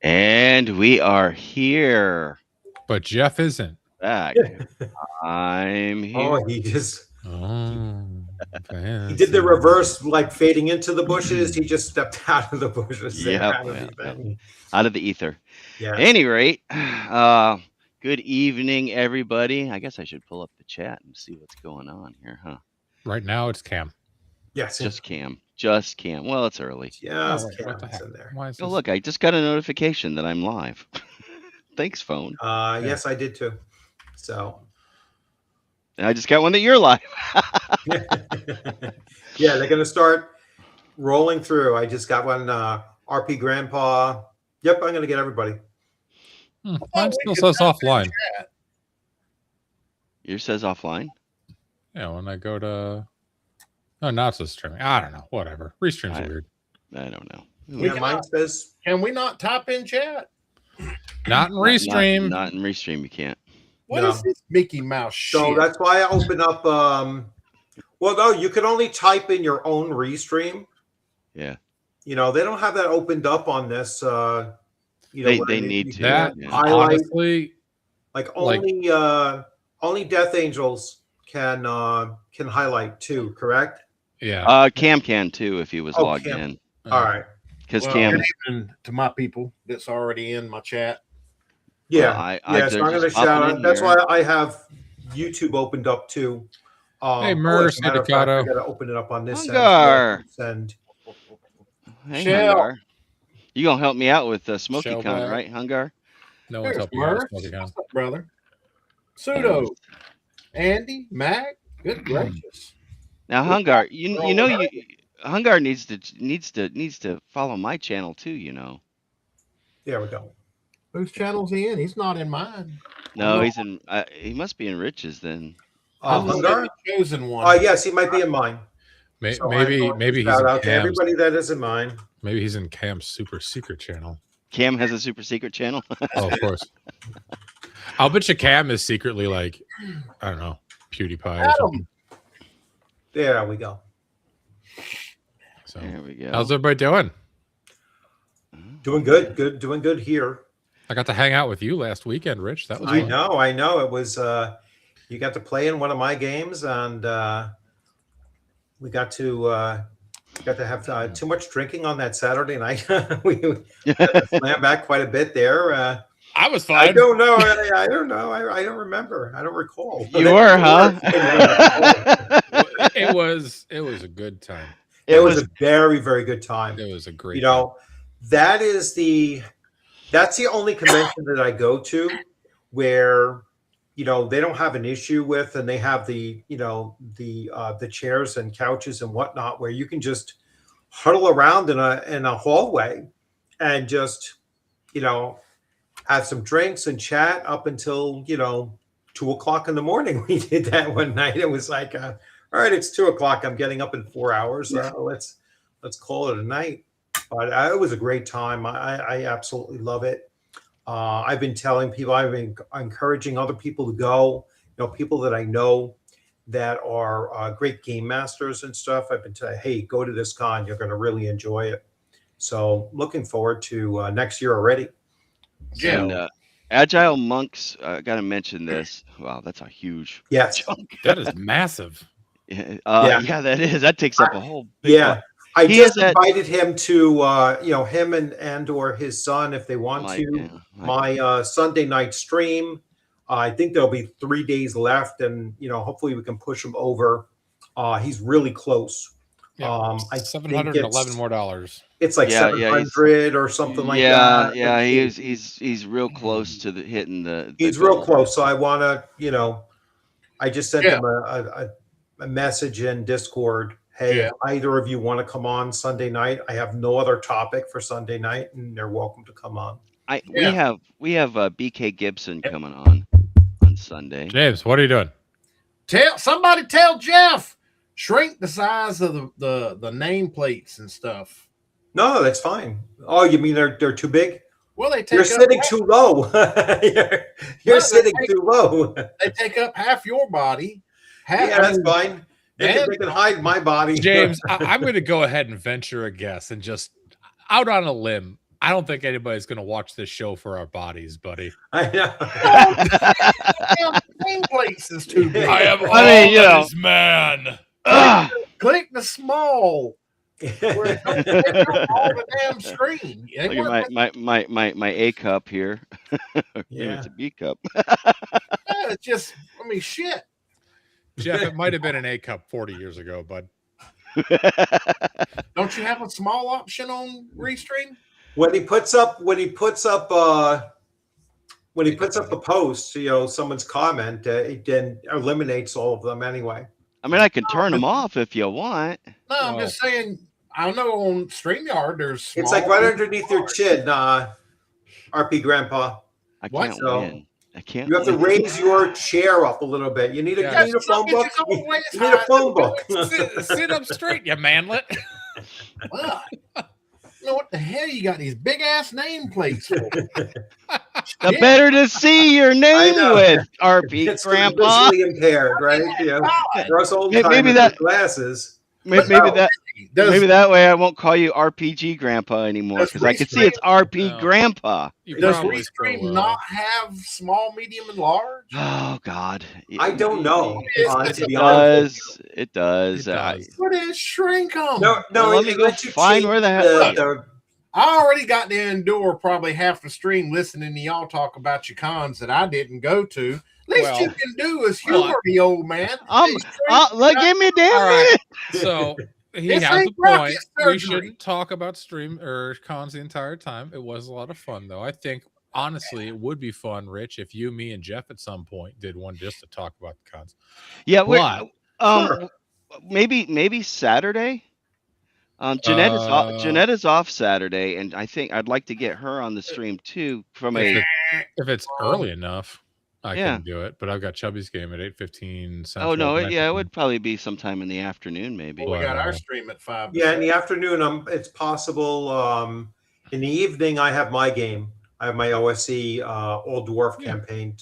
And we are here. But Jeff isn't. Back. I'm here. Oh, he just Oh, he did the reverse, like fading into the bushes. He just stepped out of the bushes there. Yep, Out of yep, the yep. thing. Out of the ether. Yeah. Any rate, good evening, everybody. I guess I should pull up the chat and see what's going on here, huh? Right now it's Cam. Yes. Just Cam. Just Cam. Well, it's early. Just what the Cam's heck? in there. Why is Oh, this? look, I just got a notification that I'm live. Thanks, phone. Yes, I did too. So And I just got one that you're live. yeah, they're gonna start rolling through. I just got one. RPGrandpa. Yep, I'm gonna get everybody. Mine still says offline. Yours says offline? Yeah, when I go to... Oh, now it's just streaming. I don't know. Whatever. Restream's weird. I don't know. Yeah, mine says. Can we not type in chat? Not in Restream. Not in Restream, you can't. What is this Mickey Mouse shit? So that's why I open up. Well, no, you can only type in your own Restream. Yeah. You know, they don't have that opened up on this. You know, they need to. That, Yeah. highlight, honestly, like only Dethangels can highlight too, correct? yeah. Cam can too if he was Oh, logged Cam. in. All right. Because Well, Cam. good evening to my people that's already in my chat. Yeah. I So I'm going to shout out. That's why I have YouTube opened up too. Hey, Murder as a matter of fact, I Syndicato. got to open it up on this Hungar. end. Hey, Shell. Hungar. You gonna help me out with Smoky Shell Con, back. right, Hungar? No one's There's helping you out with Murph. Smoky Con. What's up, brother? Pseudo. Andy, Mac, good gracious. Now, Hungar, you know Hungar needs to follow my channel too. You know. There we go. Whose channel's he in? He's not in mine. No, he's in. He must be in Rich's then. Hungar? The chosen one. Yes, he might be in mine. So Maybe he's shout in out to Cam's. everybody that is in mine. Maybe he's in Cam's super secret channel. Cam has a super secret channel. Oh, of course. I'll bet you Cam is secretly like, I don't know, PewDiePie or something. There we go. So, There we go. how's everybody doing? Doing good. Doing good here. I got to hang out with you last weekend, Rich. That was I fun. know. It was you got to play in one of my games, and we got to have too much drinking on that Saturday night. We slammed back quite a bit there. I was fine. I don't know. I don't know. I don't remember. I don't recall. You were, huh? It was a good time. It was a very, very good time. It was a great. You know, that's the only convention that I go to where, you know, they don't have an issue with, and they have the chairs and couches and whatnot where you can just huddle around in a hallway and just, you know, have some drinks and chat up until, you know, 2:00 in the morning. We did that one night. It was like, all right, it's 2:00. I'm getting up in 4 hours. Let's call it a night. But it was a great time. I absolutely love it. I've been telling people, I've been encouraging other people to go. You know, people that I know that are great game masters and stuff. I've been telling, hey, go to this con. You're going to really enjoy it. So looking forward to next year already. And Agile Monks, got to mention this. Wow, that's a huge chunk. That is massive. Yeah, that is. That takes up a whole big part. I just invited him to, him and or his son, if they want my Sunday night stream. I think there'll be 3 days left, and, you know, hopefully we can push him over. He's really close. Yeah, $711 more. It's like 700 or something like that. Yeah, he's real close to hitting the. He's real close. So I want to, you know, I just sent him a message in Discord. Hey, if either of you want to come on Sunday night, I have no other topic for Sunday night, and they're welcome to come on. We have BK Gibson coming on Sunday. James, what are you doing? Somebody tell Jeff shrink the size of the nameplates and stuff. No, that's fine. Oh, you mean they're too big? Well, they take you're sitting too low. you're sitting too low. They take up half your body. That's fine. They can hide my body. James, I'm going to go ahead and venture a guess and just out on a limb. I don't think anybody's going to watch this show for our bodies, buddy. I know. Nameplates is too big. I am all I mean, you know. this man. Click the small. Where it don't take up all the damn screen. It Look wasn't- at my A cup here. Maybe Yeah. it's a B cup. it's just, I mean, shit. Jeff, it might have been an A cup 40 years ago, bud. Don't you have a small option on Restream? When he puts up the post, someone's comment, it then eliminates all of them anyway. I mean, I can turn them off if you want. No, I'm just saying. I know on StreamYard there's. It's like right underneath your chin, RPGrandpa. I What? can't So, win. I can't. You have to win. raise your chair up a little bit. You need a, Yeah. you need a phone book. You You need a phone book. Sit up straight, you manlet. Well, you know what the hell? You got these big ass nameplates for? The better to see your name know. with, RP It's for the Grandpa. visually impaired, right? For us old Maybe timers that- with glasses. Maybe that way I won't call you RPG Grandpa anymore Does because I can see it's RP No. Grandpa. You Does probably still Restream will. not have small, medium, and large? Oh God. I don't know. It To be It honest. does. It does. It does. What is shrink 'em? No, Well, let me it go lets you find change where the hell- I already got to endure probably half the stream listening to y'all talk about your cons that I didn't go to. Least Well, you can do is humor the old man. Look, give me a damn All right. minute. So he This has a ain't rocket point. We surgery. shouldn't talk about stream or cons the entire time. It was a lot of fun, though. I think honestly, it would be fun, Rich, if you, me, and Jeff at some point did one just to talk about the cons. Yeah, But- Sure. maybe Saturday. Jeanette is off. Uh, Jeanette is off Saturday, and I think I'd like to get her on the stream too. From a If it's early enough, I Yeah. can do it. But I've got Chubby's game at 8:15. oh no, it Central. would probably be sometime in the afternoon, maybe. Well, we got Wow. our stream at 5. Yeah, in the afternoon, it's possible. In the evening, I have my game. I have my OSE Old Dwarf Yeah. campaign,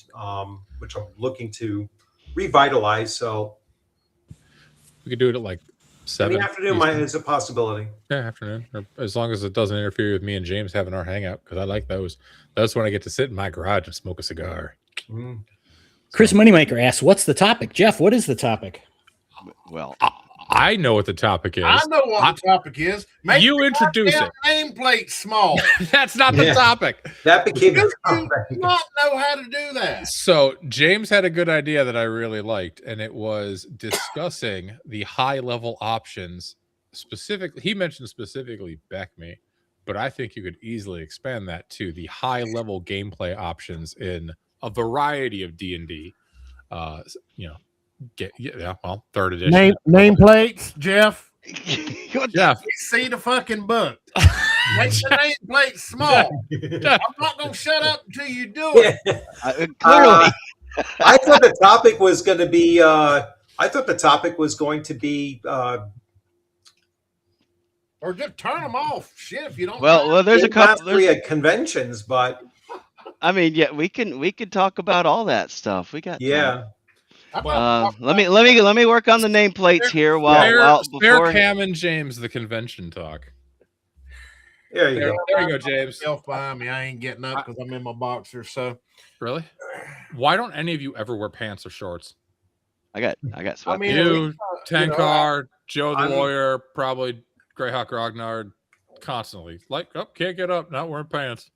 which I'm looking to revitalize. So We could do it at like in 7. the afternoon, Eastern. is a possibility. Yeah, afternoon. Or as long as it doesn't interfere with me and James having our hangout, because I like those. That's when I get to sit in my garage and smoke a cigar. Mm. Chris Moneymaker asks, "What's the topic?" Jeff, what is the topic? Well, I know what the topic is. I know what the topic is. Make You your introduce goddamn nameplate small. That's not the Yeah. topic. That became You do not know how to do that. So James had a good idea that I really liked, and it was discussing the high-level options. Specifically, he mentioned specifically BECME, but I think you could easily expand that to the high-level gameplay options in a variety of D&D. Third edition. Nameplates, Jeff. Jeff, We see the fucking book. Make the nameplate small. I'm not gonna shut up until you do it. clearly, I thought the topic was going to be. Or just turn them off. Shit, if you don't. well, there's a couple. Three at conventions, but I mean, yeah, we can talk about all that stuff. We got yeah. How about- let me work on the nameplates here while spare before. Cam and James the convention talk. There you There, go. there you go, James. Self behind me. I ain't getting up because I'm in my boxer. So Really? Why don't any of you ever wear pants or shorts? I got I mean, You, you know, Tankar, Joe the I'm- lawyer, probably Greyhawk Grognard, constantly. Like, oh, can't get up, not wearing pants.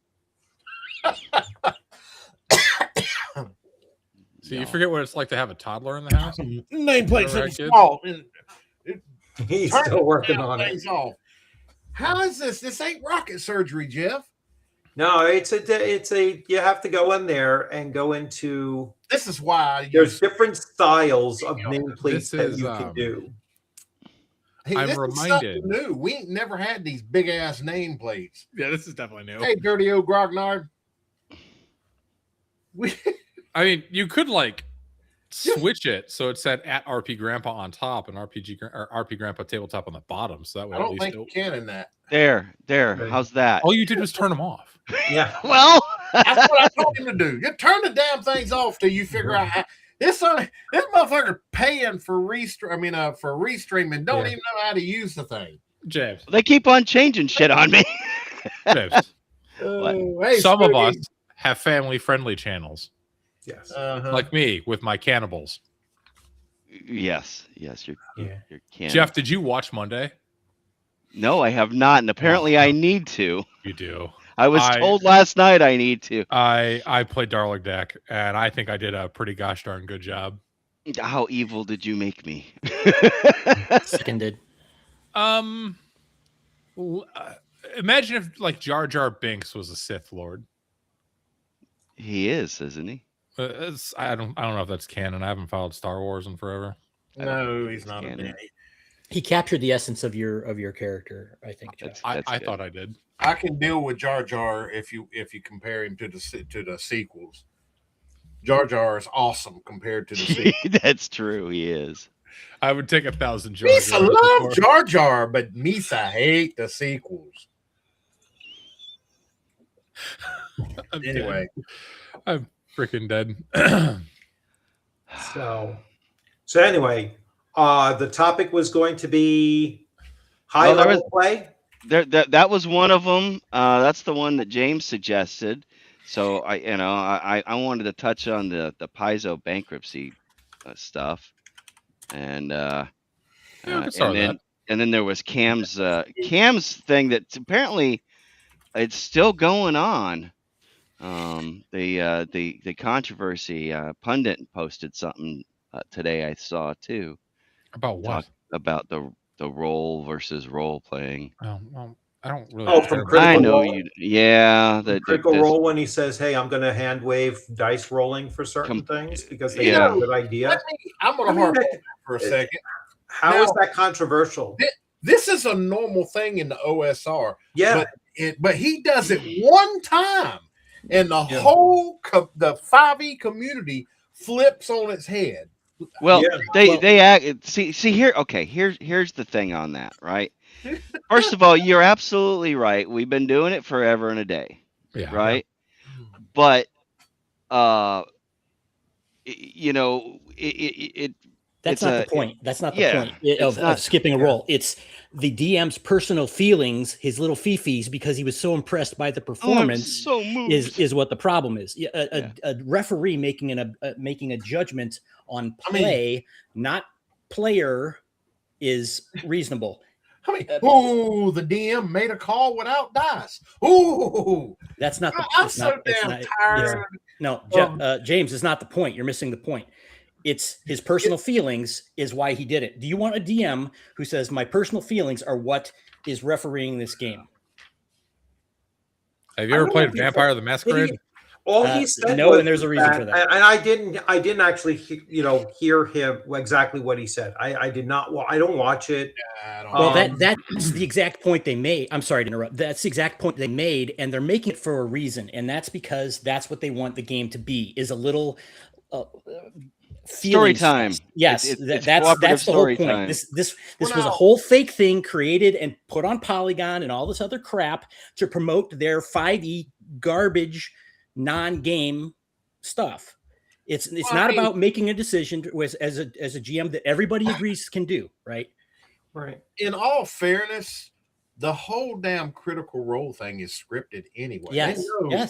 So you forget what it's like to have a toddler in the house? nameplates All right, are kid. small. He's Turn still the working damn on it. things off. How is this? This ain't rocket surgery, Jeff. No, it's a. You have to go in there and go into. This is why There's different styles of This nameplates that is, you can do. I'm this is reminded. something new. We ain't never had these big ass nameplates. Yeah, this is definitely new. Hey, dirty old Grognard. We I mean, you could like switch it so it said at RP Grandpa on top and RP Grandpa tabletop on the bottom. So that way I at don't least think you can in that. there. Okay. How's that? all you did was turn them off. Yeah. Well, That's what I told him to do. You turn the damn things off till you figure out how, this motherfucker paying for restreaming. Don't Yeah. even know how to use the thing. James, they keep on changing shit on me. James, Hey, Some of us Spooky. have family-friendly channels, Yes. like me with my cannibals. Yes, you're canon. Jeff, did you watch Monday? No, I have not, and apparently I need to. You do. I was told last night I need to. I played Darling Deck, and I think I did a pretty gosh darn good job. How evil did you make me? Seconded. Imagine if like Jar Jar Binks was a Sith Lord. He is, isn't he? I don't know if that's canon. I haven't followed Star Wars in forever. No, he's not canon. a bit. He captured the essence of your character, I think, Jeff. I thought I did. I can deal with Jar Jar if you compare him to the sequels. Jar Jar is awesome compared to the sequels. That's true. He is. I would take 1,000 Jar Misa Jar. love Jar Jar, but Misa hate the sequels. Anyway, I'm freaking dead. So anyway, the topic was going to be high level play. That was one of them. That's the one that James suggested. So I wanted to touch on the Paizo bankruptcy stuff, and then there was Cam's thing that apparently it's still going on. The controversy, pundit posted something today. I saw too. About what? About the role versus role playing. Well, I don't really. Oh, from Critical I know Role? you. Yeah, Critical Role when he says, "Hey, I'm going to hand wave dice rolling for certain things because they have a good idea." I'm going to harp on that for a second. How is that controversial? This is a normal thing in the OSR. Yeah, but he does it one time, and the whole the 5e community flips on its head. Well, they act. See here. Okay, here's the thing on that. Right. First of all, you're absolutely right. We've been doing it forever and a day. Yeah. Right. But That's not the point. That's not the point of skipping a roll. It's the DM's personal feelings, his little fifis, because he was so impressed by the performance. Is what the problem is. A referee making a judgment on play, not player, is reasonable. The DM made a call without dice. Ooh, that's not the. I'm so damn tired. No, James, is not the point. You're missing the point. It's his personal feelings is why he did it. Do you want a DM who says my personal feelings are what is refereeing this game? Have you ever played Vampire the Masquerade? All he said no, and there's a reason for that. And I didn't actually, hear him exactly what he said. I did not. Well, I don't watch it. Well, that's the exact point they made. I'm sorry to interrupt. That's the exact point they made, and they're making it for a reason, and that's because that's what they want the game to be: is a little story time. Yes, that's the whole point. This was a whole fake thing created and put on Polygon and all this other crap to promote their 5e garbage non-game stuff. It's not about making a decision as a GM that everybody agrees can do, right? Right. In all fairness, the whole damn Critical Role thing is scripted anyway. Yes.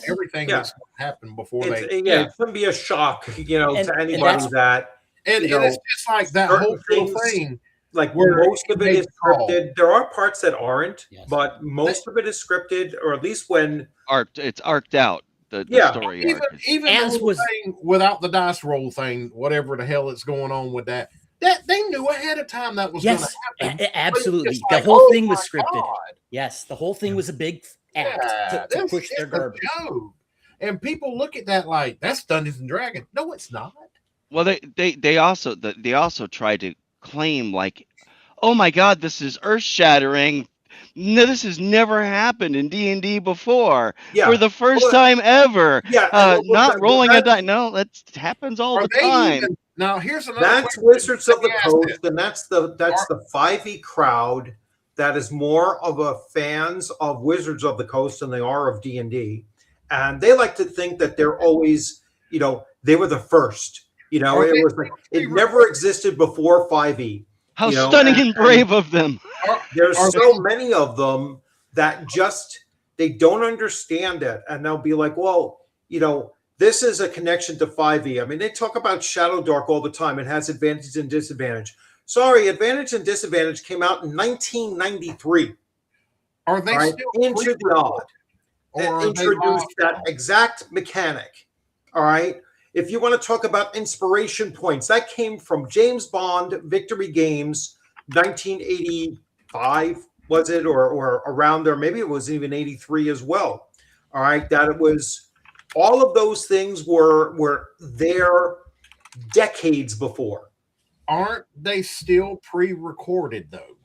Everything that's going to happen before it shouldn't be a shock, to anybody that. And it's just like that whole thing. Like most of it is scripted. There are parts that aren't, but most of it is scripted, or at least when it's arced out. The story even as was thing without the dice roll thing, whatever the hell is going on with that they knew ahead of time that was going to happen. Absolutely, the whole thing was scripted. God. Yes, the whole thing was a big act to push their garbage. And people look at that like that's Dungeons and Dragons. No, it's not. Well, they also tried to claim like, oh my God, this is earth shattering. No, this has never happened in D&D before. For the first time ever. Not rolling a die. No, that happens all the time. Now here's another. That's Wizards of the Coast, and that's the 5e crowd that is more of a fans of Wizards of the Coast than they are of D&D, and they like to think that they're always, they were the first. It was like it never existed before 5e. How stunning and brave of them. There's so many of them that just They don't understand it, and they'll be like, well, this is a connection to 5e. I mean, they talk about Shadow Dark all the time. It has advantage and disadvantage. Sorry, advantage and disadvantage came out in 1993. Are they still into the odd? That introduced that exact mechanic. All right. If you want to talk about inspiration points, that came from James Bond Victory Games, 1985, was it, or around there? Maybe it was even 83 as well. All right. That it was. All of those things were there decades before. Aren't they still pre-recorded though?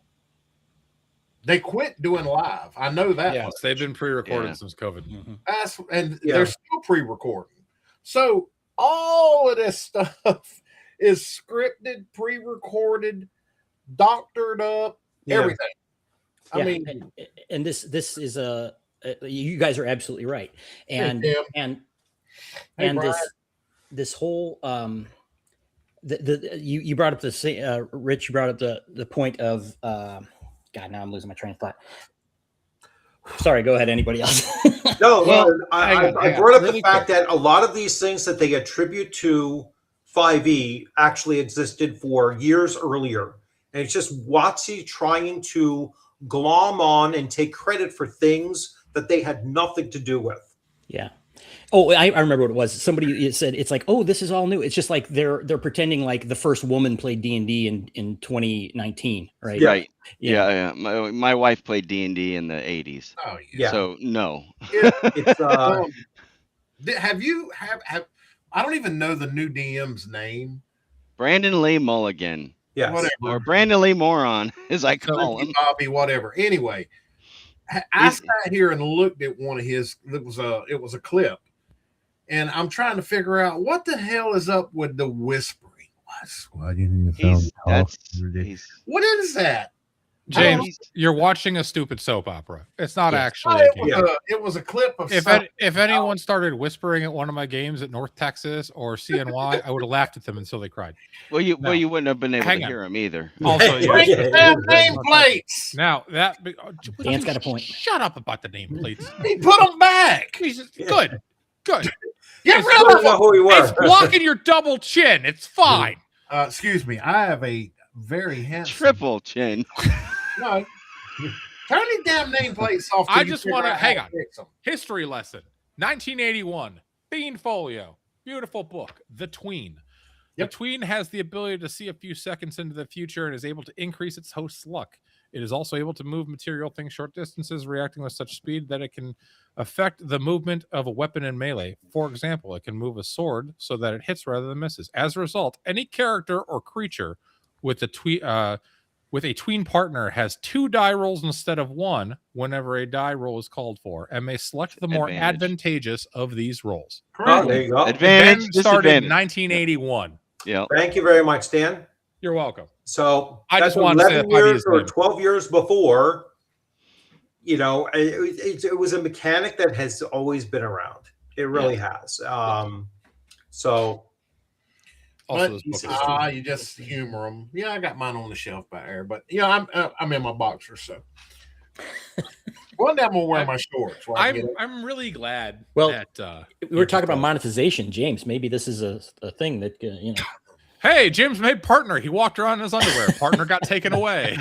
They quit doing live. I know that. Yes, they've been pre-recorded since COVID. Mm-hmm. They're still pre-recording. So all of this stuff is scripted, pre-recorded, doctored up, everything. I mean, and this is you guys are absolutely right. And this whole you brought up the Rich, you brought up the point of God, now I'm losing my train of thought. Sorry, go ahead. Anybody else? I brought up the fact that a lot of these things that they attribute to 5e actually existed for years earlier. And it's just WotC trying to glom on and take credit for things that they had nothing to do with. Yeah. Oh, I remember what it was. Somebody said it's like, oh, this is all new. It's just like they're pretending like the first woman played D&D in 2019, right? Right. Yeah. My wife played D&D in the 80s. Oh, yeah. So no. It's have I don't even know the new DM's name. Brandon Lee Mulligan. Yeah. Or Brandon Lee Moron, as I call him. Bobby, whatever. Anyway, I sat here and looked at one of his. It was a clip, and I'm trying to figure out what the hell is up with the whispering. What is that? James, you're watching a stupid soap opera. It's not actually. It was a clip of. If anyone started whispering at one of my games at North Texas or CNY, I would have laughed at them until they cried. Well, you wouldn't have been able to hear them either. Also, bring the damn nameplates. Now Dan's got a point. Shut up about the nameplates. He put them back. Good. Get rid of them. Who you were. It's blocking your double chin. It's fine. Excuse me. I have a very handsome triple chin. No. Turn these damn nameplates off. I just want to hang on. History lesson. 1981. Bean Folio. Beautiful book. The Tween. Yep. The Tween has the ability to see a few seconds into the future and is able to increase its host's luck. It is also able to move material things short distances, reacting with such speed that it can affect the movement of a weapon in melee. For example, it can move a sword so that it hits rather than misses. As a result, any character or creature with a tween partner has 2 die rolls instead of 1 whenever a die roll is called for, and may select the more advantageous of these rolls. Oh, there you go. Advantage, started in 1981. Yeah. Thank you very much, Dan. You're welcome. So I that's just want 11 years or 12 years before. It was a mechanic that has always been around. It really has. So. Also, you just humor them. Yeah, I got mine on the shelf back there, but I'm in my boxers, so one day I'm gonna wear my shorts. I'm really glad. Well, that, we were talking about monetization, James. Maybe this is a thing that Hey, James made partner. He walked around in his underwear. Partner got taken away.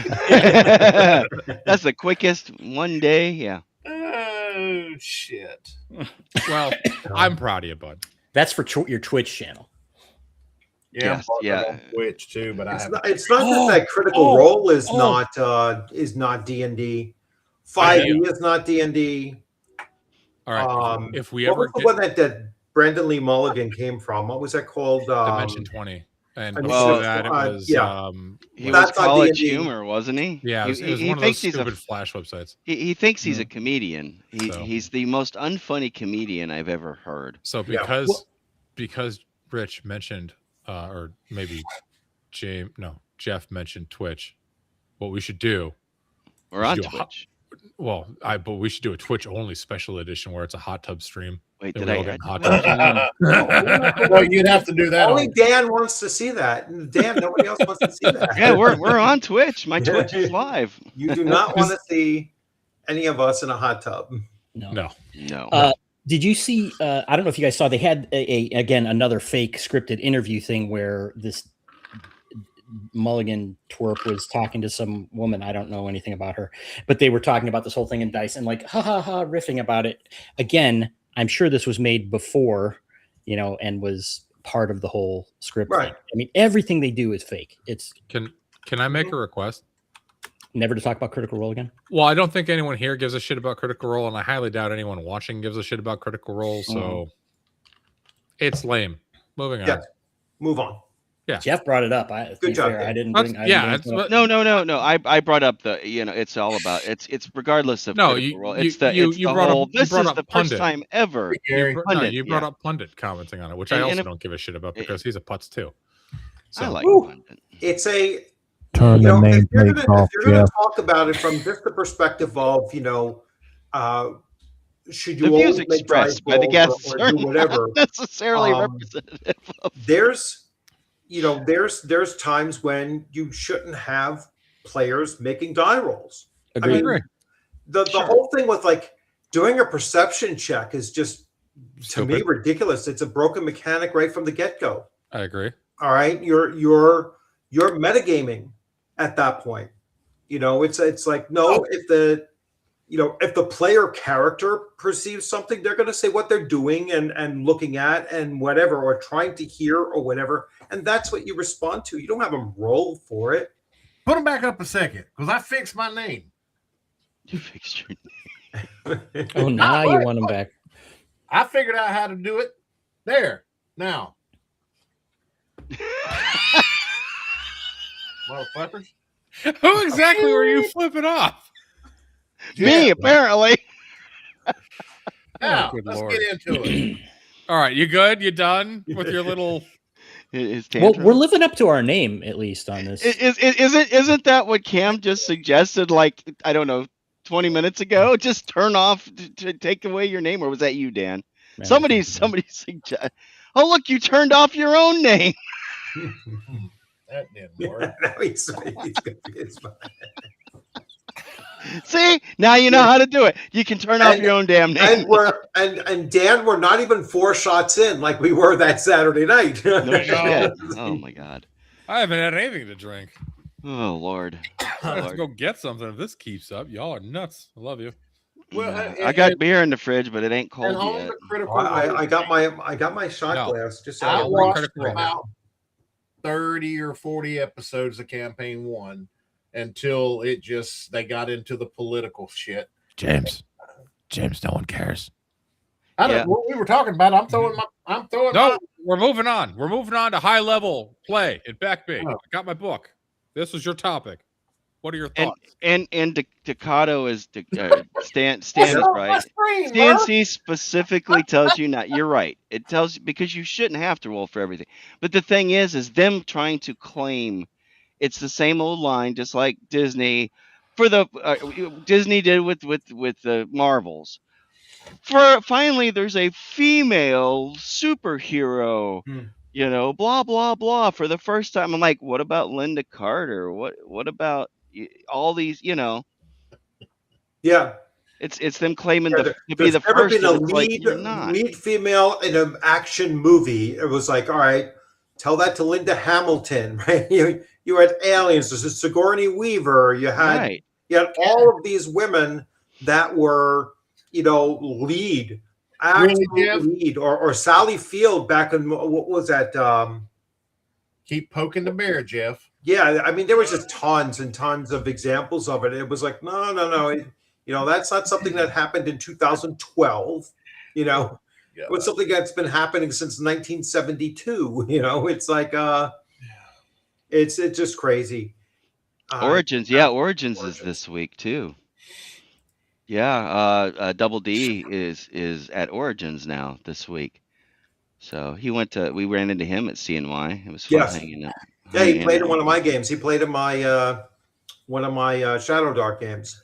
That's the quickest one day. Yeah. Oh shit. Well, I'm proud of you, bud. That's for your Twitch channel. Yeah, on Twitch too, but it's not that Critical Role is not D&D. 5e is not D&D. All right. If we ever what was the one that Brandon Lee Mulligan came from? What was that called? Dimension 20. And before that, it was he was College Humor, wasn't he? Yeah, it was one of those stupid Flash websites. He thinks he's a comedian. He's the most unfunny comedian I've ever heard. So because Rich mentioned, or maybe Jeff mentioned Twitch, what we should do. We're on Twitch. But we should do a Twitch only special edition where it's a hot tub stream. Wait, did I get hot tub? Well, you'd have to do that. Only Dan wants to see that. Dan, nobody else wants to see that. Yeah, we're on Twitch. My Twitch is live. You do not want to see any of us in a hot tub. No. Did you see? I don't know if you guys saw. They had again another fake scripted interview thing where this Mulligan twerp was talking to some woman. I don't know anything about her, but they were talking about this whole thing in Dice and like riffing about it. Again, I'm sure this was made before, and was part of the whole script thing. I mean, everything they do is fake. It's Can I make a request? Never to talk about Critical Role again? Well, I don't think anyone here gives a shit about Critical Role, and I highly doubt anyone watching gives a shit about Critical Role, so it's lame. Moving on. Yeah. Move on. Yeah. Jeff brought it up. Good job. I didn't bring No. I brought up it's all about it's regardless of Critical Role. This is the first time ever. You brought up Pundit commenting on it, which I also don't give a shit about because he's a putz too. So I like Pundit. It's a turn the nameplate off. If you're going to talk about it from just the perspective of, should you views expressed by the guests or do whatever not necessarily representative of. There's times when you shouldn't have players making die rolls. Agreed. I mean, the whole thing with like doing a perception check is just to me ridiculous. It's a broken mechanic right from the get-go. I agree. All right, you're metagaming at that point. It's like no, if the player character perceives something, they're going to say what they're doing and looking at and whatever, or trying to hear or whatever, and that's what you respond to. You don't have them roll for it. Put them back up a second, because I fixed my name. You fixed your name. Oh, now you want them back. I figured out how to do it. There. Now. Motherfuckers. Who exactly were you flipping off? Me, apparently. Now, let's get into it. All right, you good? You done with your little... Well, we're living up to our name, at least, on this. Isn't that what Cam just suggested, like, I don't know, 20 minutes ago? Just turn off to take away your name, or was that you, Dan? Somebody suggest. Oh, look, you turned off your own name. That didn't work. See, now you know how to do it. You can turn off your own damn name. And Dan, we're not even 4 shots in like we were that Saturday night. No shit. Oh my God. I haven't had anything to drink. Oh Lord. Let's go get something if this keeps up. Y'all are nuts. I love you. Well, I got beer in the fridge, but it ain't cold yet. I got my shot glass. Just I watched about 30 or 40 episodes of Campaign 1 until they got into the political shit. James, no one cares. I don't know what we were talking about. We're moving on. We're moving on to high level play in Backbait. I got my book. This was your topic. What are your thoughts? And Decado is Stan is right. Stan C specifically tells you not. You're right. It tells you because you shouldn't have to roll for everything. But the thing is them trying to claim it's the same old line, just like Disney for the Disney did with the Marvels. For finally, there's a female superhero. Blah blah blah. For the first time, I'm like, what about Linda Carter? What about all these? Yeah, it's them claiming to be the first. Been a lead female in an action movie. It was like, all right, tell that to Linda Hamilton, right? You had Aliens. There's a Sigourney Weaver. You had all of these women that were lead. Lead or Sally Field back in what was that? Keep poking the bear, Jeff. Yeah, I mean there was just tons and tons of examples of it. It was like no, that's not something that happened in 2012. It was something that's been happening since 1972. It's like it's just crazy. Origins is this week too. Yeah, Double D is at Origins now this week. So we ran into him at CNY. It was fun hanging out. Yeah, he played in one of my games. He played in my one of my Shadow Dark games.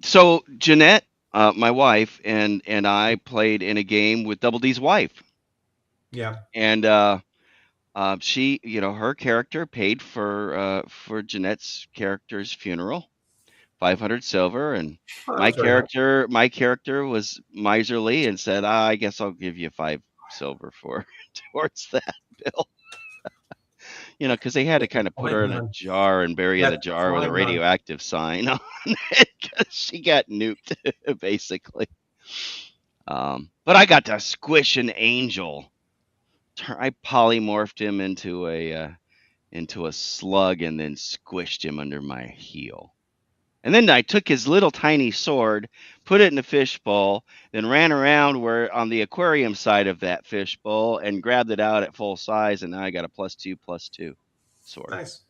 So Jeanette, my wife, and I played in a game with Double D's wife. Yeah. And she, her character paid for Jeanette's character's funeral. 500 silver, and Oh, my that's very nice. character was miserly and said, I guess I'll give you 5 silver for towards that bill. Because they had to kind of put her in a jar and bury in the jar with a radioactive sign on it because she got nuked, basically. But I got to squish an angel. I polymorphed him into a slug and then squished him under my heel. And then I took his little tiny sword, put it in a fishbowl, then ran around on the aquarium side of that fishbowl and grabbed it out at full size, and now I got a +2/+2 sword. Nice.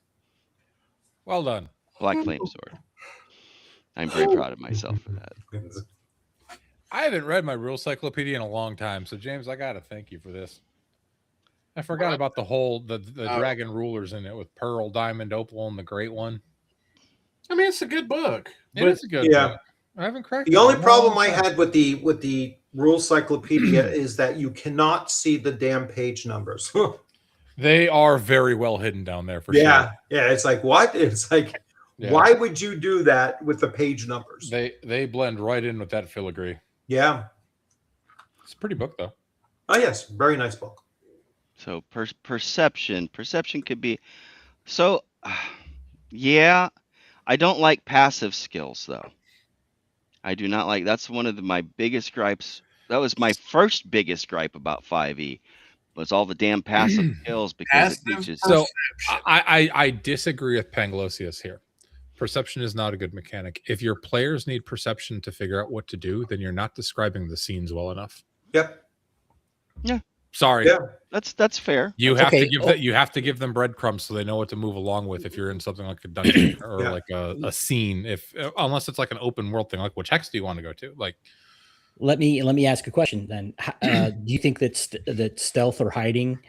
Well done. Black flame sword. I'm very proud of myself for that. I haven't read my rule cyclopedia in a long time, so James, I gotta thank you for this. I forgot about the dragon rulers in it with Pearl, Diamond, Opal, and the Great One. I mean, it's a good book. It's a good book. I haven't cracked the only problem I had with the rule cyclopedia is that you cannot see the damn page numbers. They are very well hidden down there for sure. Yeah, it's like, what? It's like, why would you do that with the page numbers? They blend right in with that filigree. Yeah. It's a pretty book, though. Oh, yes. Very nice book. So perception could be so. Yeah, I don't like passive skills though. I do not like. That's one of my biggest gripes. That was my first biggest gripe about 5e. Was all the damn passive skills because it teaches. So I disagree with Panglosius here. Perception is not a good mechanic. If your players need perception to figure out what to do, then you're not describing the scenes well enough. Yep. Yeah. Sorry. Yeah. That's fair. You have to give you have to give them breadcrumbs so they know what to move along with if you're in something like a dungeon or like a scene. Unless it's like an open world thing, like which hex do you want to go to? Like, let me ask a question then. Do you think that stealth or hiding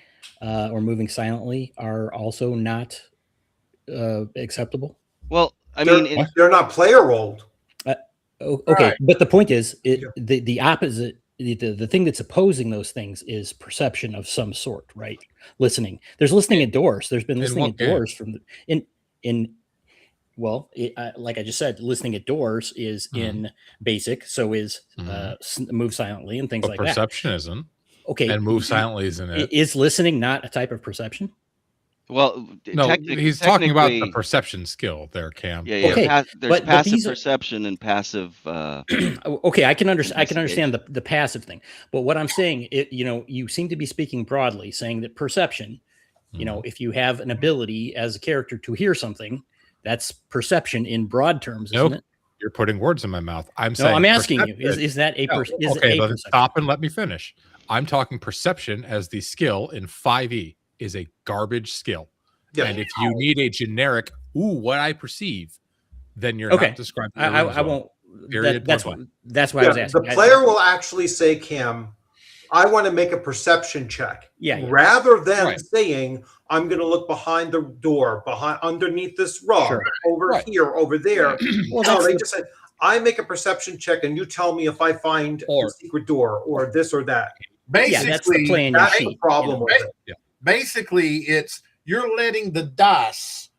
or moving silently are also not acceptable? Well, I mean, they're not player rolled. Okay, right. But the point is, the opposite. The thing that's opposing those things is perception of some sort, right? Listening. There's listening at doors. There's been listening at doors from like I just said, listening at doors is in basic. So is move silently and things like that. Perception isn't. Okay, and move silently isn't it? Is listening not a type of perception? Well, no, he's talking about the perception skill there, Cam. Yeah. Okay, there's passive perception and passive. Okay, I can understand the passive thing, but what I'm saying, you seem to be speaking broadly, saying that perception, if you have an ability as a character to hear something, that's perception in broad terms, isn't it? You're putting words in my mouth. I'm asking you, is that a perception? Okay, but stop and let me finish. I'm talking perception as the skill in 5e. Is a garbage skill. Yeah. And if you need a generic, what I perceive, then you're not describing. I won't. That's why I was asking. The player will actually say, Cam, I want to make a perception check. Yeah. Rather than saying, I'm going to look behind the door, underneath this rug, over here, over there. No, they just said, I make a perception check and you tell me if I find a secret door or this or that. Basically, that's the plan. That's the problem with it. Yeah. Basically, it's you're letting the dice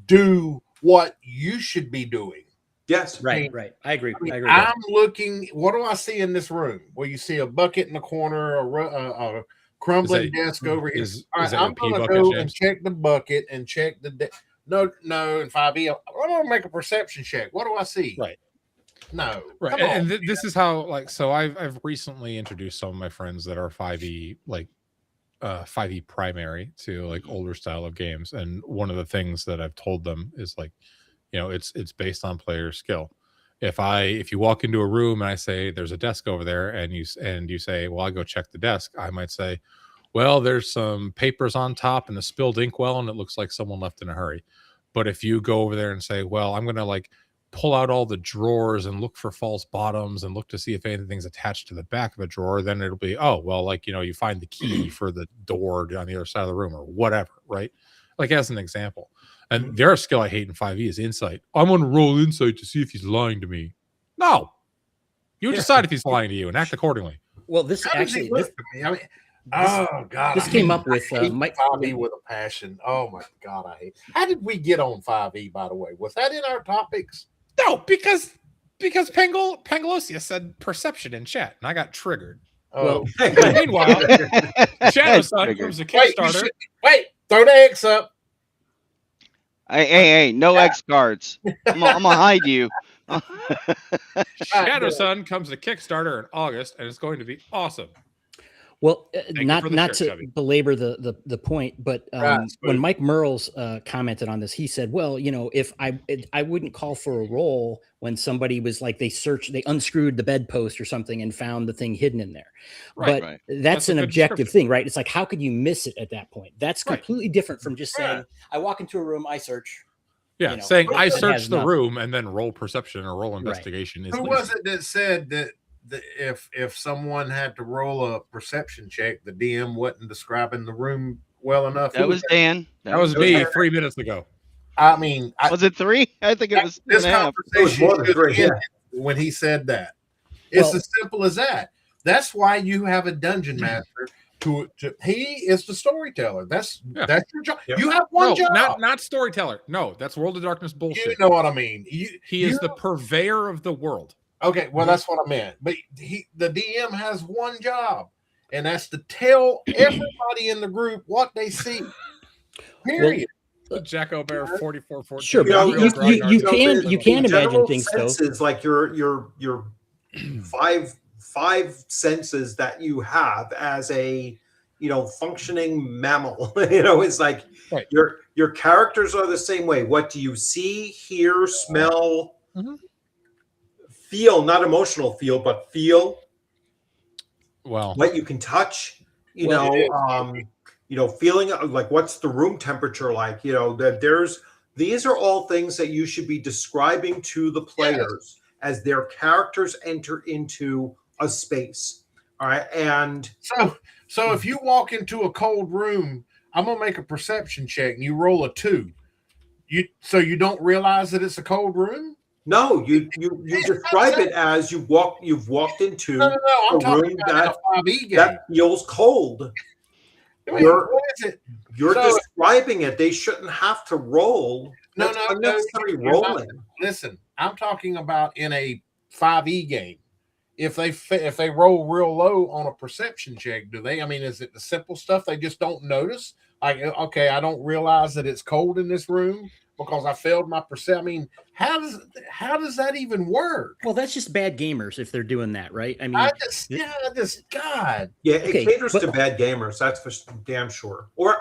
do what you should be doing. Yes. Right. I agree. I'm looking. What do I see in this room? Well, you see a bucket in the corner, a crumbling desk over here. I'm going to go and check the bucket and check the desk. No. In 5e, I'm going to make a perception check. What do I see? Right. No. Right. And this is how, so I've recently introduced some of my friends that are 5e, 5e primary to older style of games, and one of the things that I've told them is it's based on player skill. If you walk into a room and I say there's a desk over there and you say, well, I'll go check the desk, I might say, well, there's some papers on top and a spilled inkwell and it looks like someone left in a hurry. But if you go over there and say, well, I'm gonna pull out all the drawers and look for false bottoms and look to see if anything's attached to the back of a drawer, then it'll be, you find the key for the door on the other side of the room or whatever, right? As an example. And the other skill I hate in 5e is insight. I'm going to roll insight to see if he's lying to me. No. You decide if he's lying to you and act accordingly. Well, this actually... This came up with Mike 5e with a passion. Oh, my God, I hate it. How did we get on 5e, by the way? Was that in our topics? No, because Pangalosia said perception in chat, and I got triggered. Oh, Meanwhile, Shadow Sun comes to Kickstarter. Wait, throw the X up. Hey, no X cards. I'm gonna hide you. Shadow Sun comes to Kickstarter in August, and it's going to be awesome. Well, not to belabor the point, but when Mike Merles commented on this, he said, "Well, if I wouldn't call for a roll when somebody was like they unscrewed the bedpost or something and found the thing hidden in there." But that's an objective thing, right? It's like, how could you miss it at that point? That's completely different from just saying, "I walk into a room, I search." Yeah, saying I search the room and then roll perception or roll investigation. Who was it that said that? If someone had to roll a perception check, the DM wasn't describing the room well enough. That was Dan. That was me 3 minutes ago. I mean, was it 3? I think it was. This conversation was more than 3. When he said that, it's as simple as that. That's why you have a dungeon master. He is the storyteller. That's your job. Yep. You have one job. Not storyteller. No, that's World of Darkness bullshit. You know what I mean. He is the purveyor of the world. Okay, well, that's what I meant. But the DM has one job, and that's to tell everybody in the group what they see. Period. Jack O'Bear 4414. Sure, you can imagine things though. Like your five senses that you have as a functioning mammal. It's like your characters are the same way. What do you see, hear, smell? Mm-hmm. Feel, not emotional feel, but feel. Well, what you can touch, feeling like what's the room temperature like, that these are all things that you should be describing to the players as their characters enter into a space. All right. And so if you walk into a cold room, I'm going to make a perception check and you roll a 2. So you don't realize that it's a cold room? No, you describe it as you've walked into a room that feels cold. You're describing it. They shouldn't have to roll. That's unnecessary rolling. Listen, I'm talking about in a 5e game. If they roll real low on a perception check, do they? I mean, is it the simple stuff they just don't notice? Like, okay, I don't realize that it's cold in this room because I failed my perception. I mean, how does that even work? Well, that's just bad gamers if they're doing that, right? I mean, God. Yeah, it caters to bad gamers. That's for damn sure. Or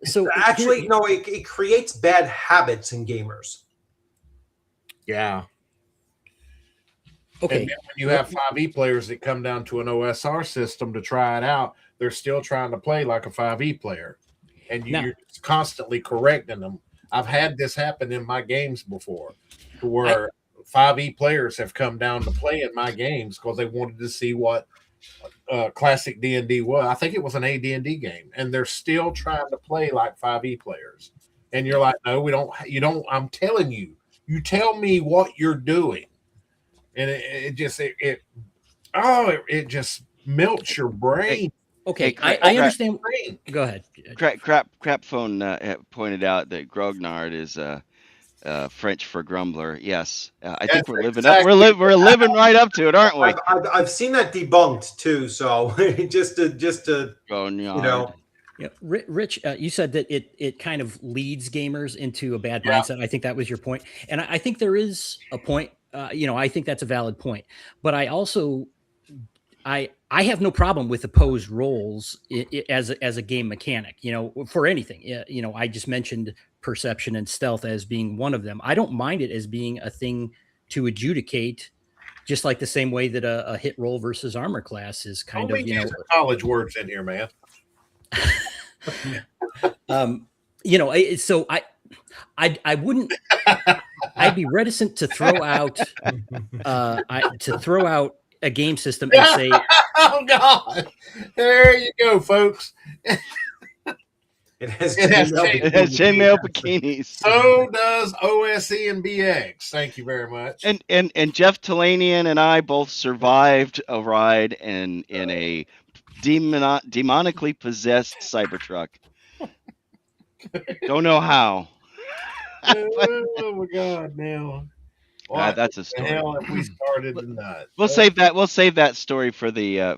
so actually, no, it creates bad habits in gamers. Yeah. Okay. And then when you have 5e players that come down to an OSR system to try it out, they're still trying to play like a 5e player, and you're constantly correcting them. I've had this happen in my games before, where 5e players have come down to play in my games because they wanted to see what classic D&D was. I think it was an AD&D game, and they're still trying to play like 5e players. And you're like, no, we don't. You don't. I'm telling you. You tell me what you're doing, and it just melts your brain. Okay, I understand. Go ahead. Crap phone pointed out that Grognard is French for grumbler. Yes, I think we're living up. We're living right up to it, aren't we? I've seen that debunked too. So just to Grognard. Yeah, Rich, you said that it kind of leads gamers into a bad mindset. I think that was your point, and I think there is a point. I think that's a valid point, but I also I have no problem with opposed rolls as a game mechanic. For anything. I just mentioned perception and stealth as being one of them. I don't mind it as being a thing to adjudicate, just like the same way that a hit roll versus armor class is kind of college words in here, man. So I wouldn't. I'd be reticent to throw out a game system and say, "Oh God, there you go, folks." It has chainmail bikinis. So does OSE and BX. Thank you very much. And Jeff Talanian and I both survived a ride in a demonically possessed Cybertruck. Don't know how. Oh my God! Now What That's a the story. hell if we started tonight? We'll save that. We'll save that story for the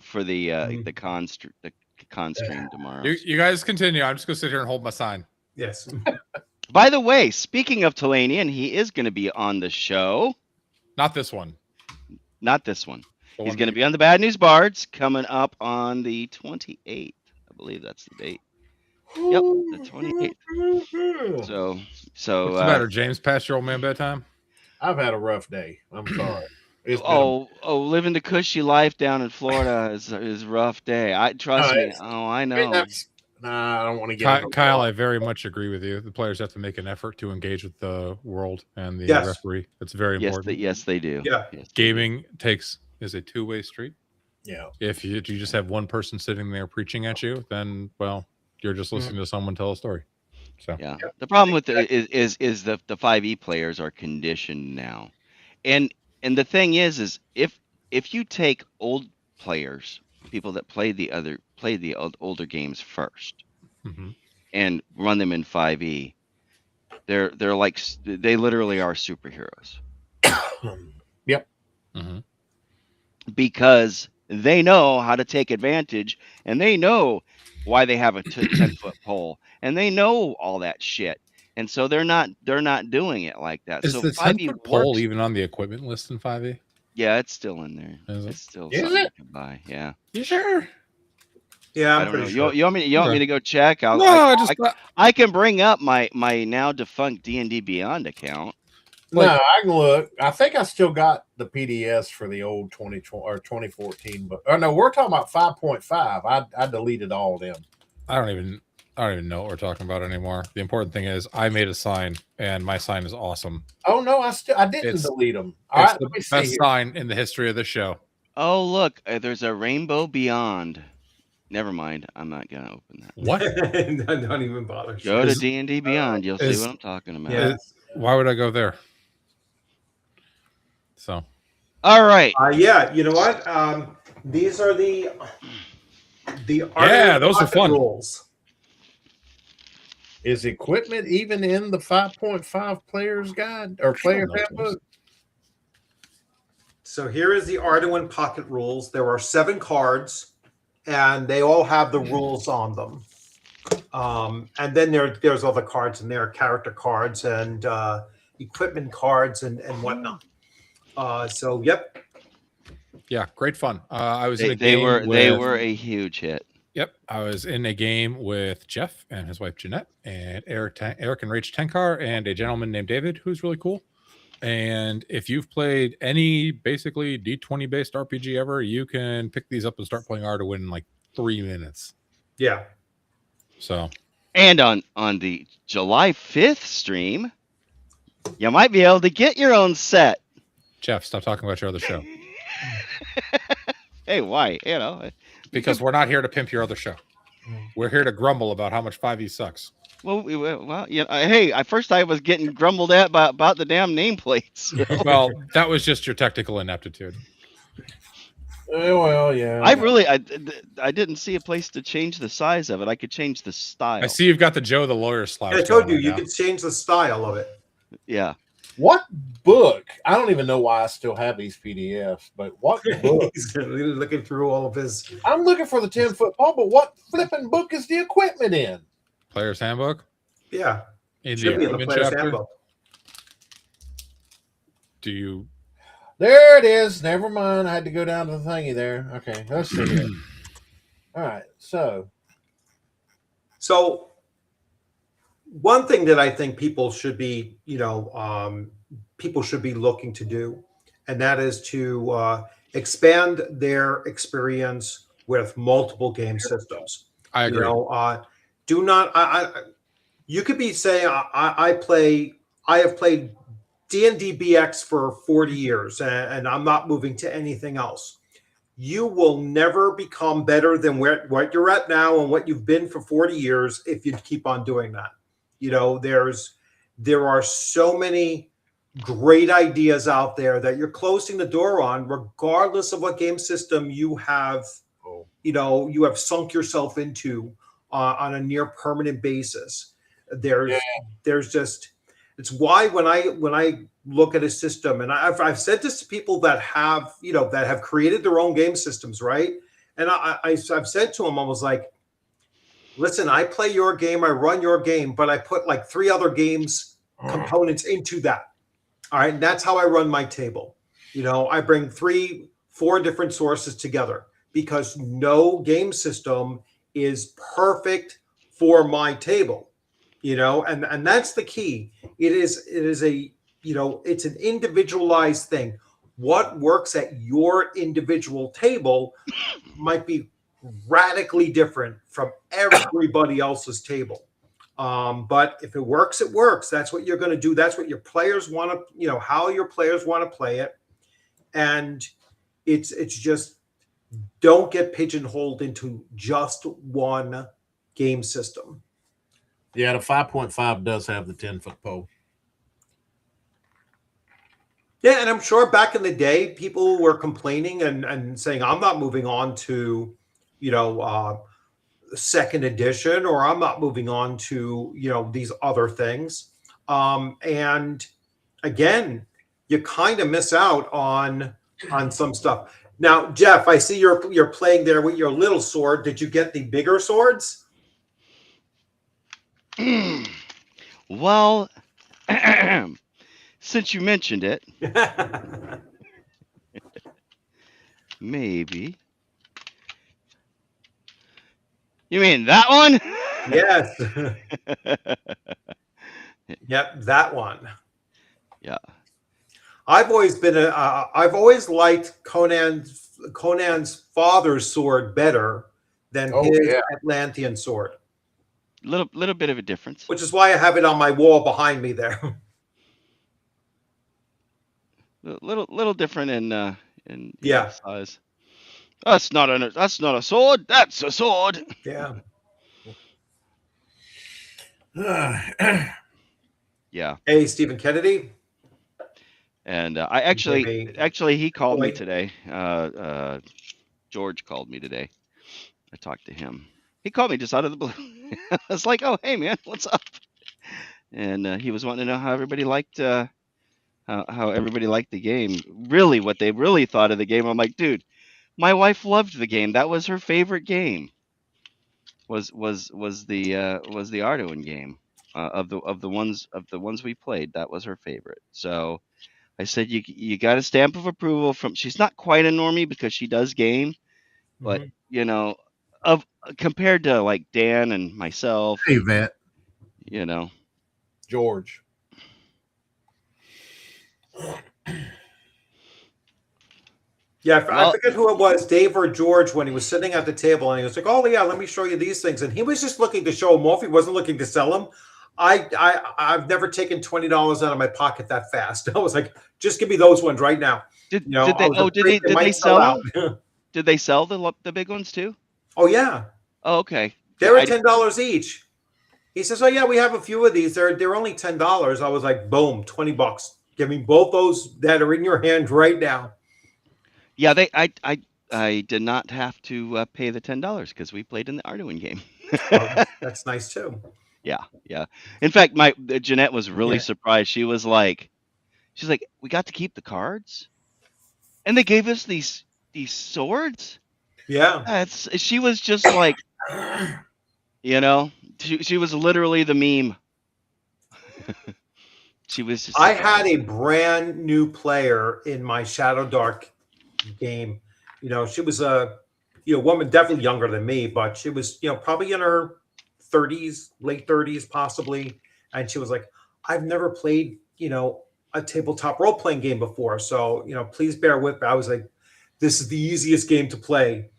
con stream tomorrow. You guys continue. I'm just gonna sit here and hold my sign. Yes. By the way, speaking of Talanian, he is going to be on the show. Not this one. Not this one. The He's one going to be on the Bad News Bards coming up on the 28th. I believe that's the date. Yep, the 28th. So What's the matter, James? Past your old man bedtime? I've had a rough day. I'm sorry. Living the cushy life down in Florida is a rough day. Trust me. I know. I don't want to get Kyle, I very much agree with you. The players have to make an effort to engage with the world and the referee. It's very important. Yes, they do. Yeah. Yes, Gaming is a two-way street. Yeah. If you just have one person sitting there preaching at you, then you're just listening to someone tell a story. So yeah. The problem with it is the 5e players are conditioned now. And the thing is if you take old players, people that played the older games first, and run them in 5e, they're like they literally are superheroes. Yep. Because they know how to take advantage, and they know why they have a 10-foot pole, and they know all that shit. And so they're not doing it like that. Is so the 10-foot pole even on the equipment list in 5e? Yeah, it's still in there. It's still something you can buy. Yeah. You sure? Yeah, I don't know. Sure. You want me to go check? I can bring up my now defunct D&D Beyond account. No, I can look. I think I still got the PDS for the old 2020 or 2014, but no, we're talking about 5.5. I deleted all of them. I don't even know what we're talking about anymore. The important thing is I made a sign, and my sign is awesome. Oh no, I didn't delete them. All right, the best sign in the history of the show. Oh look, there's a Rainbow Beyond. Never mind, I'm not gonna open that. What? Don't even bother. Go to D&D Beyond. You'll see what I'm talking about. Yeah. Why would I go there? So. All right. Yeah. You know what? These are the those are fun rules. Is equipment even in the 5.5 player's guide or player handbook? So here is the Arduin Pocket rules. There are 7 cards, and they all have the rules on them. And then there's other cards in there, character cards and equipment cards and whatnot. So yep. Yeah, great fun. I was they were a huge hit. Yep, I was in a game with Jeff and his wife Jeanette and Eric and Rach Tenkar and a gentleman named David who's really cool. And if you've played any basically D20 based RPG ever, you can pick these up and start playing Arduin in like 3 minutes. Yeah. So. And on the July 5th stream, you might be able to get your own set. Jeff, stop talking about your other show. Hey, why? Because we're not here to pimp your other show. We're here to grumble about how much 5e sucks. Well, hey, at first I was getting grumbled at about the damn nameplates. Well, that was just your technical ineptitude. Well, yeah. I didn't see a place to change the size of it. I could change the style. I see you've got the Joe the lawyer slouch. I told you you could change the style of it. Yeah. What book? I don't even know why I still have these PDFs, but what book? He's looking through all of his. I'm looking for the 10-foot pole, but what flipping book is the equipment in? Player's Handbook? Yeah. In Should be in the Player's chapter? Handbook. Do you? There it is. Never mind. I had to go down to the thingy there. Okay, let's see here. All right, so one thing that I think people should be, looking to do, and that is to expand their experience with multiple game systems. I agree. Do not. You could be saying I have played D&D BX for 40 years, and I'm not moving to anything else. You will never become better than what you're at now and what you've been for 40 years if you keep on doing that. There are so many great ideas out there that you're closing the door on, regardless of what game system you have. You have sunk yourself into on a near permanent basis. There's It's why when I look at a system, and I've said this to people that have that have created their own game systems, right? And I've said to them, I was like, listen, I play your game, I run your game, but I put like 3 other games components into that. All right, and that's how I run my table. I bring 3, 4 different sources together because no game system is perfect for my table. And that's the key. It is a it's an individualized thing. What works at your individual table might be radically different from everybody else's table. But if it works, it works. That's what you're going to do. That's what your players want to, how your players want to play it. And it's just don't get pigeonholed into just one game system. Yeah, the 5.5 does have the 10-foot pole. Yeah, and I'm sure back in the day, people were complaining and saying, I'm not moving on to, second edition, or I'm not moving on to, these other things. And again, you kind of miss out on some stuff. Now, Jeff, I see you're playing there with your little sword. Did you get the bigger swords? Well, since you mentioned it, maybe. You mean that one? Yes. Yep, that one. Yeah. I've always liked Conan's father's sword better than his Atlantean sword. Little bit of a difference. Which is why I have it on my wall behind me there. Little different in size. That's not a sword. That's a sword. Yeah. Yeah. Hey, Stephen Kennedy. And I actually he called me today. George called me today. I talked to him. He called me just out of the blue. I was like, "Oh, hey man, what's up?" And he was wanting to know how everybody liked how everybody liked the game. Really, what they really thought of the game. I'm like, dude, my wife loved the game. That was her favorite game. Was the Arduin game of the ones we played. That was her favorite. So I said, you got a stamp of approval from. She's not quite a normie because she does game, but of compared to like Dan and myself. Hey, Vet. George. Yeah, I forget who it was, Dave or George, when he was sitting at the table and he was like, "Oh yeah, let me show you these things," and he was just looking to show them off. He wasn't looking to sell them. I've never taken $20 out of my pocket that fast. I was like, "Just give me those ones right now." Did they sell them? Did they sell the big ones too? Oh yeah. Oh, okay. They were $10 each. He says, "Oh yeah, we have a few of these. They're only $10." I was like, "Boom, $20. Give me both those that are in your hand right now." Yeah, I did not have to pay the $10 because we played in the Arduin game. That's nice too. Yeah. In fact, Jeanette was really surprised. She's like, "We got to keep the cards, and they gave us these swords." Yeah. She was just like, she was literally the meme. She was just. I had a brand new player in my Shadow Dark game. She was a woman, definitely younger than me, but she was probably in her 30s, late 30s possibly, and she was like, "I've never played a tabletop role-playing game before, so please bear with me." I was like, "This is the easiest game to play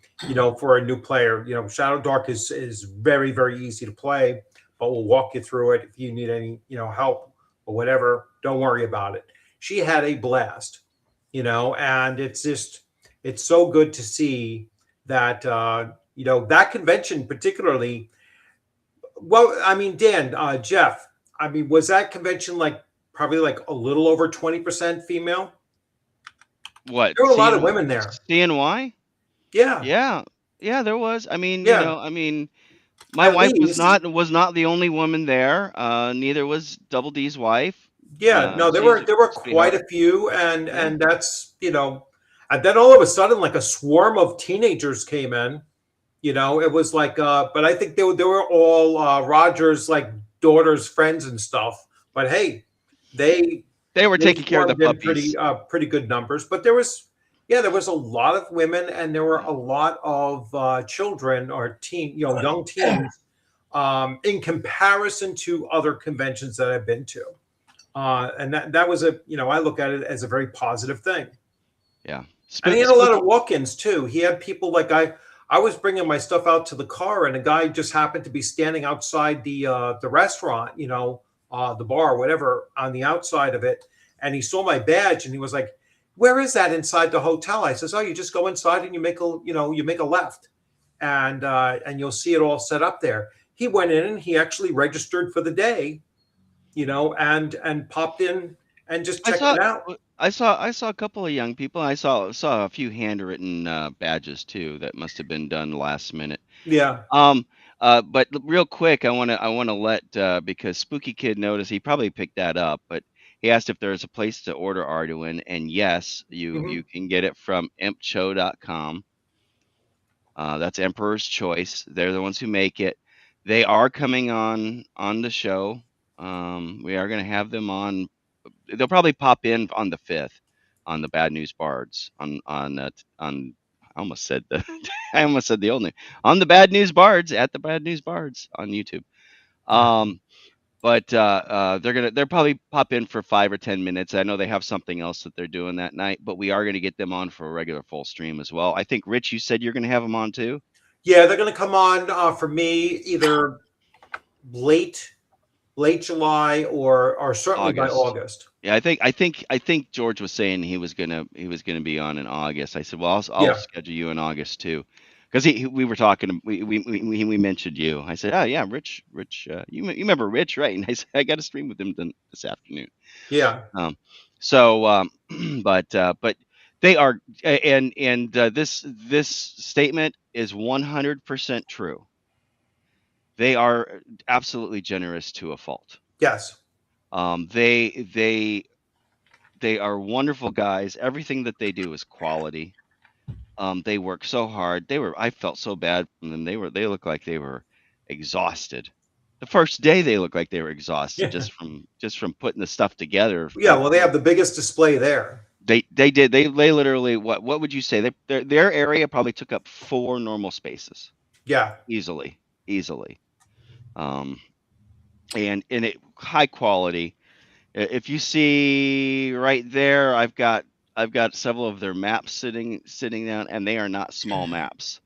for a new player. Shadow Dark is very, very easy to play, but we'll walk you through it. If you need any help or whatever, don't worry about it." She had a blast, and it's so good to see that that convention particularly. Well, I mean, Dan, Jeff, I mean, was that convention probably a little over 20% female? What? There were a lot of women there. CNY? Yeah. Yeah, there was. I mean, my wife was not the only woman there. Neither was Double D's wife. Yeah, no, there were quite a few, and that's, you know, and then all of a sudden, like a swarm of teenagers came in. You know, it was like, but I think they were all Roger's like daughter's friends and stuff. But hey, they were taking care of the puppies. Pretty good numbers. But there was a lot of women, and there were a lot of children or young teens, in comparison to other conventions that I've been to. And that was I look at it as a very positive thing. Yeah. And he had a lot of walk-ins too. He had people like I was bringing my stuff out to the car, and a guy just happened to be standing outside the restaurant, the bar, whatever, on the outside of it. And he saw my badge, and he was like, "Where is that inside the hotel?" I says, "Oh, you just go inside and you make a left, and you'll see it all set up there." He went in and he actually registered for the day, and popped in and just checked it out. I saw a couple of young people. I saw a few handwritten badges too that must have been done last minute. Yeah. But real quick, I want to let because Spooky Kid noticed, he probably picked that up, but he asked if there's a place to order Arduin, and yes, you can get it from impcho.com. That's Emperor's Choice. They're the ones who make it. They are coming on the show. We are going to have them on. They'll probably pop in on the 5th on the Bad News Bards on I almost said the old name, on the Bad News Bards, at the Bad News Bards on YouTube. But they'll probably pop in for 5 or 10 minutes. I know they have something else that they're doing that night, but we are going to get them on for a regular full stream as well. I think Rich, you said you're going to have them on too. Yeah, they're going to come on for me either late July or certainly by August. Yeah, I think George was saying he was gonna be on in August. I said, well, I'll schedule you in August too, because we were talking. We mentioned you. I said, oh yeah, Rich. You remember Rich, right? And I said, I got to stream with him this afternoon. Yeah. But they are, and this statement is 100% true. They are absolutely generous to a fault. Yes. They are wonderful guys. Everything that they do is quality. They work so hard. I felt so bad for them. They looked like they were exhausted. The first day they looked like they were exhausted just from putting the stuff together. Yeah, well, they have the biggest display there. They did. They literally, what would you say? Their area probably took up 4 normal spaces. Yeah. Easily. And it high quality. If you see right there, I've got several of their maps sitting down, and they are not small maps.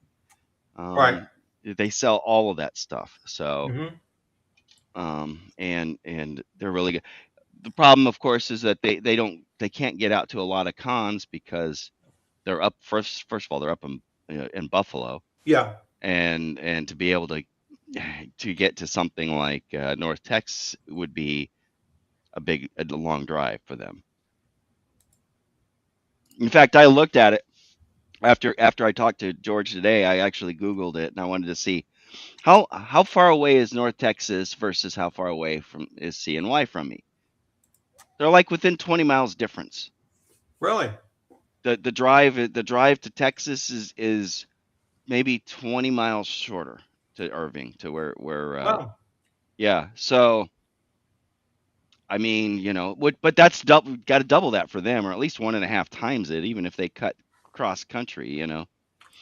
Right. They sell all of that stuff. So, and they're really good. The problem, of course, is that they can't get out to a lot of cons because they're up first of all, they're up in Buffalo. Yeah. And to be able to get to something like North Texas would be a long drive for them. In fact, I looked at it after I talked to George today. I actually Googled it, and I wanted to see how far away is North Texas versus how far away is CNY from me. They're like within 20 miles difference. Really? The drive to Texas is maybe 20 miles shorter to Irving, to where wow. Yeah. So I mean, but that's got to double that for them, or at least 1.5 times it, even if they cut cross country,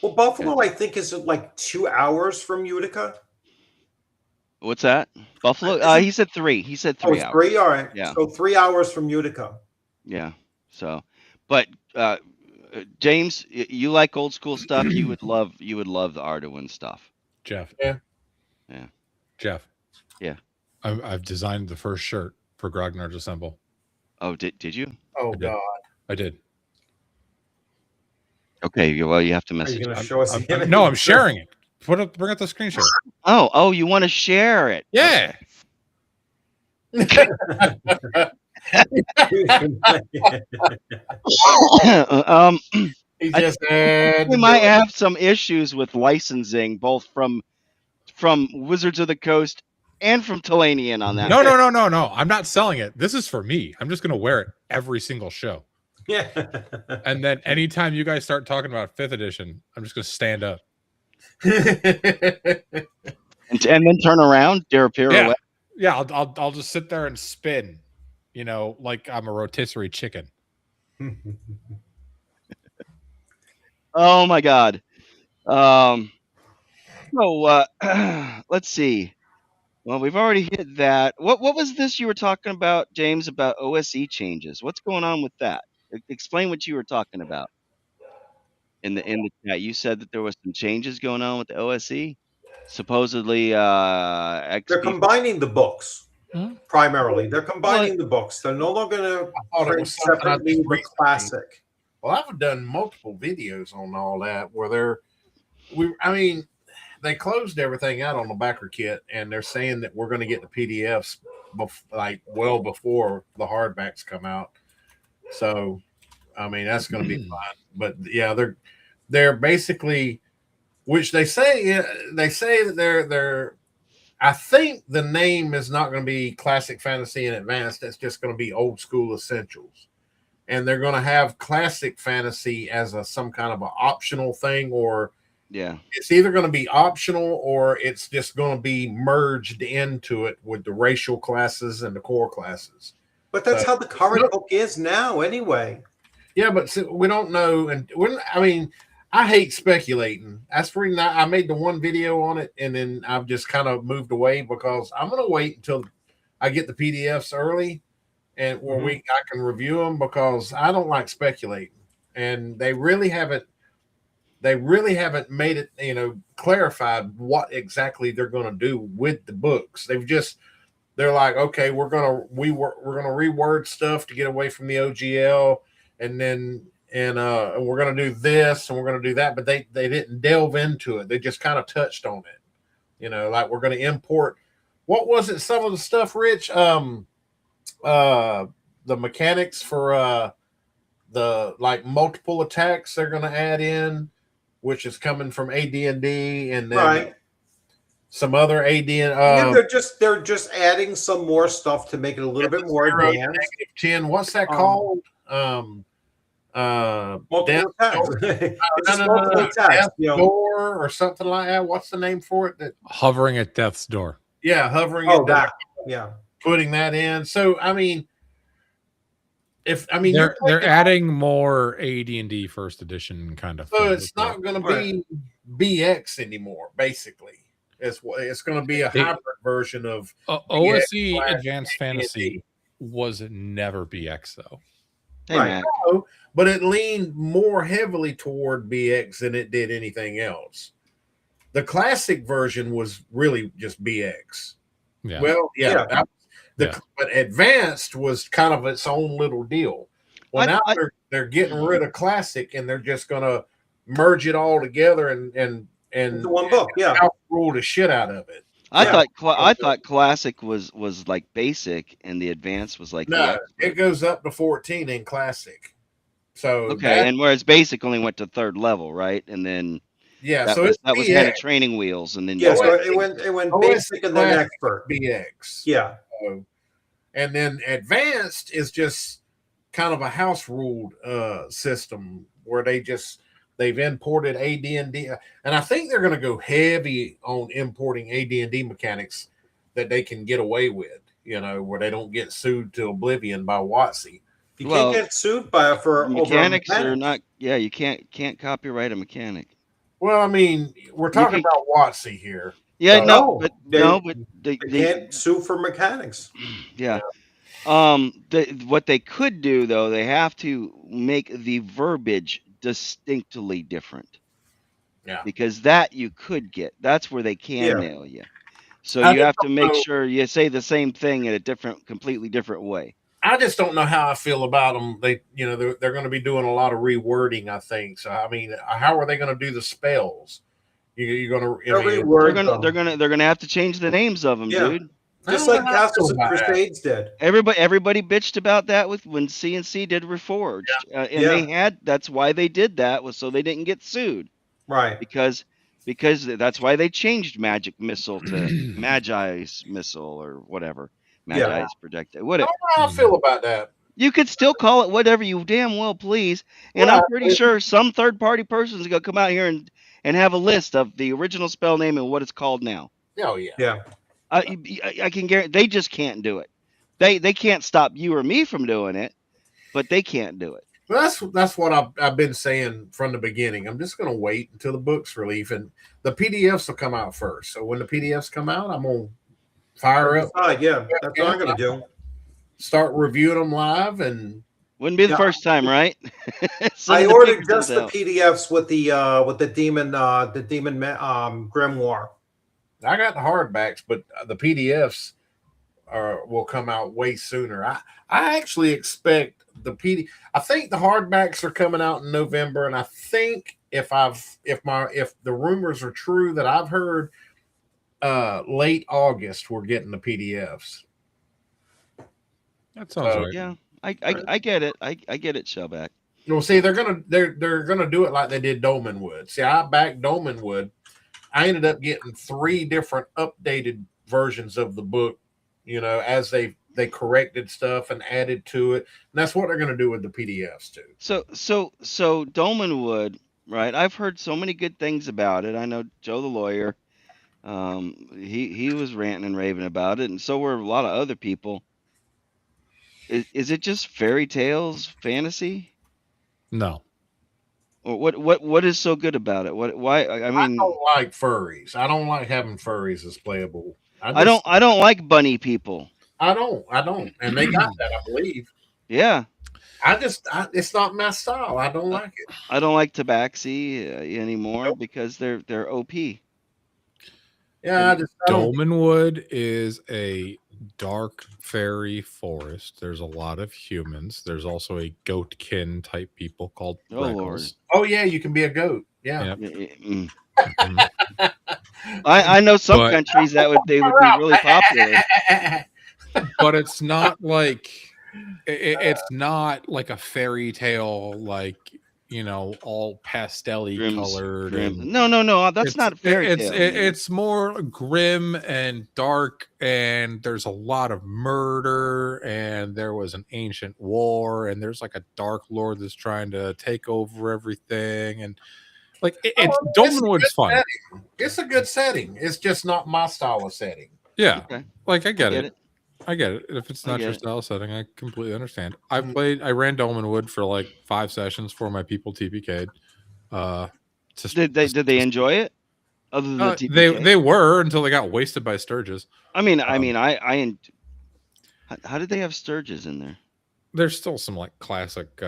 Well, Buffalo, I think, is like 2 hours from Utica. What's that? Buffalo? He said 3. He said 3 hours. 3? All right. Yeah. So 3 hours from Utica. Yeah. So, but James, you like old school stuff. You would love the Arduin stuff. Jeff. Yeah. Jeff. Yeah. I've designed the first shirt for Grognards Assemble. Oh, did you? Oh, God. I did. Okay, well, you have to message. Are you going to show us? No, I'm sharing it. Bring up the screenshot. Oh, you want to share it? Yeah. He just said we might have some issues with licensing, both from Wizards of the Coast from Talanian on that. No. I'm not selling it. This is for me. I'm just gonna wear it every single show. Yeah. And then anytime you guys start talking about 5th edition, I'm just gonna stand up. And then turn around, do a pirouette. Yeah, I'll just sit there and spin, like I'm a rotisserie chicken. Oh my God. So let's see. Well, we've already hit that. What was this you were talking about, James, about OSE changes? What's going on with that? Explain what you were talking about in the chat. You said that there was some changes going on with the OSE. Supposedly, they're combining the books primarily. They're combining the books. They're no longer going to print separately the classic. Well, I've done multiple videos on all that where they closed everything out on the backer kit, and they're saying that we're going to get the PDFs well before the hardbacks come out. So, that's going to be fine. But yeah, they're basically, which they say that they're. I think the name is not going to be Classic Fantasy and Advanced. That's just going to be Old School Essentials, and they're going to have Classic Fantasy as some kind of an optional thing, or it's either going to be optional or it's just going to be merged into it with the racial classes and the core classes. But that's how the current book is now, anyway. Yeah, but we don't know, and I hate speculating. That's the reason I made the one video on it, and then I've just kind of moved away because I'm going to wait until I get the PDFs early, and I can review them, because I don't like speculating, and they really haven't made it, clarified what exactly they're going to do with the books. They're like, okay, we're going to reword stuff to get away from the OGL, and then we're going to do this and we're going to do that, but they didn't delve into it. They just kind of touched on it, like we're going to import. What was it? Some of the stuff, Rich, the mechanics for the multiple attacks they're going to add in, which is coming from AD&D, and then some other AD. They're just adding some more stuff to make it a little bit more advanced. -10. What's that called? Multiple attacks. Door or something like that. What's the name for it? Hovering at death's door. Yeah, hovering at death. Yeah. Putting that in. So they're adding more AD&D first edition kind of. So it's not going to be BX anymore. Basically, it's going to be a hybrid version of OSE Advanced Fantasy. Was never BX though. Right. But it leaned more heavily toward BX than it did anything else. The classic version was really just BX. Yeah. Well, but Advanced was kind of its own little deal. Well, now they're getting rid of classic, and they're just going to merge it all together and into one book. Yeah, rule the shit out of it. I thought classic was like basic, and the advanced was like it goes up to 14 in classic. So and whereas basic only went to 3rd level, right? And then that was kind of training wheels, and then so it went basic and then expert BX. Yeah, and then advanced is just kind of a house ruled system where they've imported AD&D, and I think they're going to go heavy on importing AD&D mechanics that they can get away with, where they don't get sued to oblivion by WotC. You can't get sued for mechanics or not. Yeah, you can't copyright a mechanic. Well, we're talking about WotC here. Yeah, but they can't sue for mechanics. Yeah. What they could do though, they have to make the verbiage distinctly different. Yeah. Because that you could get. That's where they can nail you. So you have to make sure you say the same thing in a completely different way. I just don't know how I feel about them. They're going to be doing a lot of rewording, I think. So how are they going to do the spells? You're going to they're going to have to change the names of them, dude. Just like Castles of Crusades did. Everybody bitched about that when CNC did Reforged, and that's why they did that, was so they didn't get sued, right? Because because that's why they changed Magic Missile to Magi's Missile or whatever. Magi's Projectile. I don't know how I feel about that. You could still call it whatever you damn well please, and I'm pretty sure some third-party person is going to come out here and have a list of the original spell name and what it's called now. Oh yeah, yeah. I can guarantee they just can't do it. They can't stop you or me from doing it, but they can't do it. Well, that's what I've been saying from the beginning. I'm just going to wait until the book's released, and the PDFs will come out first. So when the PDFs come out, I'm going to fire up. Yeah, that's what I'm going to do. Start reviewing them live, and wouldn't be the first time, right? I ordered just the PDFs with the demon grimoire. I got the hardbacks, but the PDFs will come out way sooner. I actually expect I think the hardbacks are coming out in November, and I think if the rumers are true that I've heard, late August we're getting the PDFs. That sounds right. Yeah, I get it. I get it, Shellback. Well, see, they're gonna do it like they did Dolmenwood. See, I backed Dolmenwood. I ended up getting 3 different updated versions of the book, as they corrected stuff and added to it. And that's what they're going to do with the PDFs too. So Dolmenwood, right? I've heard so many good things about it. I know Joe the lawyer, he was ranting and raving about it, and so were a lot of other people. Is it just fairy tales, fantasy? No. Or what is so good about it? Why? I mean, I don't like furries. I don't like having furries as playable. I don't like bunny people. I don't. And they got that, I believe. Yeah. It's not my style. I don't like it. I don't like Tabaxi anymore because they're OP. Yeah, Dolmenwood is a dark fairy forest. There's a lot of humans. There's also a goatkin type people called Breggles. Oh yeah, you can be a goat. Yeah. Yep. I know some countries they would be really popular. But it's not like it's not like a fairy tale, like all pastel-y colored. No, that's not fairy tale. It's more grim and dark, and there's a lot of murder, and there was an ancient war, and there's like a dark lord that's trying to take over everything, and like Dolmenwood's fun. Setting. It's a good setting. It's just not my style of setting. Yeah, okay. Like I get it. I get it. If it's not your style setting, I completely understand. I ran Dolmenwood for like 5 sessions for my people TPK'd. Did they enjoy it? Other than the TPK? They were until they got wasted by Sturges. How did they have Sturges in there? There's still some like classic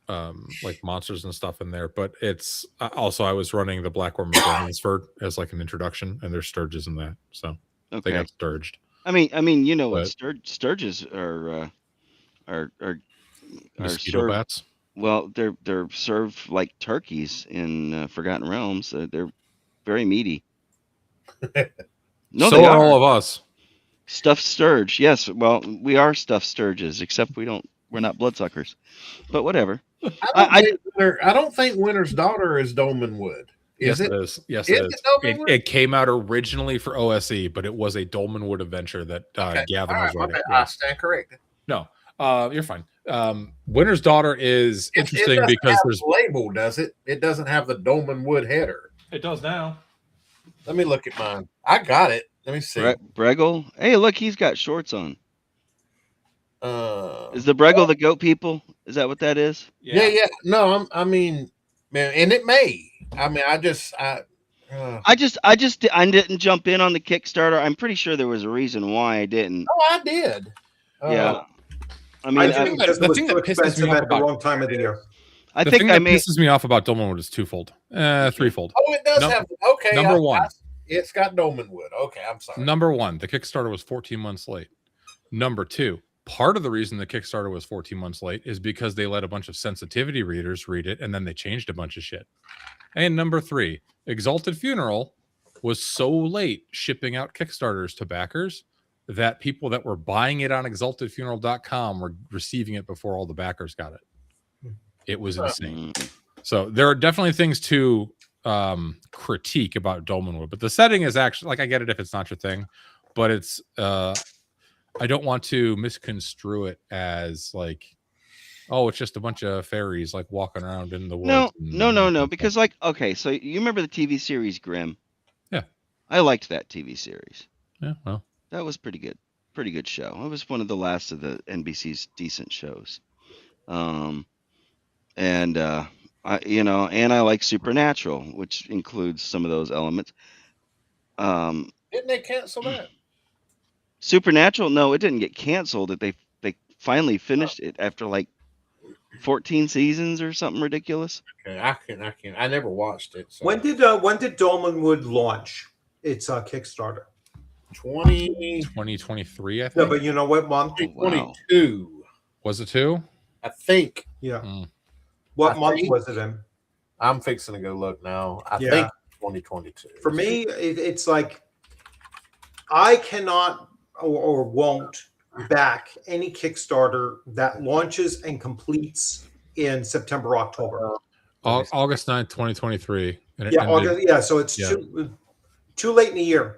like monsters and stuff in there, but it's also I was running the Blackworm of Dormansford as like an introduction, and there's Sturges in that, so they got Sturged. I mean, what Sturges are mosquito bats. Well, they're served like turkeys in Forgotten Realms. They're very meaty. No, so are all of us. Stuffed Sturge, yes. Well, we are stuffed Sturges, except we're not bloodsuckers. But whatever. I don't think Winter's Daughter is Dolmenwood. Yes, it is. Yes, it is. It came out originally for OSE, but it was a Dolmenwood adventure that Gavin was running. I stand corrected. No, you're fine. Winter's Daughter is interesting because there's label, does it? It doesn't have the Dolmenwood header. It does now. Let me look at mine. I got it. Let me see. Breggle. Hey, look, he's got shorts on. Is the Breggle the goat people? Is that what that is? Yeah. No, I mean, man, and it may. I mean, I didn't jump in on the Kickstarter. I'm pretty sure there was a reason why I didn't. Oh, I did. Yeah. I mean, the thing that pisses me off at the wrong time of the year. I think that pisses me off about Dolmenwood is twofold, threefold. Oh, it does have. Okay. Number one. It's got Dolmenwood. Okay, I'm sorry. Number one, the Kickstarter was 14 months late. Number two, part of the reason the Kickstarter was 14 months late is because they let a bunch of sensitivity readers read it, and then they changed a bunch of shit. And number three, Exalted Funeral was so late shipping out Kickstarters to backers that people that were buying it on exaltedfuneral.com were receiving it before all the backers got it. It was insane. So there are definitely things to critique about Dolmenwood, but the setting is actually like, I get it if it's not your thing, but it's I don't want to misconstrue it as like, oh, it's just a bunch of fairies like walking around in the woods. No. Because like, okay, so you remember the TV series Grimm? Yeah. I liked that TV series. Yeah, well, that was pretty good show. It was one of the last of the NBC's decent shows. And I like Supernatural, which includes some of those elements. Didn't they cancel that? Supernatural? No, it didn't get canceled. They finally finished it after like 14 seasons or something ridiculous. Okay, I never watched it. So. When did Dolmenwood launch its Kickstarter? 2023, I think. No, but you know what month? 2022. Wow. Was it 2? I think. Yeah. What month was it in? I'm fixing to go look now. I think 2022. For me, it's like I cannot or won't back any Kickstarter that launches and completes in September, October. August 9th, 2023. And August, so it's too late in the year.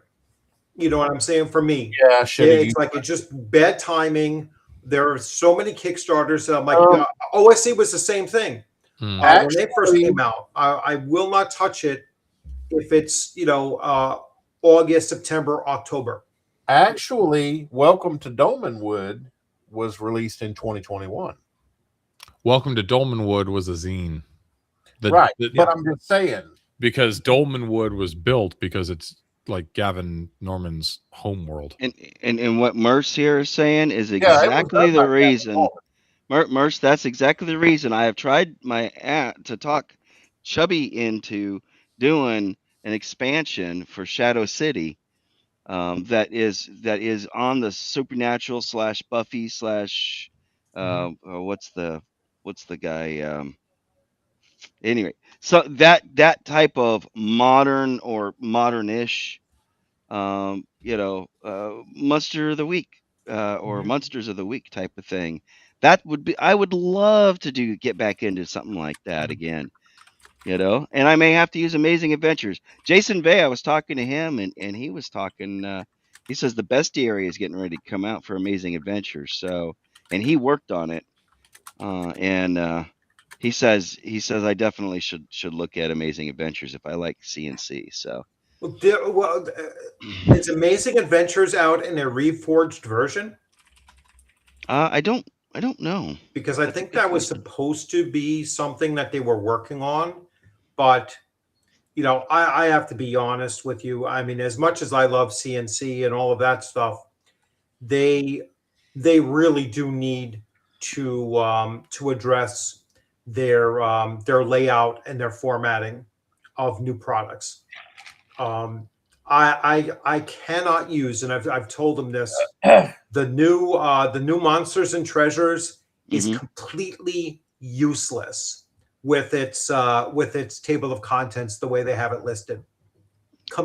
You know what I'm saying? For me. Yeah, it's like it's just bad timing. There are so many Kickstarters that I'm like, OSC was the same thing. When they first came out, I will not touch it if it's, August, September, October. Actually, Welcome to Dolmenwood was released in 2021. Welcome to Dolmenwood was a zine. But I'm just saying. Because Dolmenwood was built because it's like Gavin Norman's homeworld. And what Merce here is saying is exactly the reason. Merce, that's exactly the reason I have tried to talk Chubby into doing an expansion for Shadow City. That is on the Supernatural / Buffy / what's the guy? Anyway, so that type of modern or modernish, Monster of the Week or Monsters of the Week type of thing. That would be, I would love to get back into something like that again. And I may have to use Amazing Adventures. Jason Bay, I was talking to him, and he was talking. He says the bestiary is getting ready to come out for Amazing Adventures. So, and he worked on it, and he says I definitely should look at Amazing Adventures if I like CNC. So, is Amazing Adventures out in a reforged version? I don't know, because I think that was supposed to be something that they were working on. But, I have to be honest with you. I mean, as much as I love CNC and all of that stuff, they really do need to address their layout and their formatting of new products. I cannot use, and I've told them this, the new Monsters and Treasures is completely useless with its table of contents the way they have it listed.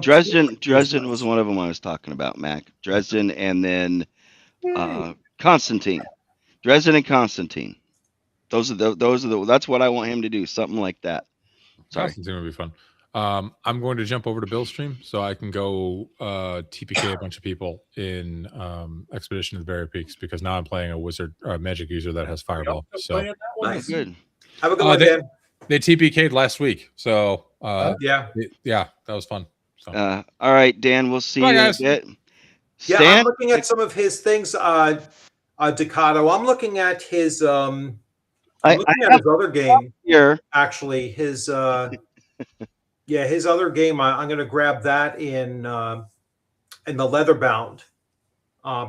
Dresden was one of them I was talking about, Mac. Dresden, and then Constantine. Dresden and Constantine. Those are that's what I want him to do, something like that. Sorry. Constantine would be fun. I'm going to jump over to Bill's stream so I can go TPK a bunch of people in Expedition of the Barrier Peaks, because now I'm playing a wizard or a magic user that has Fireball. So nice. Good. Have a good one, Dan. They TPK'd last week, so yeah, that was fun. So. All right, Dan, we'll see you in a bit. Yeah, I'm looking at some of his things. Ducato, I'm looking at his. I'm looking at his other game here. Actually, his his other game. I'm going to grab that in the Leatherbound,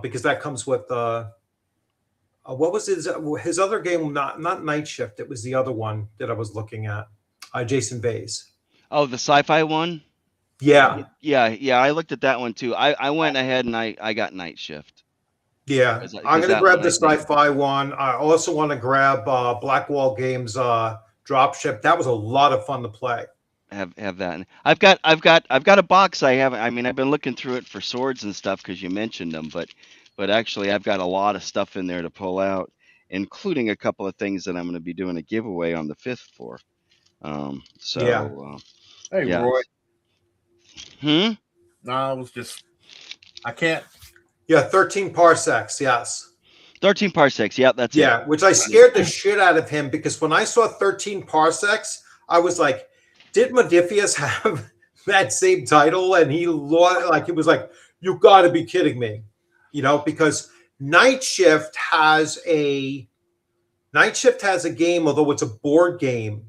because that comes with what was his other game? Not Night Shift. It was the other one that I was looking at. Jason Bayes. Oh, the sci-fi one. Yeah. I looked at that one too. I went ahead and I got Night Shift. Yeah, I'm going to grab the sci-fi one. I also want to grab Blackwall Games Dropship. That was a lot of fun to play. Have that. I've got a box. I've been looking through it for swords and stuff because you mentioned them, but actually I've got a lot of stuff in there to pull out, including a couple of things that I'm going to be doing a giveaway on the 5th for. Hey, Yes. Roy. No, I can't. Yeah, 13 parsecs. Yes. 13 parsecs. Yep, that's it. Yeah, which I scared the shit out of him because when I saw 13 parsecs, I was like, did Modiphius have that same title? And he was like, you got to be kidding me, because Night Shift has a game, although it's a board game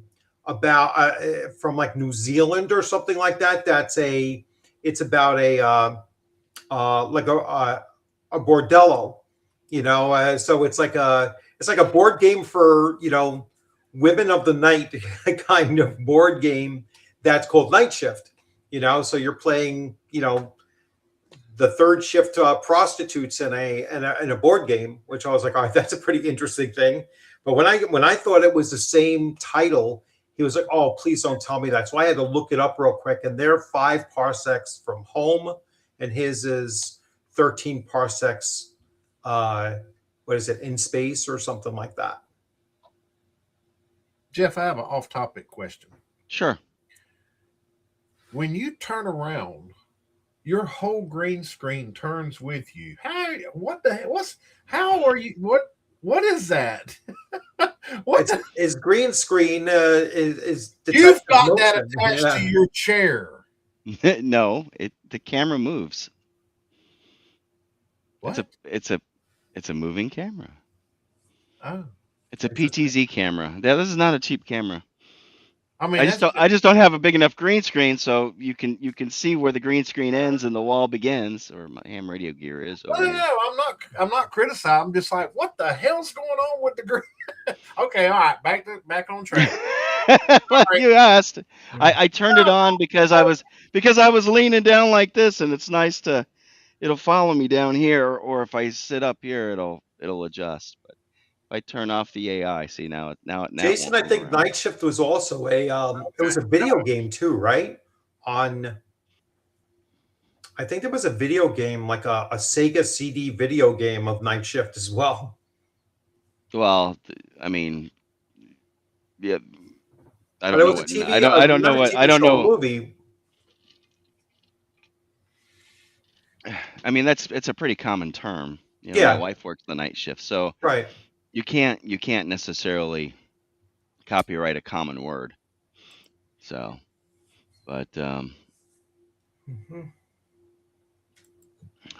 about from like New Zealand or something like that. It's about a bordello, so it's like a board game for women of the night kind of board game that's called Night Shift. So you're playing the third shift prostitutes in a board game, which I was like, all right, that's a pretty interesting thing. But when I thought it was the same title, he was like, oh, please don't tell me that. So I had to look it up real quick, and they're 5 parsecs from home, and his is 13 parsecs. What is it, in space or something like that? Jeff, I have an off-topic question. Sure. When you turn around, your whole green screen turns with you. How are you? What is that? His green screen is you've got that attached to your chair. No, the camera moves. What? It's a moving camera. Oh. It's a PTZ camera. This is not a cheap camera. I mean, I just don't have a big enough green screen, so you can see where the green screen ends and the wall begins, or my ham radio gear is. No, I'm not criticizing. I'm just like, what the hell's going on with the green? Okay, all right, back on track. Well, you asked. I turned it on because I was leaning down like this, and it's nice it'll follow me down here, or if I sit up here, it'll adjust. But if I turn off the AI, see now. Jason, I think Night Shift was also it was a video game too, right? I think there was a video game, like a Sega CD video game of Night Shift as well. Well, I mean, yeah, I don't know what. I don't know what. I don't know. Movie. I mean, it's a pretty common term. My wife works the night shift, so right. You can't necessarily copyright a common word. So, but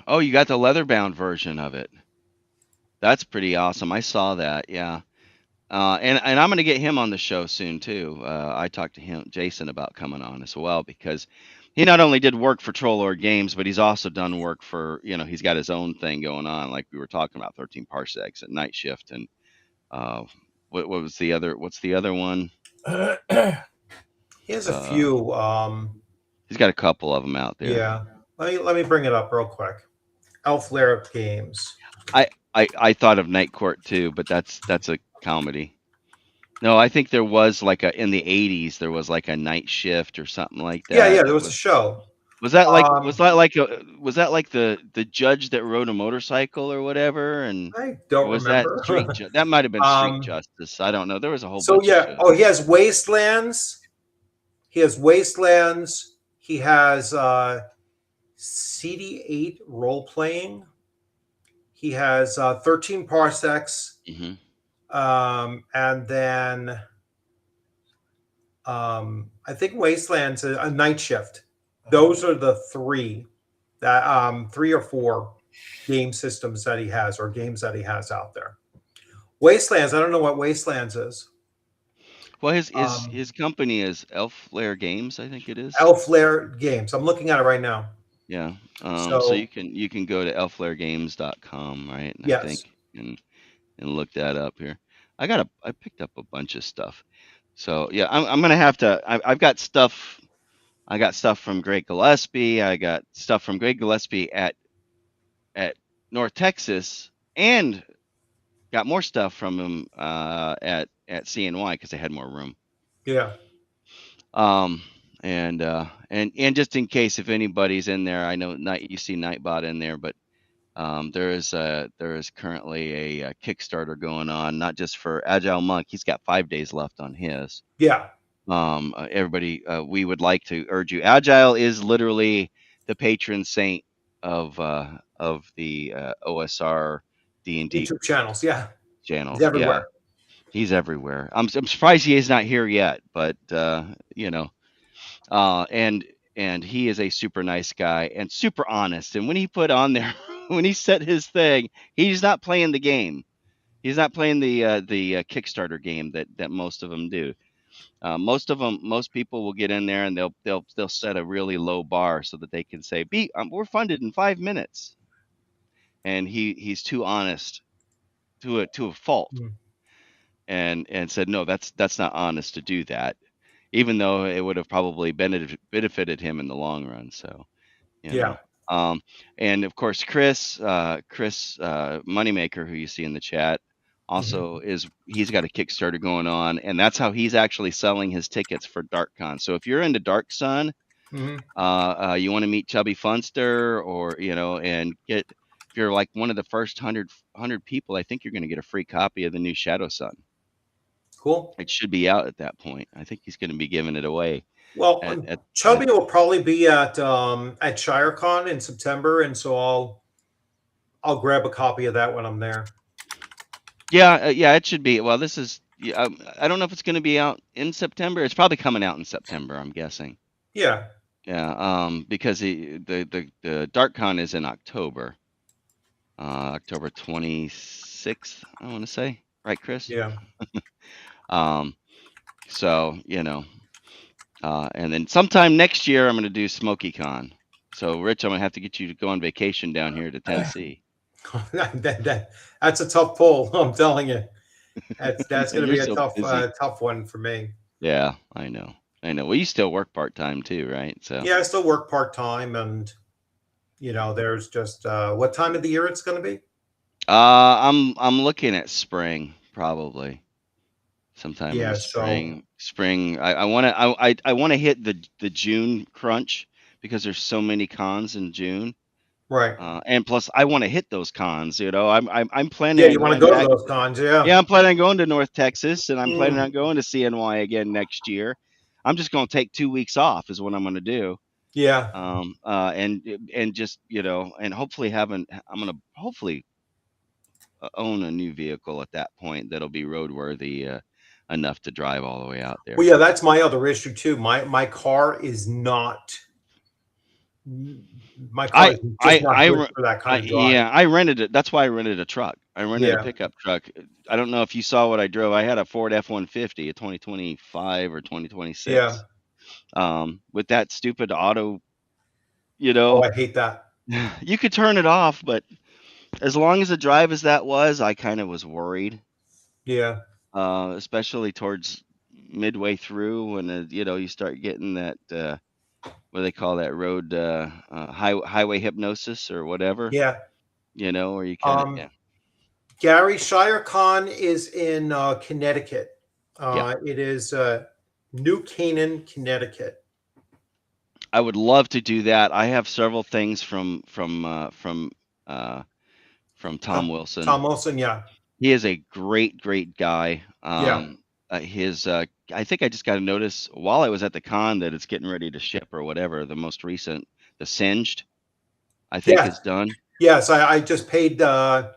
Oh, you got the leather-bound version of it. That's pretty awesome. I saw that. Yeah. And I'm going to get him on the show soon too. I talked to Jason, about coming on as well, because he not only did work for Trollord Games, but he's also done work for, he's got his own thing going on. Like we were talking about 13 Parsecs at Night Shift. And what's the other one? He has a few. He's got a couple of them out there. Yeah. Let me bring it up real quick. Elf-Lair Games. I thought of Night Court too, but that's a comedy. No, I think there was in the 80s there was like a Night Shift or something like that. Yeah, there was a show. Was that like the judge that rode a motorcycle or whatever? And I don't remember. That might have been Street Justice. I don't know. There was a whole bunch of shows. Oh, he has Wastelands. He has CD8 role playing. He has 13 Parsecs. Mm-hmm. And then I think Wasteland's a Night Shift. Those are the three or four game systems that he has, or games that he has out there. Wastelands, I don't know what Wastelands is. Well, his company is Elf-Lair Games, I think it is. Elf-Lair Games. I'm looking at it right now. Yeah. So you can go to elflairgames.com, right? And yes. I think and look that up here. I picked up a bunch of stuff. So yeah, I'm gonna have to. I've got stuff. I got stuff from Greg Gillespie. I got stuff from Greg Gillespie at North Texas, and got more stuff from him at CNY because they had more room. Yeah. And just in case if anybody's in there, I know you see Nightbot in there, but there is currently a Kickstarter going on, not just for Agile Monk. He's got 5 days left on his. Yeah. Everybody, we would like to urge you. Agile is literally the patron saint of the OSR D&D YouTube channels. Yeah. He's channels. Yeah, everywhere. he's everywhere. I'm surprised he is not here yet, but you know, and he is a super nice guy and super honest. And when he put on there, when he set his thing, he's not playing the game. He's not playing the Kickstarter game that most of them do. Most people will get in there and they'll set a really low bar so that they can say, we're funded in 5 minutes," and he's too honest to a fault, and said, no, that's not honest to do that, even though it would have probably benefited him in the long run. So, you know. And of course, Chris Moneymaker, who you see in the chat, also he's got a Kickstarter going on, and that's how he's actually selling his tickets for DarkCon. So if you're into Dark Sun, you want to meet Chubby Funster, or and if you're like one of the first 100 people, I think you're going to get a free copy of the new Shadow Sun. Cool. It should be out at that point. I think he's going to be giving it away. Well, Chubby will probably be at ShireCon in September, and so I'll grab a copy of that when I'm there. Yeah, it should be. Well, this is. I don't know if it's going to be out in September. It's probably coming out in September, I'm guessing. Yeah. Yeah. Because the DarkCon is in October. October 26th, I want to say. Right, Chris? Yeah. So and then sometime next year I'm going to do SmokyCon. So, Rich, I'm going to have to get you to go on vacation down here to Tennessee. That's a tough pull. I'm telling you, that's going to be a tough one for me. Yeah, I know. Well, you still work part-time too, right? So yeah, I still work part-time, and there's just what time of the year it's going to be. I'm looking at spring, probably sometime in the spring. Spring. I want to hit the June crunch because there's so many cons in June. Right. And plus, I want to hit those cons. I'm planning. Yeah, you want to go to those cons, yeah. Yeah, I'm planning on going to North Texas, and I'm planning on going to CNY again next year. I'm just going to take 2 weeks off, is what I'm going to do. Yeah. And just and hopefully I'm going to hopefully own a new vehicle at that point that'll be roadworthy enough to drive all the way out there. Well, yeah, that's my other issue too. My car is not. My car is just not good for that kind of drive. Yeah, I rented it. That's why I rented a truck. I rented a pickup truck. I don't know if you saw what I drove. I had a Ford F-150, a 2025 or 2026. Yeah. With that stupid auto, Oh, I hate that. You could turn it off, but as long as the drive as that was, I kind of was worried. Yeah. Especially towards midway through when you start getting that what do they call that road highway hypnosis or whatever. Yeah. Or you kind of Gary, ShireCon is in Connecticut. It is New Canaan, Connecticut. I would love to do that. I have several things from Tom Wilson. Tom Wilson, yeah. He is a great guy. Yeah. I think I just got a notice while I was at the con that it's getting ready to ship or whatever. The most recent, the Singed, I think is done. Yes, I just paid. I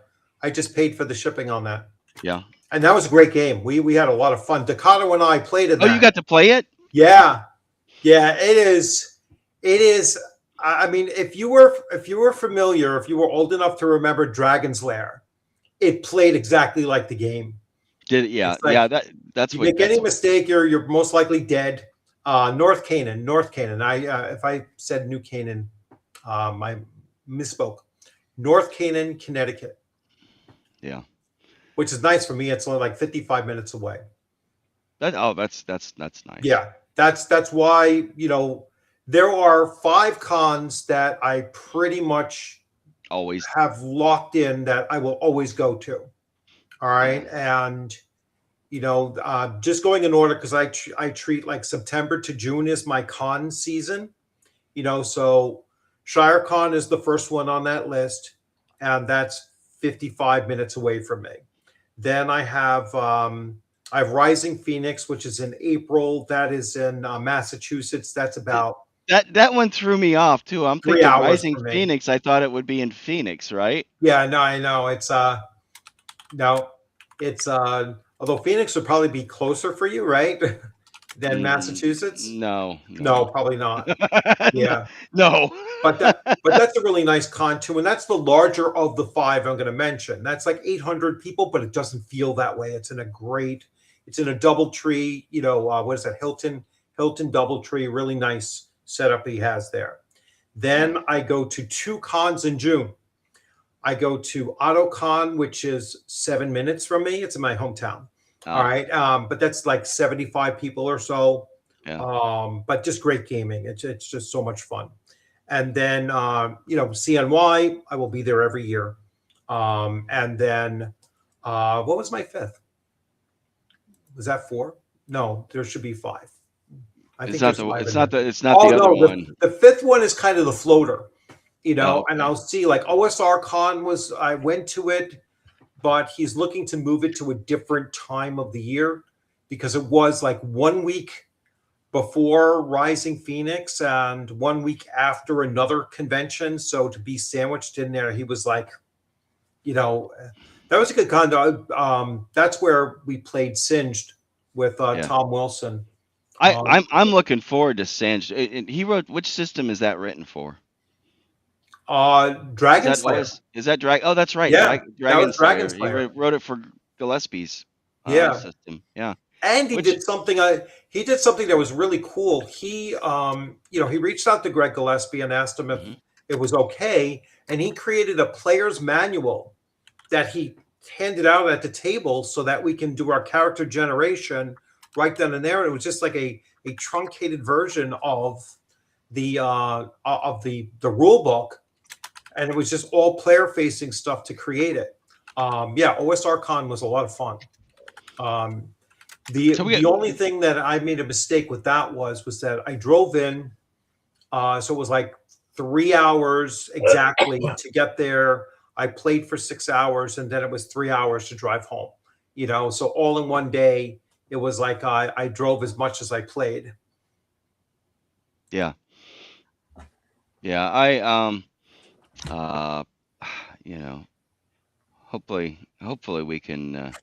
just paid for the shipping on that. Yeah, and that was a great game. We had a lot of fun. Dakota and I played it. Oh, you got to play it? Yeah. It is. I mean, if you were familiar, if you were old enough to remember Dragon's Lair, it played exactly like the game. Did it? Yeah, like, that's you what. Make any mistake, you're most likely dead. North Canaan. If I said New Canaan, I misspoke. North Canaan, Connecticut. Yeah, which is nice for me. It's only like 55 minutes away. That's nice. Yeah, that's why there are 5 cons that I pretty much always have locked in that I will always go to. All right, and just going in order because I treat like September to June is my con season. So ShireCon is the first one on that list, and that's 55 minutes away from me. Then I have I have Rising Phoenix, which is in April. That is in Massachusetts. That's about that one threw me off too. I'm 3 thinking hours Rising for me. Phoenix. I thought it would be in Phoenix, right? Yeah, no, I know. It's no, it's although Phoenix would probably be closer for you, right? Than Massachusetts? No, No, probably not. Yeah. no. But that's a really nice con too, and that's the larger of the 5 I'm going to mention. That's like 800 people, but it doesn't feel that way. It's in a DoubleTree. What is that? Hilton DoubleTree. Really nice setup he has there. Then I go to 2 cons in June. I go to AutoCon, which is 7 minutes from me. It's in my hometown. All right, but that's like 75 people or so. Yeah. But just great gaming. It's just so much fun. And then CNY, I will be there every year. And then what was my 5th? Was that 4? No, there should be 5. It's not the other one. The 5th one is kind of the floater, and okay. I'll see like OSR Con I went to it, but he's looking to move it to a different time of the year because it was like 1 week before Rising Phoenix and 1 week after another convention. So to be sandwiched in there, he was like, that was a good con. That's where we played Singed with Tom Wilson. I'm looking forward to Singed. He wrote, which system is that written for? Dragon Slayer. Is that Dragon? Oh, that's right. Yeah, Dragon Slayer. Slayer. He wrote it for Gillespie's system. Yeah. And he did something. He did something that was really cool. He, he reached out to Greg Gillespie and asked him if it was okay, and he created a player's manual that he handed out at the table so that we can do our character generation right then and there. And it was just like a truncated version of the rule book, and it was just all player facing stuff to create it. OSR Con was a lot of fun. The only thing that I made a mistake with that was that I drove in, so it was like 3 hours exactly to get there. I played for 6 hours, and then it was 3 hours to drive home. So all in one day, it was like I drove as much as I played. Yeah. Yeah, I hopefully we can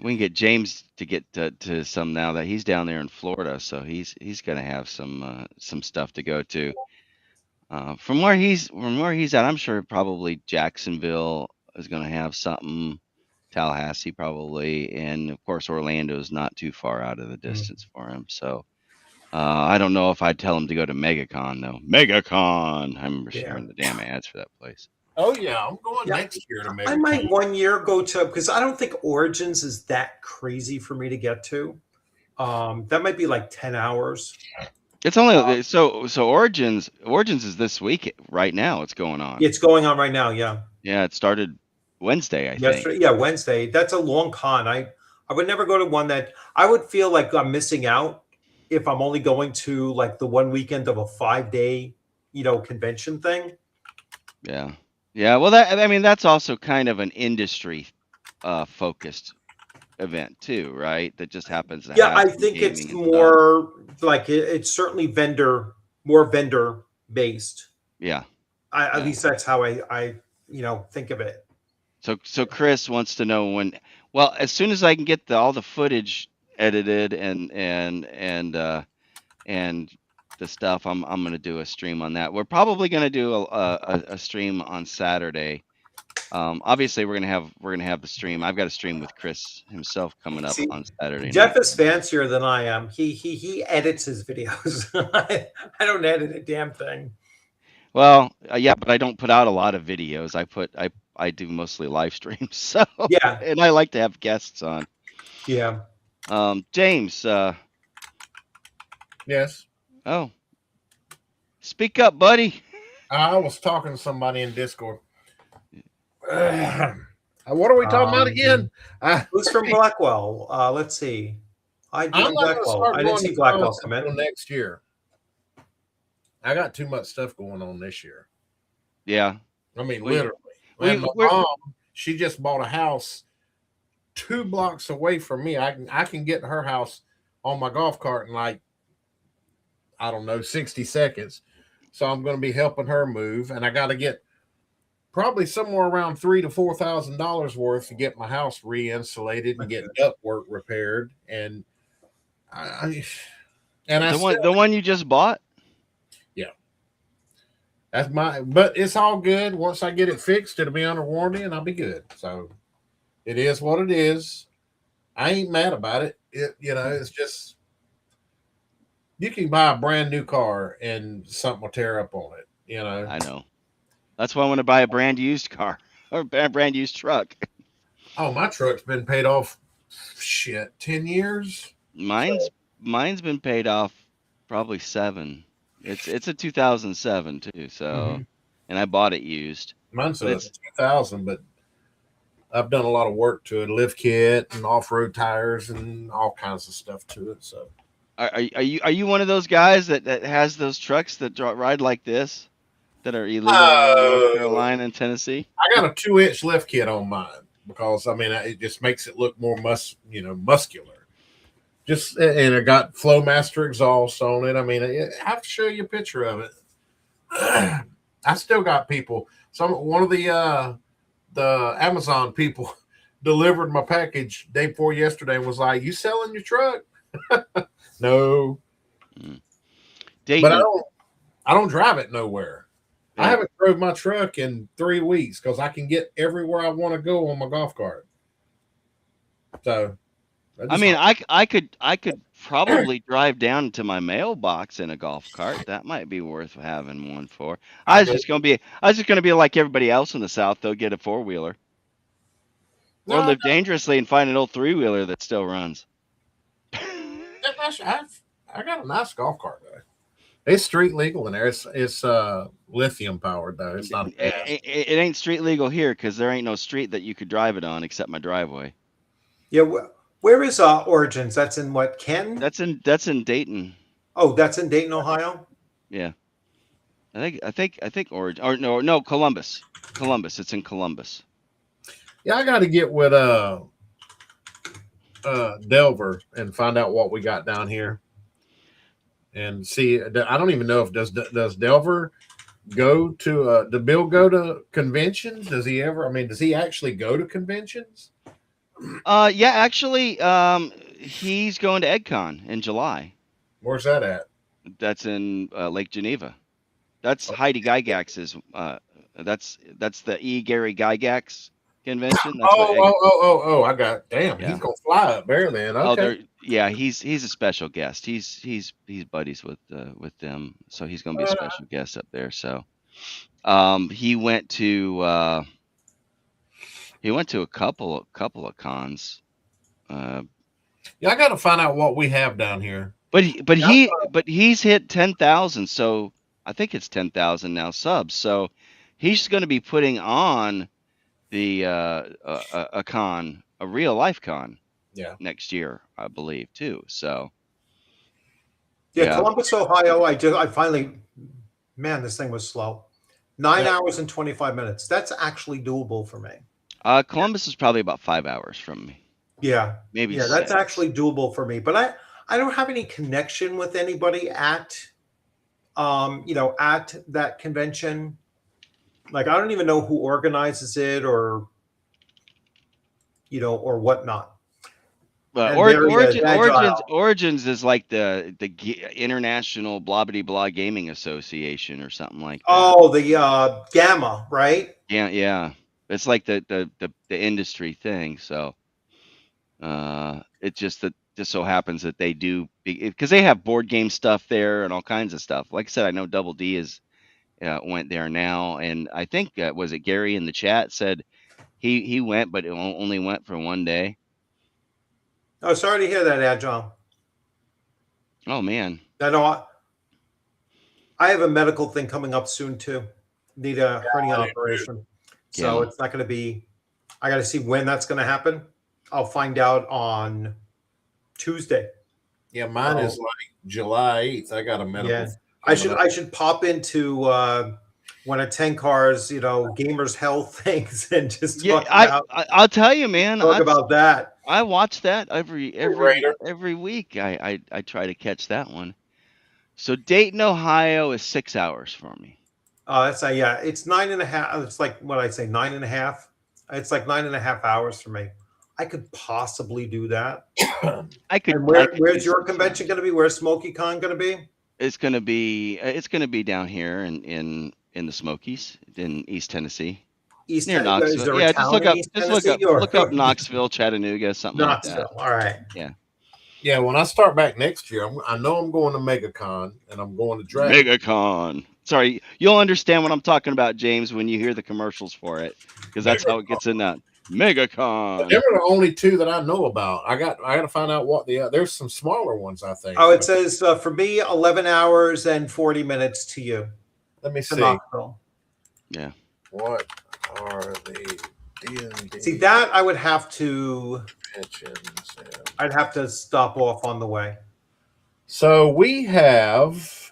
get James to get to some now that he's down there in Florida, so he's going to have some stuff to go to. From where he's at, I'm sure probably Jacksonville is going to have something, Tallahassee probably, and of course Orlando's not too far out of the distance for him. So I don't know if I'd tell him to go to MegaCon though. MegaCon, I remember sharing the damn ads for that place. Oh yeah, I'm going next year to MegaCon. I might 1 year go to, because I don't think Origins is that crazy for me to get to. That might be like 10 hours. It's only so Origins is this week right now. It's going on. It's going on right now. Yeah. Yeah, it started Wednesday, I think. Yeah, Wednesday. That's a long con. I would never go to one that I would feel like I'm missing out if I'm only going to like the one weekend of a 5-day, convention thing. Yeah. Yeah. Well, that's also kind of an industry focused event too, right? That just happens to have I think it's more like it's certainly more vendor based. Yeah. At least that's how I think of it. So Chris wants to know when. Well, as soon as I can get all the footage edited and the stuff, I'm going to do a stream on that. We're probably going to do a stream on Saturday. Obviously, we're gonna have the stream. I've got a stream with Chris himself coming up on Saturday. Jeff is fancier than I am. He edits his videos. I don't edit a damn thing. Well, yeah, but I don't put out a lot of videos. I do mostly live streams. So yeah, and I like to have guests on. Yeah. James. Yes. Oh. Speak up, buddy. I was talking to somebody in Discord. What are we talking about again? Who's from Blackwell? Let's see. I didn't see Blackwell come in next year. I got too much stuff going on this year. Yeah. I mean, literally. And my mom, she just bought a house 2 blocks away from me. I can get to her house on my golf cart in like, I don't know, 60 seconds. So I'm going to be helping her move, and I got to get probably somewhere around $3,000 to $4,000 worth to get my house re-insulated and get ductwork repaired. And the one you just bought. Yeah, but it's all good. Once I get it fixed, it'll be under warranty, and I'll be good. So it is what it is. I ain't mad about it. It's just, you can buy a brand new car and something will tear up on it. I know. That's why I want to buy a brand used car or a brand used truck. Oh, my truck's been paid off. 10 years. Mine's been paid off probably 7. It's a 2007 too. So, and I bought it used. Mine's a 2000, but I've done a lot of work to it, lift kit and off-road tires and all kinds of stuff to it. So, are you one of those guys that has those trucks that ride like this, that are illegal in North Carolina and Tennessee? I got a 2-inch lift kit on mine because it just makes it look more muscular. And it got Flowmaster exhaust on it. I have to show you a picture of it. I still got people. One of the Amazon people delivered my package day before yesterday and was like, "You selling your truck?" No. But I don't drive it nowhere. Yeah. I haven't drove my truck in 3 weeks because I can get everywhere I want to go on my golf cart. So, I could probably drive down to my mailbox in a golf cart. That might be worth having one for. I was just gonna be like everybody else in the South, though, get a 4-wheeler. Or live dangerously and find an old 3-wheeler that still runs. I got a nice golf cart though. It's street legal in there. It's lithium powered though. It's not. It ain't street legal here because there ain't no street that you could drive it on except my driveway. Yeah, where is Origins? That's in what, Ken? That's in Dayton. Oh, that's in Dayton, Ohio. Yeah, I think Origin, or no, Columbus. It's in Columbus. Yeah, I got to get with Delver and find out what we got down here, and see. I don't even know if does Delver go to Bill go to conventions? Does he ever? Does he actually go to conventions? Yeah, actually, he's going to EdCon in July. Where's that at? That's in Lake Geneva. That's Heidi Gygax's. That's the E. Gary Gygax convention. That's I got. Damn, yeah. He's gonna fly up there, then. Okay. He's a special guest. He's buddies with them, so he's gonna be a special guest up there. So, he went to a couple of cons. Yeah, I got to find out what we have down here. But he's hit 10,000, so I think it's 10,000 now subs. So he's going to be putting on the a con, a real life con, next year, I believe too. So Columbus, Ohio. I finally, man, this thing was slow. 9 hours and 25 minutes. That's actually doable for me. Columbus is probably about 5 hours from me. Yeah, maybe. Yeah, 6. That's actually doable for me. But I don't have any connection with anybody at at that convention. Like, I don't even know who organizes it or whatnot. But Origins is like the International blah blah blah Gaming Association or something like that. Oh, the Gamma, right? Yeah. It's like the industry thing. So it just so happens that they do, because they have board game stuff there and all kinds of stuff. Like I said, I know Double D went there now, and I think was it Gary in the chat said he went, but it only went for one day. Oh, sorry to hear that, Agile. Oh man. I have a medical thing coming up soon too. Need a hernia operation. So it's not going to be, I got to see when that's going to happen. I'll find out on Tuesday. Yeah, mine is like July 8th. I got a medical. Yeah. I should pop into one of 10 cars, gamers health things, and just Yeah, talk about I'll tell you, man. that. I watch that every Raider. week. I try to catch that one. So Dayton, Ohio is 6 hours for me. Oh, that's yeah. It's 9.5. It's like what I say, 9.5. It's like 9.5 hours for me. I could possibly do that. I could. And I could where's do your some convention fun. going to be? Where's SmokeyCon going to be? It's gonna be down here in the Smokies in East Tennessee. Is Knoxville. there a Yeah, town in East Tennessee? Look up Knoxville, Chattanooga, something Knoxville. like that. All right. Yeah. Yeah, when I start back next year, I know I'm going to MegaCon and I'm going to Dragon. MegaCon. Sorry, you'll understand what I'm talking about, James, when you hear the commercials for it, because that's how it gets in that MegaCon. They're the only two that I know about. I got to find out what there's some smaller ones, I think. Oh, it says for me 11 hours and 40 minutes to you. Let me see. Knoxville. Yeah. What are the D&D? See, that I would have to. Conventions? I'd have to stop off on the way. So we have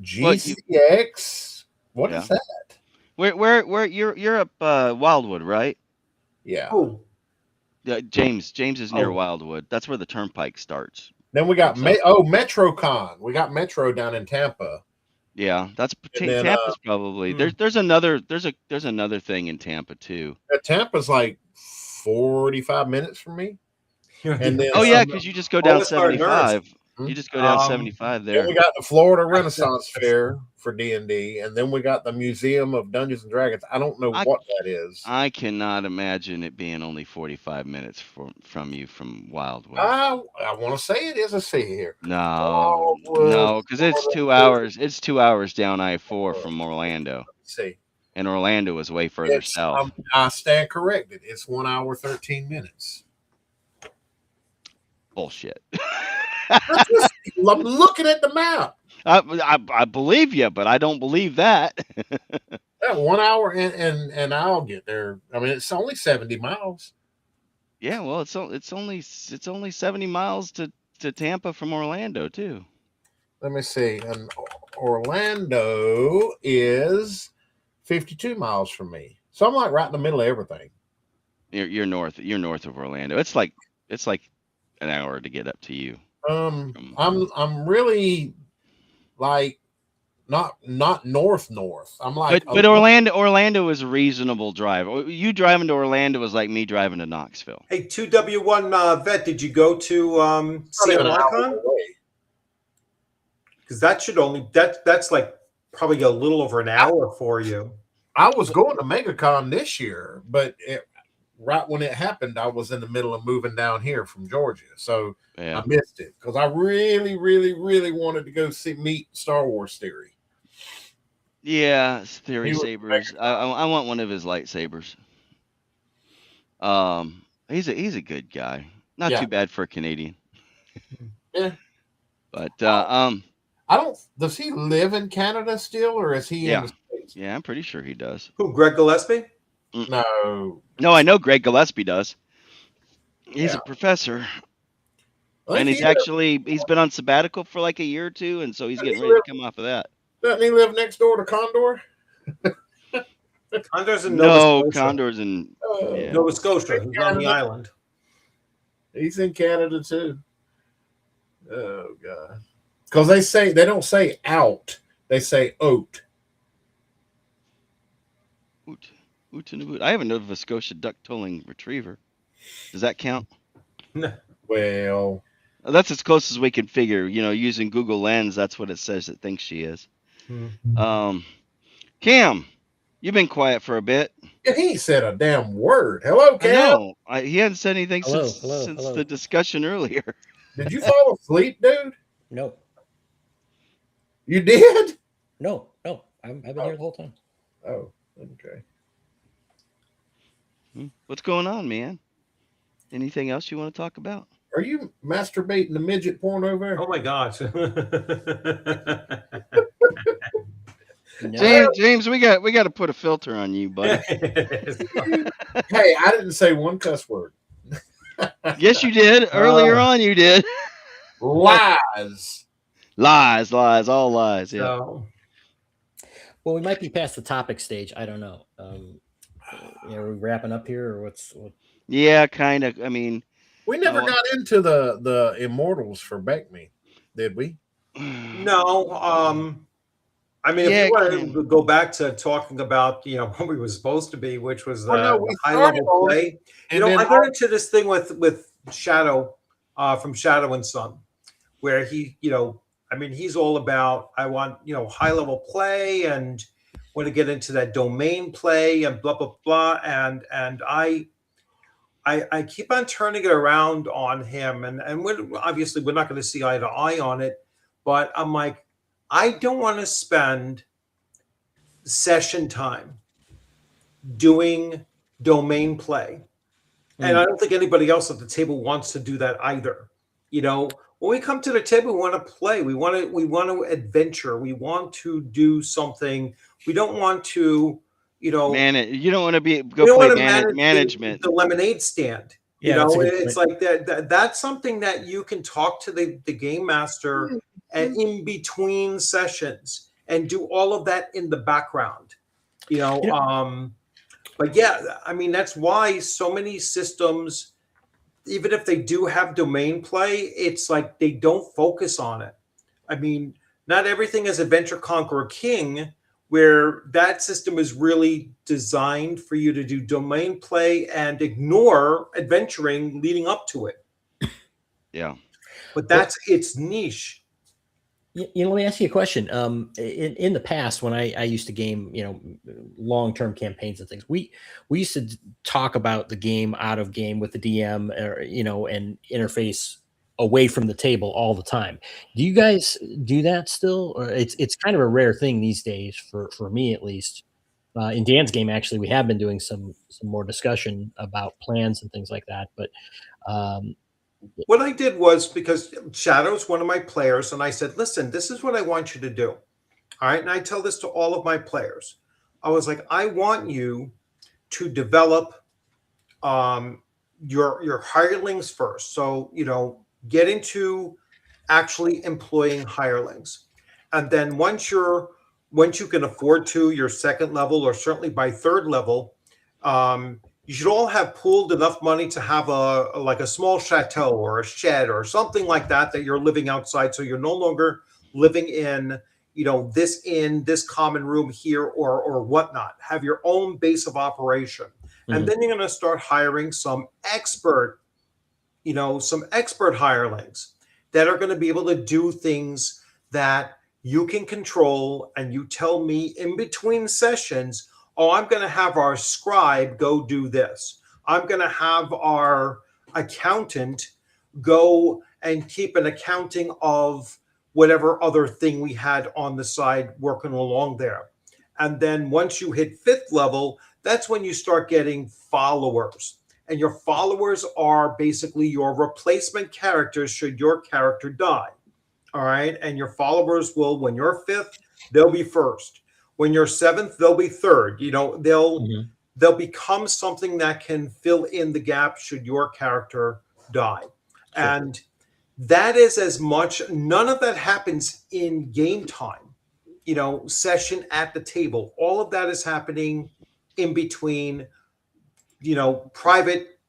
GCX. What is that? Where you're up Wildwood, right? Yeah. Oh, James is near Wildwood. That's where the turnpike starts. Then we got MetroCon. We got Metro down in Tampa. Yeah, that's Tampa's probably. There's another thing in Tampa too. Tampa's like 45 minutes from me. And then because you just go down 75. You just go down 75 there. Then we got the Florida Renaissance Fair for D&D, and then we got the Museum of Dungeons and Dragons. I don't know what that is. I cannot imagine it being only 45 minutes from you from Wildwood. I want to say it is. Let's see here. No, because it's 2 hours. It's 2 hours down I-4 from Orlando. Let's see. And Orlando is way further south. I stand corrected. It's 1 hour 13 minutes. Bullshit. I'm looking at the map. I believe you, but I don't believe that. 1 hour and I'll get there. I mean, it's only 70 miles. Yeah, well, it's only 70 miles to Tampa from Orlando too. Let me see. And Orlando is 52 miles from me, so I'm like right in the middle of everything. You're north of Orlando. It's like an hour to get up to you. I'm really like not north. I'm like, but Orlando is a reasonable drive. You driving to Orlando is like me driving to Knoxville. Hey, 2W1 Vet, did you go to CMYCon? Because that should that's like probably a little over an hour for you. I was going to MegaCon this year, but right when it happened, I was in the middle of moving down here from Georgia, so I missed it because I really, really, really wanted to go meet Star Wars Theory. Yeah, Theory sabers. I want one of his lightsabers. He's a good guy. Not too bad for a Canadian. Yeah, but I don't. Does he live in Canada still, or is he in the States? Yeah, I'm pretty sure he does. Who? Greg Gillespie? No, I know Greg Gillespie does. He's a professor, and he's been on sabbatical for like a year or two, and so he's getting ready to come off of that. Doesn't he live next door to Condor? Condor's in Nova Scotia. Condor's in Nova Scotia. He's on the island. He's in Canada too. Oh God! Because they don't say out; they say oat. Oot in the boot. I have a Nova Scotia duck tolling retriever. Does that count? No. Well, that's as close as we can figure. Using Google Lens, that's what it says it thinks she is. Cam, you've been quiet for a bit. Yeah, he ain't said a damn word. Hello, Cam. He hadn't said anything since the discussion earlier. Did you fall asleep, dude? No. You did? No. I've been here the whole time. Oh, okay. What's going on, man? Anything else you want to talk about? Are you masturbating the midget porn over there? Oh my gosh. James, we got to put a filter on you, buddy. Hey, I didn't say one cuss word. Yes, you did. Earlier on, you did. Lies. Lies, all lies. Yeah. So, well, we might be past the topic stage. I don't know. Are we wrapping up here, or what's? Yeah, kind of. I mean, we never got into the Immortals for Beckme, did we? no. I mean, if you want to go back to talking about, what we were supposed to be, which was the high level play, I got into this thing with Shadow from Shadow and Son, where he, he's all about, I want, high level play and want to get into that domain play and blah, blah, blah. And I keep on turning it around on him. And obviously we're not going to see eye to eye on it, but I'm like, I don't want to spend session time doing domain play. And I don't think anybody else at the table wants to do that either. When we come to the table, we want to play. We want to adventure. We want to do something. We don't want to, you don't want to play management. The lemonade stand. It's like that. That's something that you can talk to the game master in between sessions and do all of that in the background. But yeah, I mean, that's why so many systems, even if they do have domain play, it's like they don't focus on it. I mean, not everything is Adventure Conqueror King, where that system is really designed for you to do domain play and ignore adventuring leading up to it. Yeah. But that's its niche. Let me ask you a question. In the past, when I used to game, long-term campaigns and things, we used to talk about the game out of game with the DM, and interface away from the table all the time. Do you guys do that still, or it's kind of a rare thing these days for me at least? In Dan's game, actually, we have been doing some more discussion about plans and things like that, but. What I did was, because Shadow's one of my players, and I said, listen, this is what I want you to do. All right. And I tell this to all of my players. I was like, I want you to develop your hirelings first. So, get into actually employing hirelings. And then once you can afford to, your second level, or certainly by third level, you should all have pooled enough money to have a small chateau or a shed or something like that you're living outside. So you're no longer living in, this common room here or whatnot. Have your own base of operation. Mm-hmm. And then you're going to start hiring some expert hirelings that are going to be able to do things that you can control. And you tell me in between sessions, oh, I'm going to have our scribe go do this. I'm going to have our accountant go and keep an accounting of whatever other thing we had on the side working along there. And then once you hit 5th level, that's when you start getting followers. And your followers are basically your replacement characters should your character die. All right. And your followers will, when you're 5th, they'll be 1st. When you're 7th, they'll be 3rd. They'll become something that can fill in the gap should your character die. Sure. And that is as much, none of that happens in game time, session at the table. All of that is happening in between, private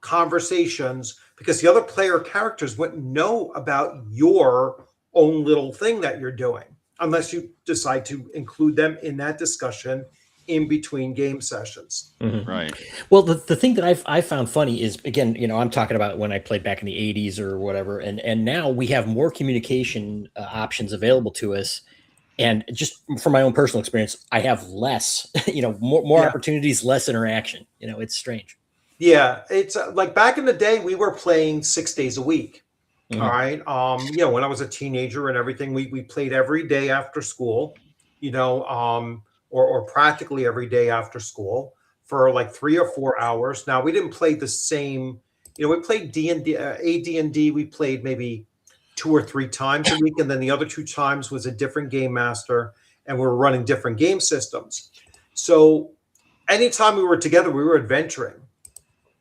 conversations, because the other player characters wouldn't know about your own little thing that you're doing, unless you decide to include them in that discussion in between game sessions. Mm-hmm. Right. Well, the thing that I found funny is, again, I'm talking about when I played back in the 80s or whatever, and now we have more communication options available to us. And just from my own personal experience, I have less, more opportunities, less interaction. It's strange. Yeah. It's like back in the day, we were playing 6 days a week. Mm-hmm. All right. When I was a teenager and everything, we played every day after school, or practically every day after school for like 3 or 4 hours. Now, we didn't play the same, we played AD&D. We played maybe 2 or 3 times a week. And then the other 2 times was a different game master, and we were running different game systems. So anytime we were together, we were adventuring,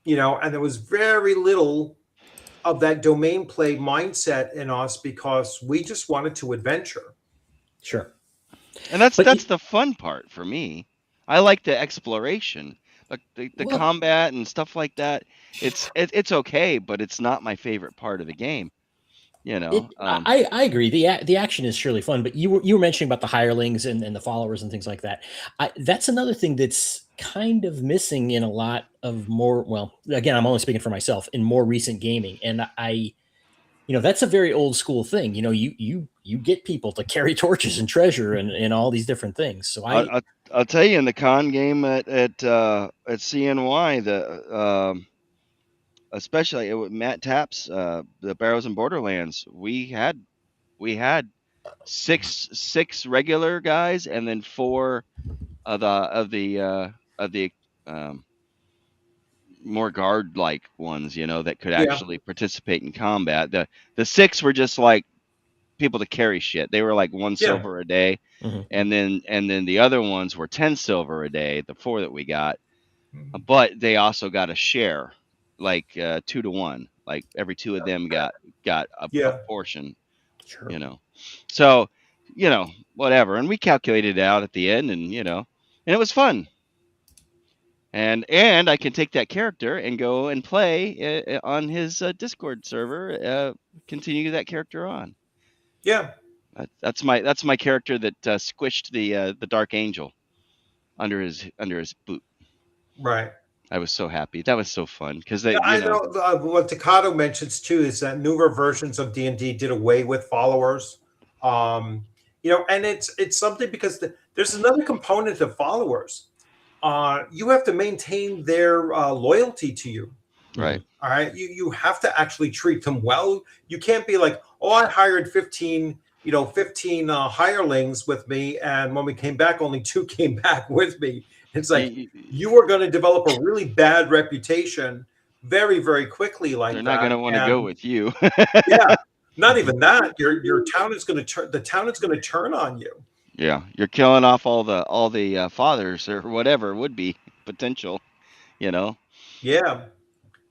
and there was very little of that domain play mindset in us because we just wanted to adventure. Sure. And that's the fun part for me. I like the exploration, like the combat and stuff like that. It's okay, but it's not my favorite part of the game. You know, I agree. The action is surely fun, but you were mentioning about the hirelings and the followers and things like that. That's another thing that's kind of missing in a lot of more. Well, again, I'm only speaking for myself in more recent gaming, and that's a very old school thing. You get people to carry torches and treasure and all these different things. So I'll tell you, in the con game at CNY, especially with Matt Tapp's the Barrows and Borderlands, we had six regular guys and then 4 of the more guard like ones, that could actually participate in combat. The 6 were just like people to carry shit. They were like 1 silver a day. Mm-hmm. And then the other ones were 10 silver a day, the 4 that we got. But they also got a share, like 2 to 1. Like every 2 of them got a portion. Sure. So, whatever. And we calculated it out at the end, and and it was fun. And I can take that character and go and play on his Discord server, continue that character on. Yeah. That's my character that squished the Dark Angel under his boot. Right. I was so happy. That was so fun because I know what Takado mentions too is that newer versions of D&D did away with followers. And it's something because there's another component of followers. You have to maintain their loyalty to you. Right. All right. You have to actually treat them well. You can't be like, oh, I hired 15 hirelings with me, and when we came back, only 2 came back with me. It's like you are going to develop a really bad reputation very, very quickly. Like they're not going to want to go with you. Yeah, not even that. Your town is going to turn. The town is going to turn on you. Yeah, you're killing off all the fathers or whatever would be potential. Yeah.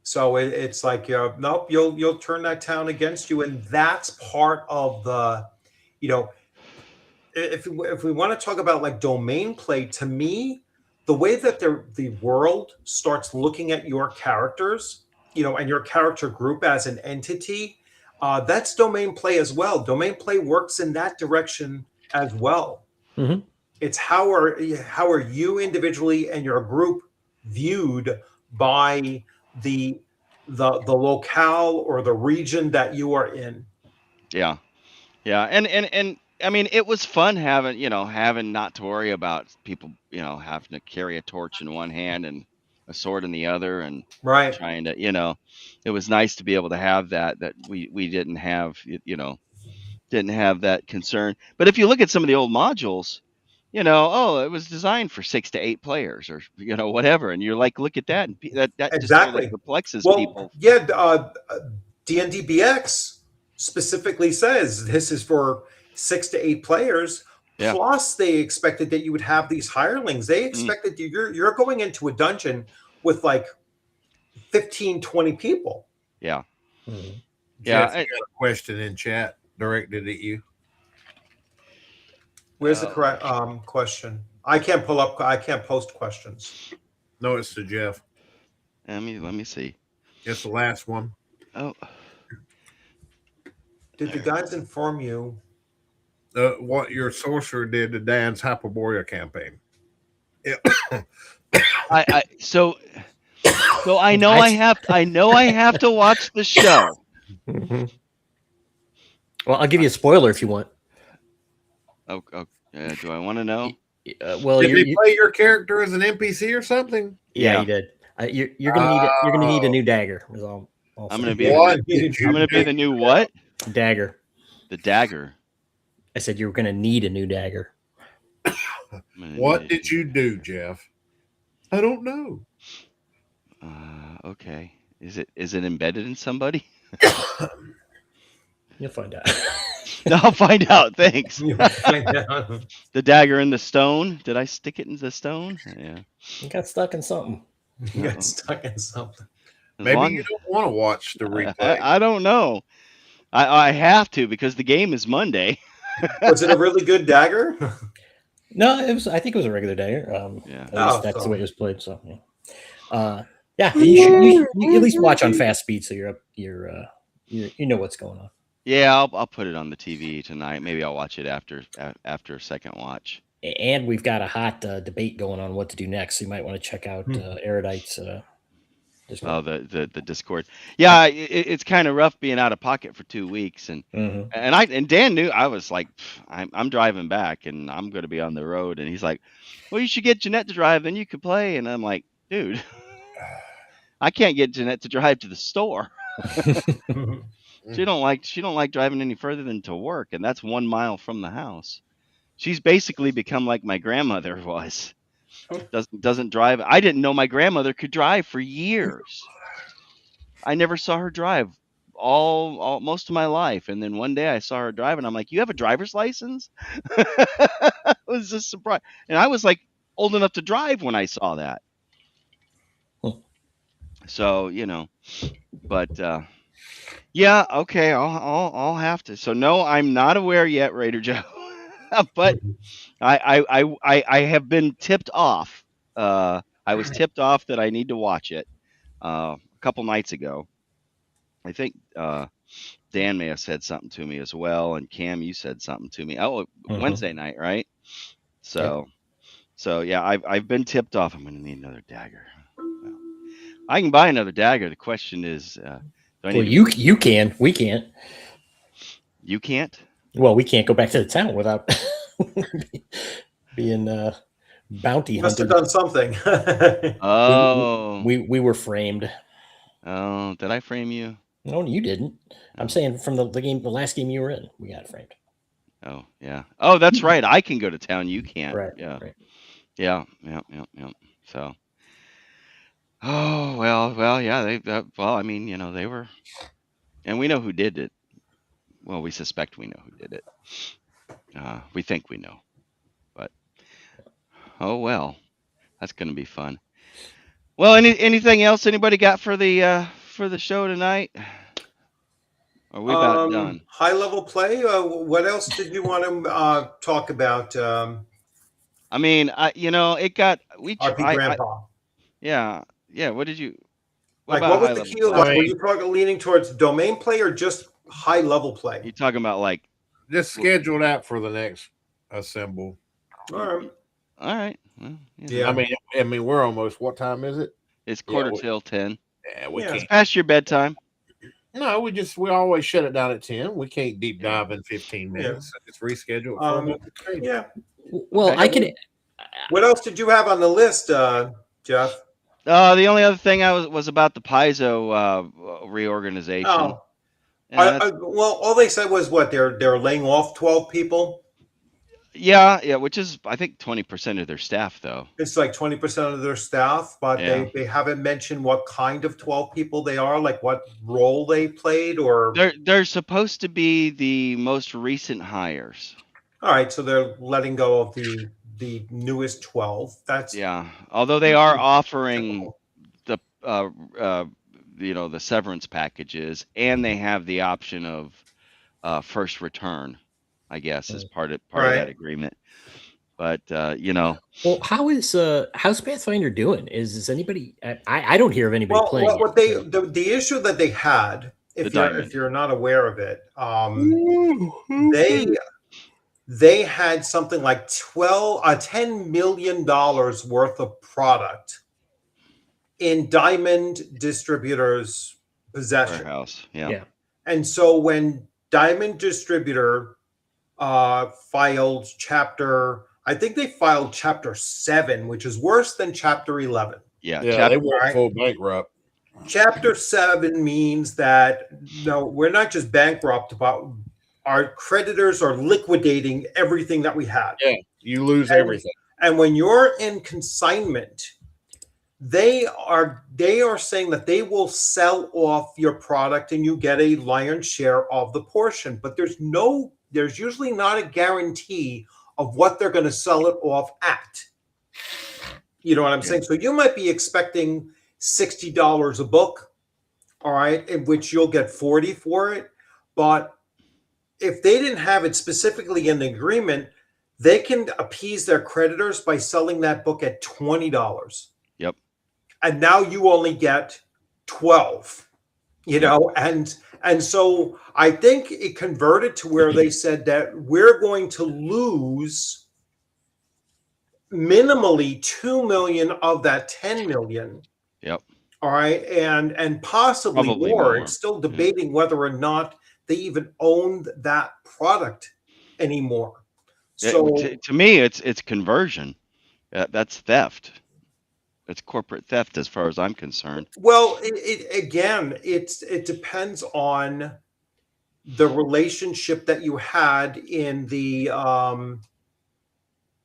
So it's like nope, you'll turn that town against you, and that's part of the, if we want to talk about like domain play, to me, the way that the world starts looking at your characters, and your character group as an entity, that's domain play as well. Domain play works in that direction as well. Mm-hmm. It's how are you individually and your group viewed by the locale or the region that you are in. Yeah. And I mean, it was fun having not to worry about people, having to carry a torch in one hand and a sword in the other, and right. trying to, it was nice to be able to have that we didn't have, didn't have that concern. But if you look at some of the old modules, it was designed for 6 to 8 players or, whatever. And you're like, look at that. And that exactly. just really perplexes people. Yeah. D&D BX specifically says this is for 6 to 8 players. Yeah. Plus they expected that you would have these hirelings. They expected you're going into a dungeon with like 15, 20 people. Yeah. Mm-hmm. Yeah. Jeff, I got a question in chat directed at you. Where's the correct question? I can't post questions. No, it's to Jeff. Let me see. It's the last one. Oh. Did the guys inform you what your sorcerer did to Dan's Hyperborea campaign? Yeah. So I know I have to watch the show. Mm-hmm. Well, I'll give you a spoiler if you want. Oh, do I want to know? Well, did he play your character as an NPC or something? Yeah, he did. You're gonna need a new dagger. Is all I'm gonna be the new what? Dagger. The dagger. I said you were gonna need a new dagger. What did you do, Jeff? I don't know. Okay. Is it embedded in somebody? You'll find out. I'll find out. Thanks. You'll find out. The dagger in the stone. Did I stick it in the stone? Yeah. You got stuck in something. You got stuck in something. Maybe you don't want to watch the replay. I don't know. I have to because the game is Monday. Was it a really good dagger? No, it was. I think it was a regular dagger. Yeah. At least that's the way it was played. So, yeah, you at least watch on fast speed, so you know what's going on. Yeah, I'll put it on the TV tonight. Maybe I'll watch it after second watch. And we've got a hot debate going on what to do next. So you might want to check out Erudite's Discord. Oh, the Discord. Yeah, it's kind of rough being out of pocket for 2 weeks, and Dan knew. I was like, I'm driving back, and I'm going to be on the road, and he's like, well, you should get Jeanette to drive, then you could play, and I'm like, dude, I can't get Jeanette to drive to the store. She don't like driving any further than to work, and that's 1 mile from the house. She's basically become like my grandmother was. Doesn't drive. I didn't know my grandmother could drive for years. I never saw her drive all most of my life, and then one day I saw her drive, and I'm like, "You have a driver's license?" It was a surprise, and I was like old enough to drive when I saw that. So but yeah, okay, I'll have to. So no, I'm not aware yet, Raider Joe, but I have been tipped off. I was tipped off that I need to watch it a couple nights ago. I think Dan may have said something to me as well, and Cam, you said something to me. Oh, Wednesday night, right? So yeah, I've been tipped off. I'm going to need another dagger. Well, I can buy another dagger. The question is, you can. We can't. You can't? Well, we can't go back to the town without being bounty hunted. Must have done something. Oh, we were framed. Oh, did I frame you? No, you didn't. I'm saying from the last game you were in, we got framed. Oh, yeah. Oh, that's right. I can go to town. You can't. Right. Yeah. Right. Yeah. So. Oh well. Yeah. I mean, they were, and we know who did it. Well, we suspect we know who did it. We think we know, but oh well, that's going to be fun. Well, anything else anybody got for the show tonight? Are we about done? High level play. What else did you want to talk about? I mean, it got RPGrandpa. Yeah. What did you? What was the key? Were you talking leaning towards domain play or just high level play? You talking about like just schedule that for the next assemble. All right. Well, yeah. I mean, we're almost. What time is it? It's quarter till 10. Yeah, it's past your bedtime. No, we always shut it down at 10. We can't deep dive in 15 minutes. It's rescheduled. Yeah. Well, I can. What else did you have on the list, Jeff? The only other thing was about the Paizo reorganization. Oh. Well, all they said was what they're laying off 12 people. Yeah, which is I think 20% of their staff, though. It's like 20% of their staff, but they haven't mentioned what kind of 12 people they are, like what role they played, or they're supposed to be the most recent hires. All right, so they're letting go of the newest 12. That's although they are offering the the severance packages, and they have the option of first return, I guess, as part of that agreement. But well, how's Pathfinder doing? Is anybody? I don't hear of anybody playing. What the issue that they had, if you're not aware of it, they had something like $10 million worth of product in Diamond Distributors' possession. Warehouse. Yeah. And so when Diamond Distributor filed chapter 7, which is worse than chapter 11. Yeah, they went full bankrupt. Chapter 7 means that we're not just bankrupt, but our creditors are liquidating everything that we had. Yeah, you lose everything. And when you're in consignment, they are saying that they will sell off your product and you get a lion's share of the portion. But there's usually not a guarantee of what they're going to sell it off at. You know what I'm saying? So you might be expecting $60 a book, all right, in which you'll get 40 for it. But if they didn't have it specifically in the agreement, they can appease their creditors by selling that book at $20. Yep. And now you only get 12, and so I think it converted to where they said that we're going to lose minimally 2 million of that 10 million. Yep. All right. And possibly more. It's still debating whether or not they even owned that product anymore. So to me, it's conversion. That's theft. It's corporate theft as far as I'm concerned. Well, it depends on the relationship that you had in the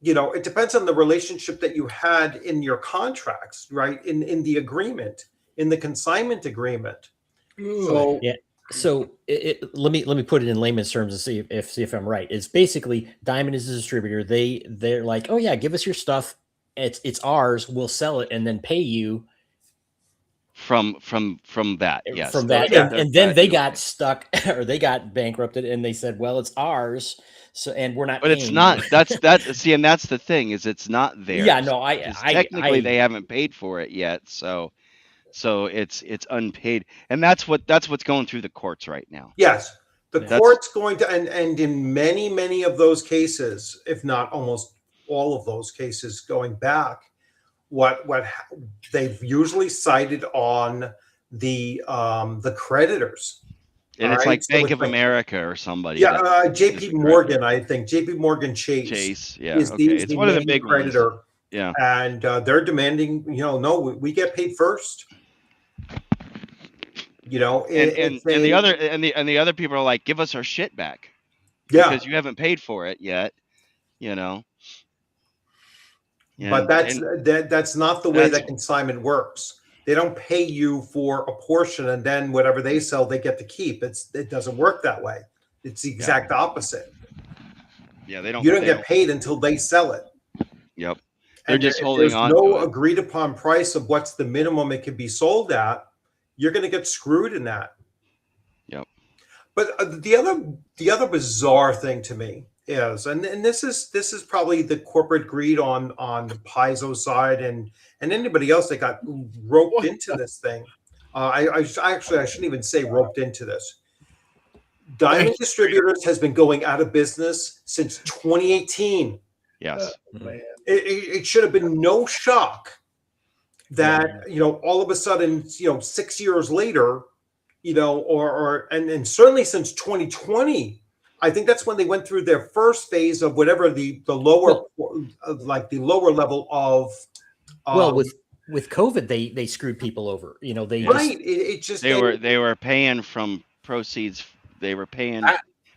it depends on the relationship that you had in your contracts, right? In the agreement, in the consignment agreement. So yeah. So let me put it in layman's terms and see if I'm right. It's basically Diamond is a distributor. They're like, oh yeah, give us your stuff. It's ours. We'll sell it and then pay you from that. Yes. From that, and then they got stuck or they got bankrupted, and they said, well, it's ours. So and we're not. But it's not. See, and that's the thing is it's not theirs. Yeah, no, technically they haven't paid for it yet, so it's unpaid, and that's what's going through the courts right now. Yes, the court's going to, and in many of those cases, if not almost all of those cases going back, what they've usually cited on the creditors. And it's like Bank of America or somebody. Yeah, JP Morgan, I think. JP Morgan Chase. Yeah. It's one of the big creditor. Ones. Yeah. And they're demanding, no, we get paid first. And the other people are like, give us our shit back. Yeah. Because you haven't paid for it yet, Yeah, but that's not the way that consignment works. They don't pay you for a portion and then whatever they sell, they get to keep. It doesn't work that way. It's the exact opposite. Yeah, they don't. You don't get paid until they sell it. Yep. They're just holding on. There's no agreed upon price of what's the minimum it can be sold at. You're going to get screwed in that. Yep. But the other bizarre thing to me is, and this is probably the corporate greed on the Paizo side and anybody else that got roped into this thing. I shouldn't even say roped into this. Diamond Distributors has been going out of business since 2018. Yes. It should have been no shock that all of a sudden 6 years later, and certainly since 2020. I think that's when they went through their first phase of whatever the lower level of. With COVID, they screwed people over. They were paying from proceeds. They were paying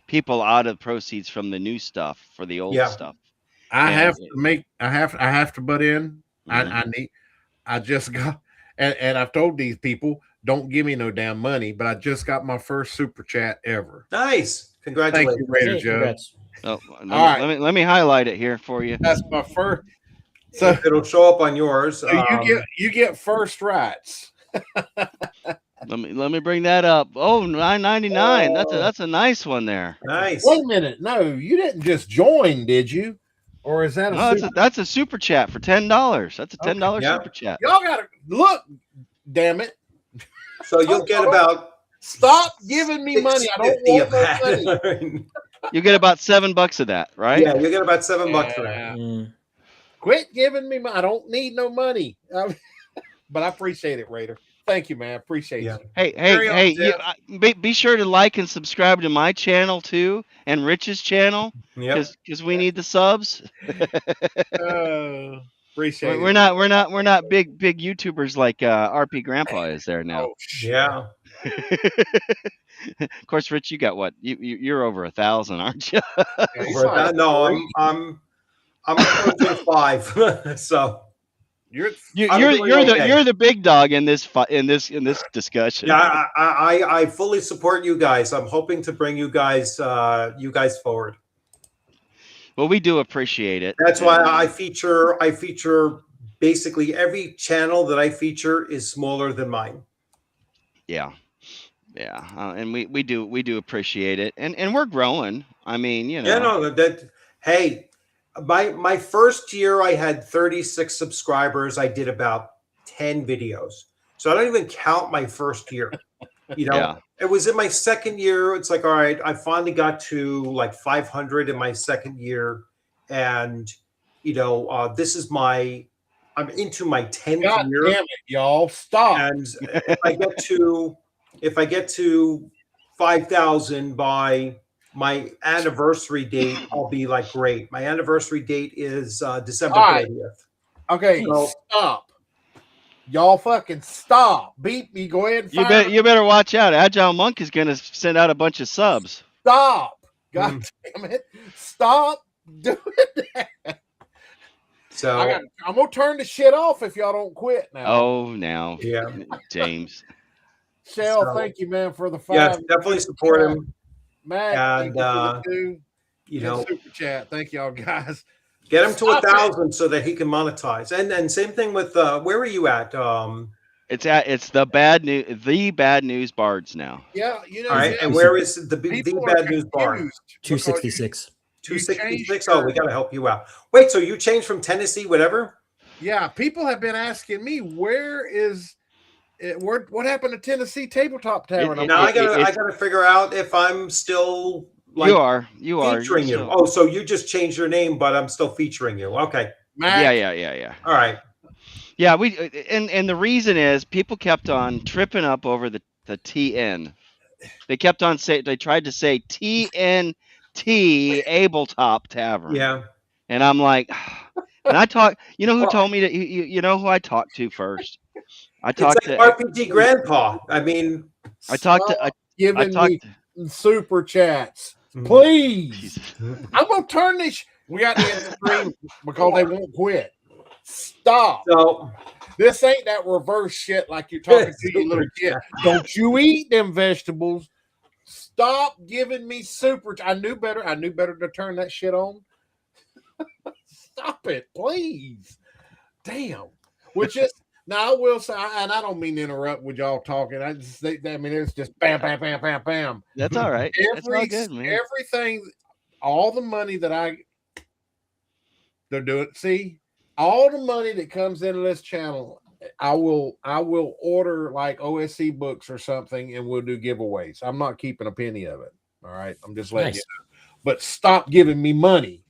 people out of proceeds from the new stuff for the old stuff. I have to butt in. Mm-hmm. I just got and I've told these people, don't give me no damn money, but I just got my first super chat ever. Nice. Congratulations. Thank you, Raider Joe. Oh, let me highlight it here for you. That's my first. So it'll show up on yours. So you get first rights. Let me bring that up. Oh, $9.99. That's a nice one there. Nice. Wait a minute. No, you didn't just join, did you? Or is that that's a super chat for $10. That's a $10 super chat. Y'all gotta look, damn it. So you'll get about. Stop giving me money. I don't want that money. You get about $7 of that, right? Yeah, you get about $7 for that. Quit giving me money. I don't need no money. But I appreciate it, Raider. Thank you, man. I appreciate you. Hey, be sure to like and subscribe to my channel too, and Rich's channel, because we need the subs. Appreciate it. We're not big YouTubers like RPGrandpa is there now. Oh, yeah. Of course, Rich, you got what? You're over 1,000, aren't you? No, I'm 5. So you're the big dog in this discussion. Yeah, I fully support you guys. I'm hoping to bring you guys forward. Well, we do appreciate it. That's why I feature basically every channel that I feature is smaller than mine. Yeah. Yeah, and we do appreciate it, and we're growing. I mean, you know. Yeah, no, hey, my first year I had 36 subscribers. I did about 10 videos. So I don't even count my first year. You know, Yeah. It was in my second year. It's like, all right, I finally got to like 500 in my second year. And, this is I'm into my 10th God year. damn it, y'all. Stop. And if I get to 5,000 by my anniversary date, I'll be like, great. My anniversary date is December 30th. Okay, So, stop. Y'all fucking stop. Beep me. Go ahead and fire. You better watch out. Agile Monk is gonna send out a bunch of subs. Stop. God damn it. Stop doing that. So I'm gonna turn the shit off if y'all don't quit now. Oh, now, yeah, James. Shell, thank you, man, for the 5. Yes, definitely support him. Mac, And thank you for the super chat. Thank y'all, guys. Get him to 1,000 so that he can monetize. And same thing with where are you at? It's the bad news bards now. Yeah, all right. And where is the bad news bar? 266. 266. Oh, we got to help you out. Wait, so you changed from Tennessee, whatever? Yeah, people have been asking me what happened to Tennessee Tabletop Tavern. Now I gotta figure out if I'm still you are featuring you. Oh, so you just changed your name, but I'm still featuring you. Okay. Mac. Yeah. All right. Yeah, and the reason is people kept on tripping up over the TN. They kept on they tried to say TNT Abletop Tavern. Yeah. And I'm like, and I talked. You know who told me that? You know who I talked to first? I talked to RPGrandpa. I mean, I talked me super chats, please. I'm gonna turn this. We got the stream because they won't quit. Stop. So this ain't that reverse shit like you're talking to your little kid. Don't you eat them vegetables. Stop giving me super. I knew better. I knew better to turn that shit on. Stop it, please. Damn. Which is now I will say, and I don't mean to interrupt with y'all talking. I mean it's just bam, bam, bam, bam, bam. That's all right. That's all good, man. Everything, all the money that they're doing. See, all the money that comes into this channel, I will order like OSC books or something, and we'll do giveaways. I'm not keeping a penny of it. All right, I'm just letting you know. But stop giving me money.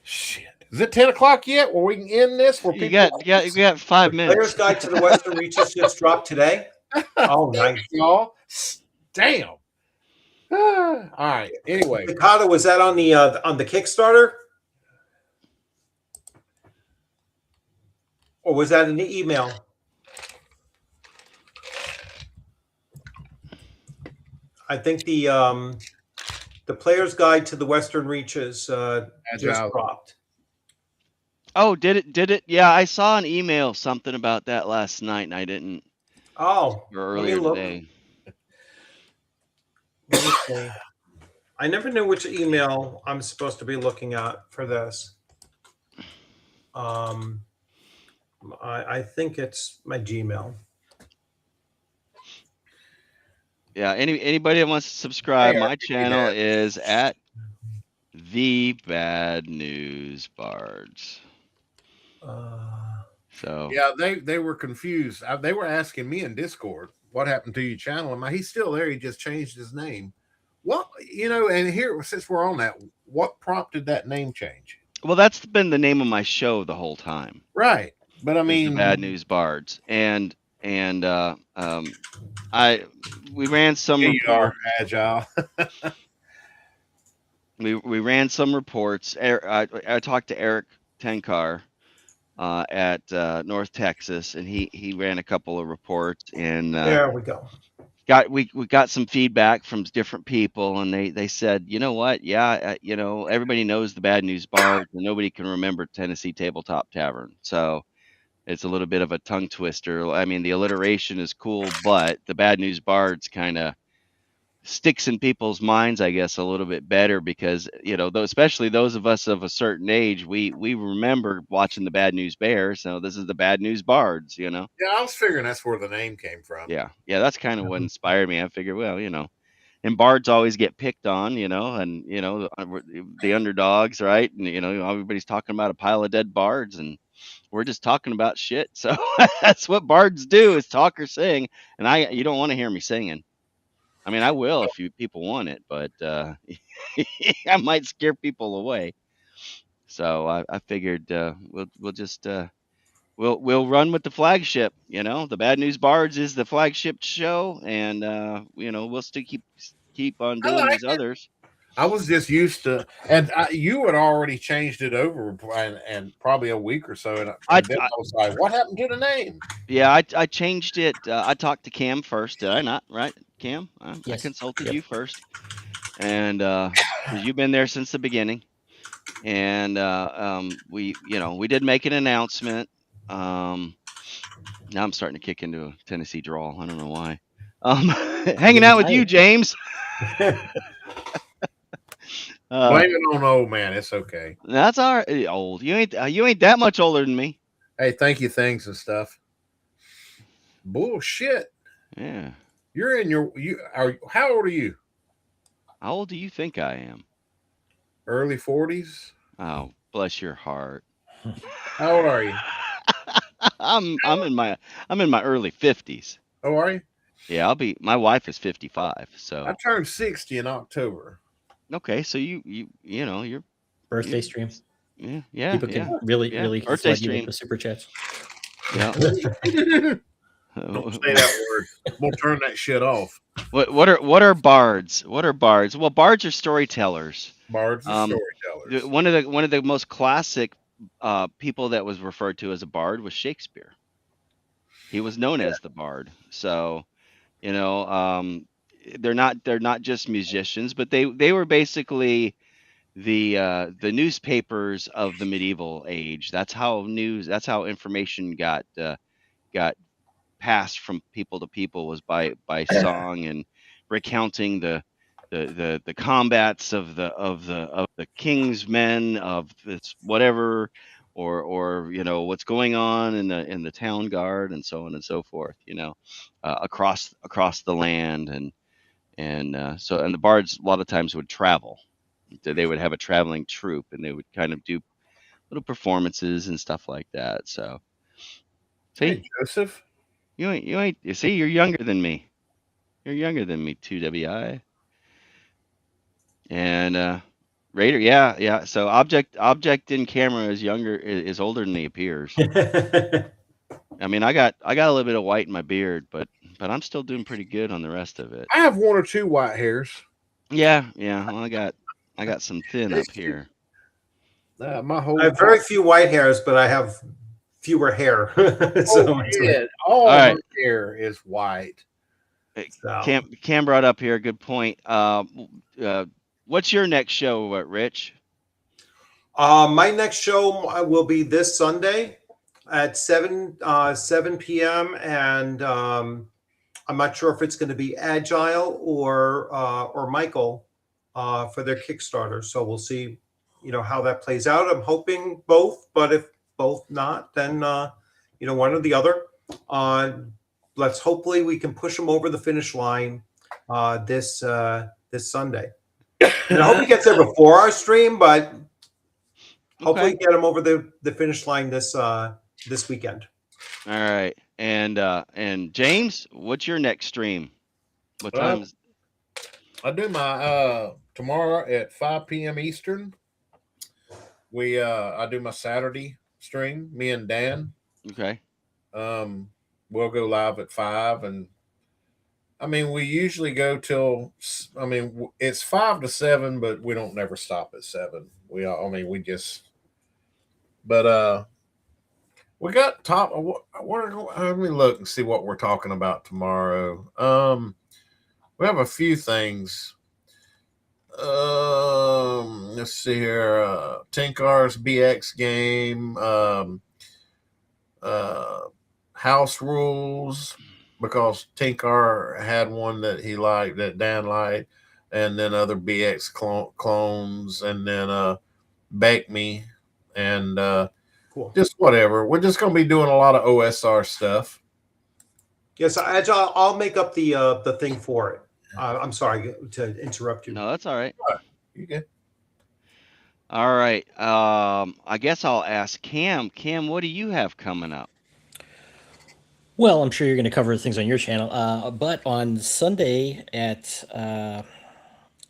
Shit. Is it 10 o'clock yet? Where we can end this? Where you got 5 minutes. Player's Guide to the Western Reaches just dropped today. Oh, nice, y'all. Damn. All right. Anyway, Mikado, was that on the Kickstarter, or was that in the email? I think the Player's Guide to the Western Reaches just dropped. Oh, did it? Yeah, I saw an email something about that last night, and I didn't. Oh, or earlier today. I never knew which email I'm supposed to be looking at for this. I think it's my Gmail. Yeah, anybody that wants to subscribe, my channel is at The Bad News Bards. So yeah, they were confused. They were asking me in Discord, what happened to your channel? He's still there. He just changed his name. What, and here, since we're on that, what prompted that name change? Well, that's been the name of my show the whole time. Right. But I mean, The Bad News Bards. And we ran some reports. Agile. we ran some reports. I talked to Eric Tenkar at North Texas, and he ran a couple of reports, and there we go. We got some feedback from different people, and they said, you know what, everybody knows the Bad News Bards, and nobody can remember Tennessee Tabletop Tavern. So it's a little bit of a tongue twister. I mean, the alliteration is cool, but the Bad News Bards kind of sticks in people's minds, I guess, a little bit better because, especially those of us of a certain age, we remember watching the Bad News Bears. So this is the Bad News Bards, Yeah, I was figuring that's where the name came from. Yeah, that's kind of what inspired me. I figured, well, and bards always get picked on, and the underdogs, right? And everybody's talking about a pile of dead bards, and we're just talking about shit. So that's what bards do, is talk or sing. And you don't want to hear me singing. I mean, I will if people want it, but I might scare people away. So I figured we'll just we'll run with the flagship. The Bad News Bards is the flagship show, and we'll still keep on doing these others. I was just used to, and you had already changed it over, and probably a week or so, and then I was like, "What happened to the name?" Yeah, I changed it. I talked to Cam first, did I not? Right, Cam? Yes. I consulted you first, and because you've been there since the beginning, and we did make an announcement. Now I'm starting to kick into a Tennessee drawl. I don't know why. Hanging out with you, James. Blame it on old man. It's okay. That's all right. Old. You ain't that much older than me. Hey, thank you, things and stuff. Bullshit. Yeah. You're in your how old are you? How old do you think I am? Early 40s. Oh, bless your heart. How old are you? I'm in my early 50s. Oh, are you? Yeah, my wife is 55, so I turned 60 in October. Okay, so you're birthday stream. Yeah. People can really birthday stream with the super chats. Yeah. Don't say that word. We'll turn that shit off. What are bards? What are bards? Well, bards are storytellers. Bards are storytellers. One of the most classic people that was referred to as a bard was Shakespeare. He was known as the bard. So, they're not just musicians, but they were basically the newspapers of the medieval age. That's how information got passed from people to people, was by song and recounting the combats of the king's men, of this whatever, or what's going on in the town guard, and so on and so forth, across the land. And the bards a lot of times would travel. They would have a traveling troupe, and they would kind of do little performances and stuff like that. So, see, hey, Joseph, you see, you're younger than me. You're younger than me, 2WI. And Raider, yeah. So object in camera is older than he appears. I mean, I got a little bit of white in my beard, but I'm still doing pretty good on the rest of it. I have one or two white hairs. Yeah. Well, I got some thin up here. I have very few white hairs, but I have fewer hair. All my hair is white. So. Cam brought up here a good point. What's your next show, Rich? My next show will be this Sunday at 7 p.m. and I'm not sure if it's going to be Agile or Michael for their Kickstarter. So we'll see, how that plays out. I'm hoping both, but if both not, then one or the other. Hopefully we can push them over the finish line this Sunday. And I hope he gets there before our stream, but hopefully get him over the finish line this weekend. All right. And James, what's your next stream? What time is I do my tomorrow at 5 p.m. Eastern. I do my Saturday stream, me and Dan. Okay. We'll go live at 5, and I mean, we usually go till, it's 5 to 7, but we don't never stop at 7. We got top. Let me look and see what we're talking about tomorrow. We have a few things. Let's see here. Tinkar's BX game. House rules. because Tinkar had one that he liked, that Dan liked, and then other BX clones, and then Bake Me, and Cool. just whatever. We're just going to be doing a lot of OSR stuff. Yes, I'll make up the thing for it. I'm sorry to interrupt you. No, that's all right. You good? All right. I guess I'll ask Cam. Cam, what do you have coming up? Well, I'm sure you're going to cover things on your channel, but on Sunday at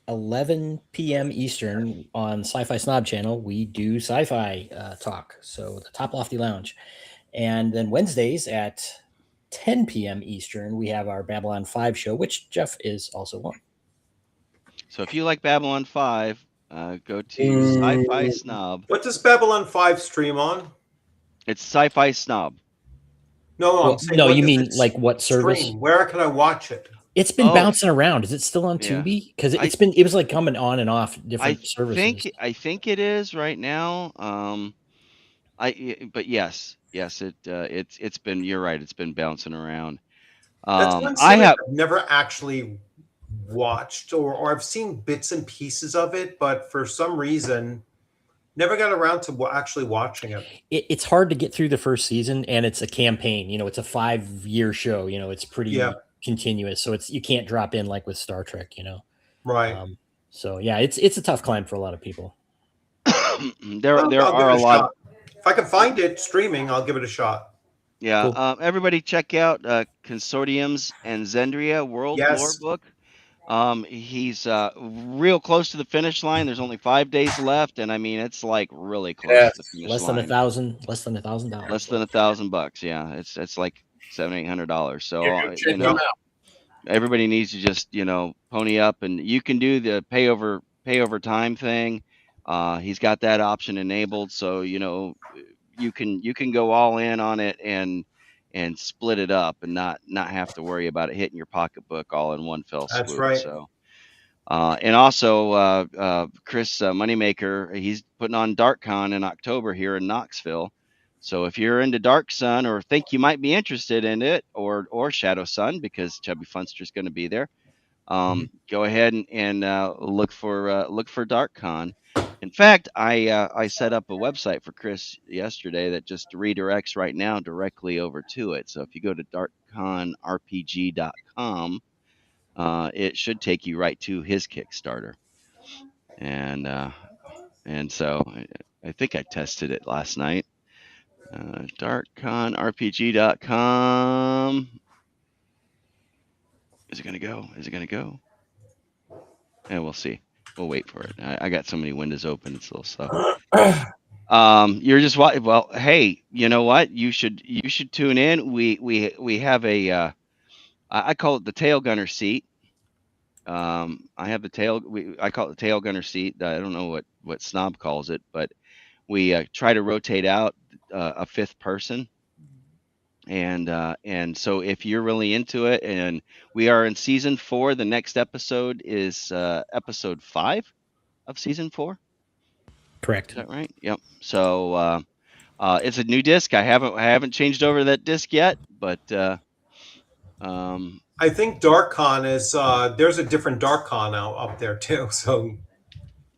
11 p.m. Eastern on Sci-Fi Snob channel, we do sci-fi talk. So the Top Lofty Lounge. And then Wednesdays at 10 p.m. Eastern, we have our Babylon 5 show, which Jeff is also on. So if you like Babylon 5, go to Sci-Fi Snob. What does Babylon 5 stream on? It's Sci-Fi Snob. No, I'm saying, no, you mean like what service? Stream? Where can I watch it? It's been bouncing around. Is it still on Yeah. Tubi? Because it was like coming on and off different services. I think it is right now. But yes, it's been. You're right. It's been bouncing around. That's one series I've never actually watched, or I've seen bits and pieces of it, but for some reason, never got around to actually watching it. It's hard to get through the first season, and it's a campaign. It's a 5-year show. It's pretty continuous, so you can't drop in like with Star Trek. Right. So yeah, it's a tough climb for a lot of people. there are a lot. If I can find it streaming, I'll give it a shot. Yeah. Cool. Everybody check out Consortium's and Zendria World Lore book. He's real close to the finish line. There's only 5 days left, and I mean it's like really close to the finish less line. Than $1,000. Less than $1,000. Yeah, it's like $700-800. So everybody needs to just pony up, and you can do the pay over time thing. He's got that option enabled, so you can go all in on it and split it up and not have to worry about it hitting your pocketbook all in one fell swoop. That's right. So, and also Chris Moneymaker, he's putting on DarkCon in October here in Knoxville. So if you're into Dark Sun or think you might be interested in it, or Shadow Sun, because Chubby Funster's going to be there, go ahead and look for DarkCon. In fact, I set up a website for Chris yesterday that just redirects right now directly over to it. So if you go to darkconrpg.com, it should take you right to his Kickstarter. And so I think I tested it last night. darkconrpg.com. Is it going to go? And we'll see. We'll wait for it. I got so many windows open. It's a little slow. You're just well. Hey, you know what? You should tune in. We have a. I call it the tail gunner seat. I have the tail. I call it the tail gunner seat. I don't know what Snob calls it, but we try to rotate out a fifth person. And so if you're really into it, and we are in season 4, the next episode is episode 5 of season 4. Correct. Is that right? Yep. So it's a new disc. I haven't changed over that disc yet, but I think DarkCon is there's a different DarkCon up there too. So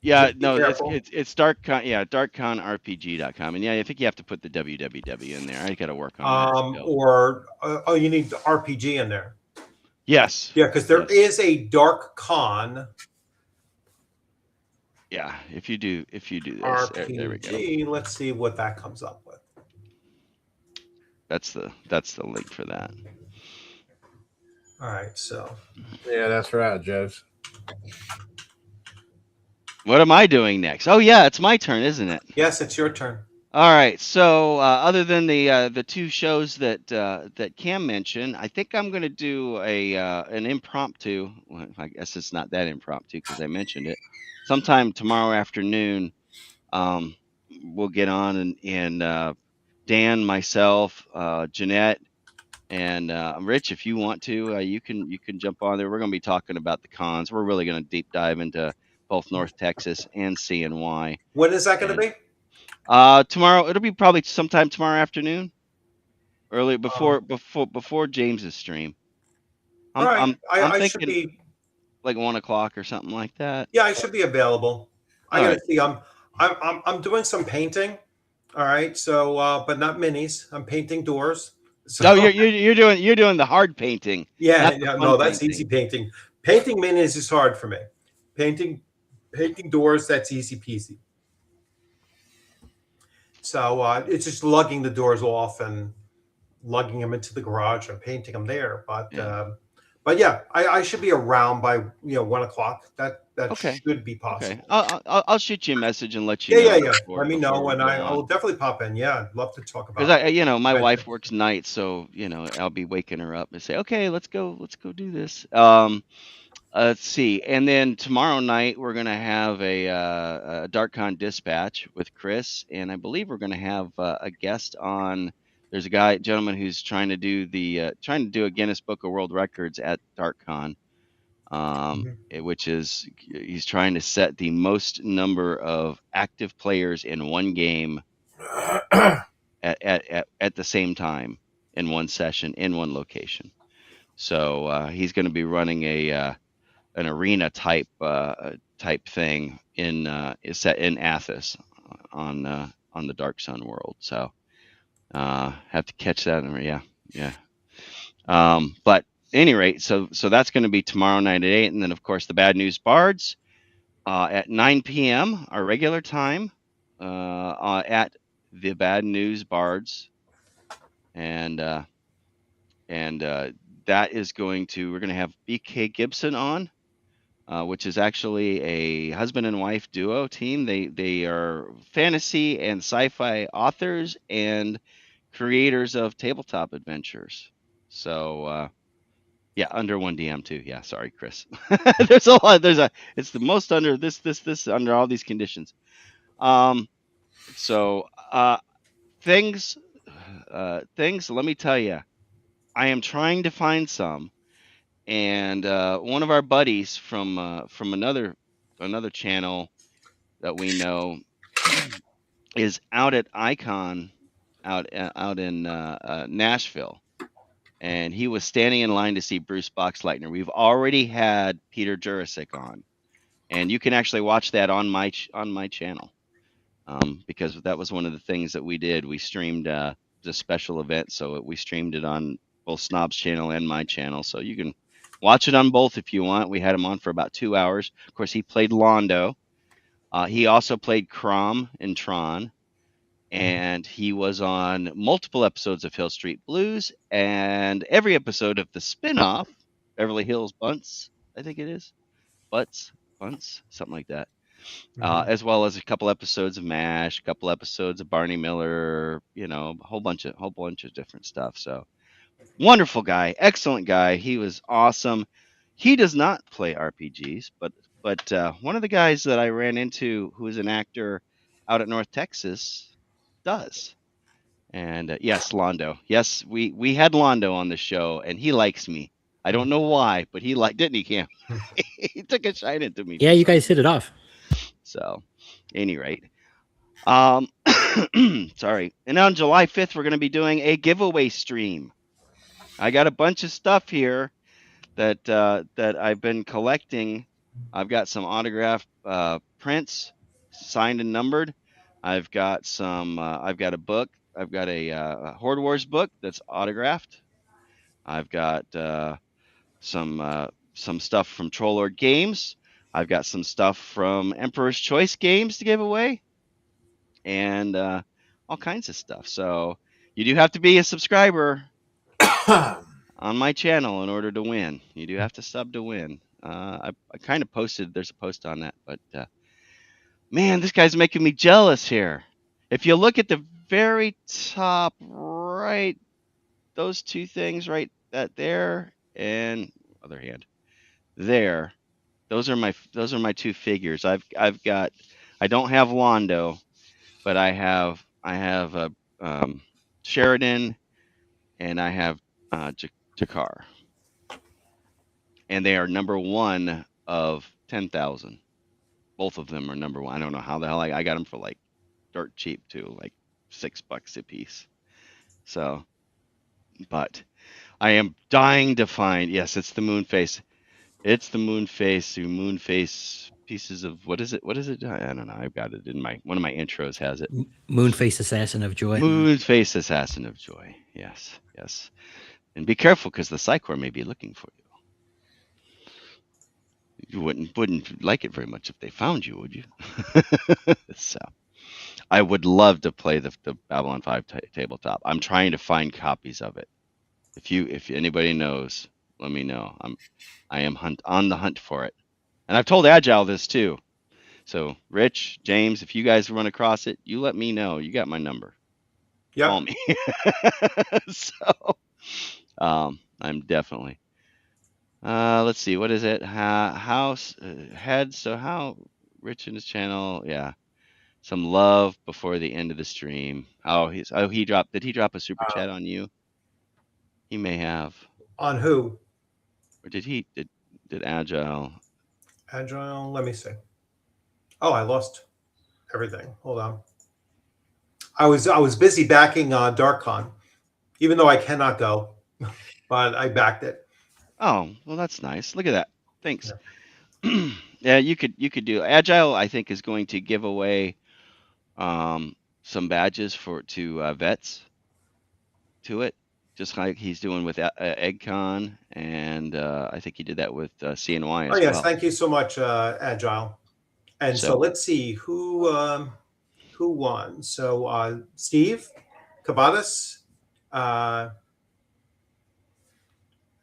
yeah, no, it's DarkCon. Yeah, darkconrpg.com, and yeah, I think you have to put the www in there. I got to work on that. Or you need the RPG in there. Yes. Yeah, because there is a DarkCon. Yeah, if you do this, RPG. there we go. Let's see what that comes up with. That's the link for that. All right, so yeah, that's right, Joe's. What am I doing next? Oh yeah, it's my turn, isn't it? Yes, it's your turn. All right. So other than the 2 shows that Cam mentioned, I think I'm going to do an impromptu. Well, I guess it's not that impromptu because I mentioned it. Sometime tomorrow afternoon, we'll get on and Dan, myself, Jeanette, and Rich, if you want to, you can jump on there. We're going to be talking about the cons. We're really going to deep dive into both North Texas and CNY. When is that going to be? Tomorrow. It'll be probably sometime tomorrow afternoon, early before James's stream. All right. I'm I should thinking be. like 1 o'clock or something like that. Yeah, I should be available. I All gotta right. see. I'm doing some painting. All right. So, but not minis. I'm painting doors. So Oh, you're doing the hard painting, yeah, not the yeah. fun No, that's easy painting. painting. Painting minis is hard for me. Painting painting doors, that's easy peasy. So it's just lugging the doors off and lugging them into the garage and painting them there. Yeah. But yeah, I should be around by 1 o'clock. That Okay. should be Okay. possible. I'll shoot you a message and let you Yeah, yeah, know yeah. Let me before know, we and go I on. will definitely pop in. Yeah, I'd love to talk Because about my wife adventure. works nights, so I'll be waking her up and say, okay, let's go do this. Let's see, and then tomorrow night we're gonna have a DarkCon dispatch with Chris, and I believe we're gonna have a guest on. There's a gentleman who's trying to do a Guinness Book of World Records at DarkCon, Mhm. which is he's trying to set the most number of active players in one game at the same time in one session in one location. So he's going to be running an arena type thing is set in Athos on the Dark Sun world. So have to catch that. Yeah. But any rate, so that's going to be tomorrow night at 8, and then of course the Bad News Bards at 9 p.m. our regular time at the Bad News Bards, and that is we're going to have BK Gibson on, which is actually a husband and wife duo team. They are fantasy and sci-fi authors and creators of tabletop adventures. So yeah, under one DM too. Yeah, sorry, Chris. There's a lot. It's the most under this under all these conditions. Um, so things. Let me tell you, I am trying to find some, and one of our buddies from another channel that we know is out at Icon out in Nashville, and he was standing in line to see Bruce Boxleitner. We've already had Peter Jurasik on, and you can actually watch that on my channel, because that was one of the things that we did. We streamed the special event, so we streamed it on both Snob's channel and my channel, so you can watch it on both if you want. We had him on for about 2 hours. Of course, he played Londo. He also played Crom in Tron, and he was on multiple episodes of Hill Street Blues and every episode of the spin-off Beverly Hills Bunts, I think it is. Bunts, something like that. As well as a couple episodes of MASH, a couple episodes of Barney Miller, a whole bunch of different stuff. So wonderful guy, excellent guy. He was awesome. He does not play RPGs, but one of the guys that I ran into who is an actor out at North Texas does. And yes, Londo. Yes, we had Londo on the show, and he likes me. I don't know why, but he didn't he, Cam? He took a shine into me. Yeah, you guys hit it off. So, any rate, sorry. And on July 5th, we're going to be doing a giveaway stream. I got a bunch of stuff here that I've been collecting. I've got some autographed prints, signed and numbered. I've got a book. I've got a Horde Wars book that's autographed. I've got some stuff from Trollord Games. I've got some stuff from Emperor's Choice Games to give away, and all kinds of stuff. So you do have to be a subscriber on my channel in order to win. You do have to sub to win. I kind of posted. There's a post on that, but man, this guy's making me jealous here. If you look at the very top right, those two things right there, and other hand there, those are my two figures. I've got. I don't have Londo, but I have a Sheridan, and I have Jakar, and they are number one of 10,000. Both of them are number one. I don't know how the hell I got them for like dirt cheap too, like $6 a piece. So, but I am dying to find. Yes, it's the moon face. It's the moon face. The moon face pieces of what is it? What is it? I don't know. I've got it in one of my intros has it. Moonface Assassin of Joy. Moonface Assassin of Joy. Yes, yes. And be careful because the Psychor may be looking for you. You wouldn't like it very much if they found you, would you? So, I would love to play the Babylon 5 tabletop. I'm trying to find copies of it. If anybody knows, let me know. I am on the hunt for it. And I've told Agile this too. So, Rich, James, if you guys run across it, you let me know. You got my number. Yep. Call me. So, I'm definitely. Let's see. What is it? House head. So how Rich in his channel? Yeah. Some love before the end of the stream. He dropped. Did he drop a super chat on you? He may have. On who? Or did Agile? Agile. Let me see. Oh, I lost everything. Hold on. I was busy backing DarkCon, even though I cannot go, but I backed it. Oh, well, that's nice. Look at that. Thanks. Yeah, yeah you could do Agile. I think is going to give away some badges to vets to it, just like he's doing with EggCon, and I think he did that with CNY as well. Oh yes, thank you so much, Agile. And so let's see who won. So Steve Cavadas,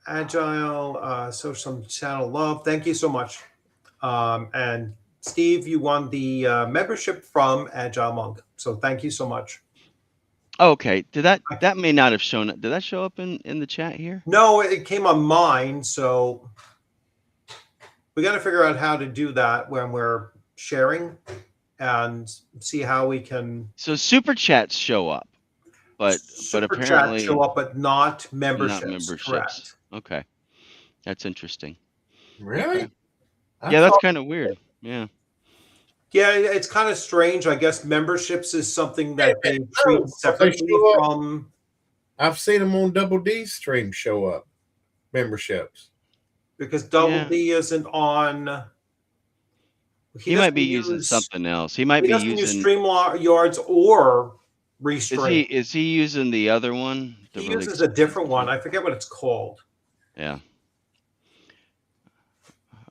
Agile, so some channel love. Thank you so much. And Steve, you won the membership from Agile Monk. So thank you so much. Okay. That may not have shown up. Did that show up in the chat here? No, it came on mine. So we got to figure out how to do that when we're sharing and see how we can. So super chats show up, but apparently show up, but not memberships. Not memberships. Correct. Okay, that's interesting. Really? Okay. Yeah, that's kind of weird. Yeah. Yeah, it's kind of strange. I guess memberships is something that they treat separately from. I've seen them on Double D's stream show up. Memberships. Because Double D isn't on. He might be using something else. He might be using StreamYards or Restream. Is he using the other one? He uses a different one. I forget what it's called. Yeah.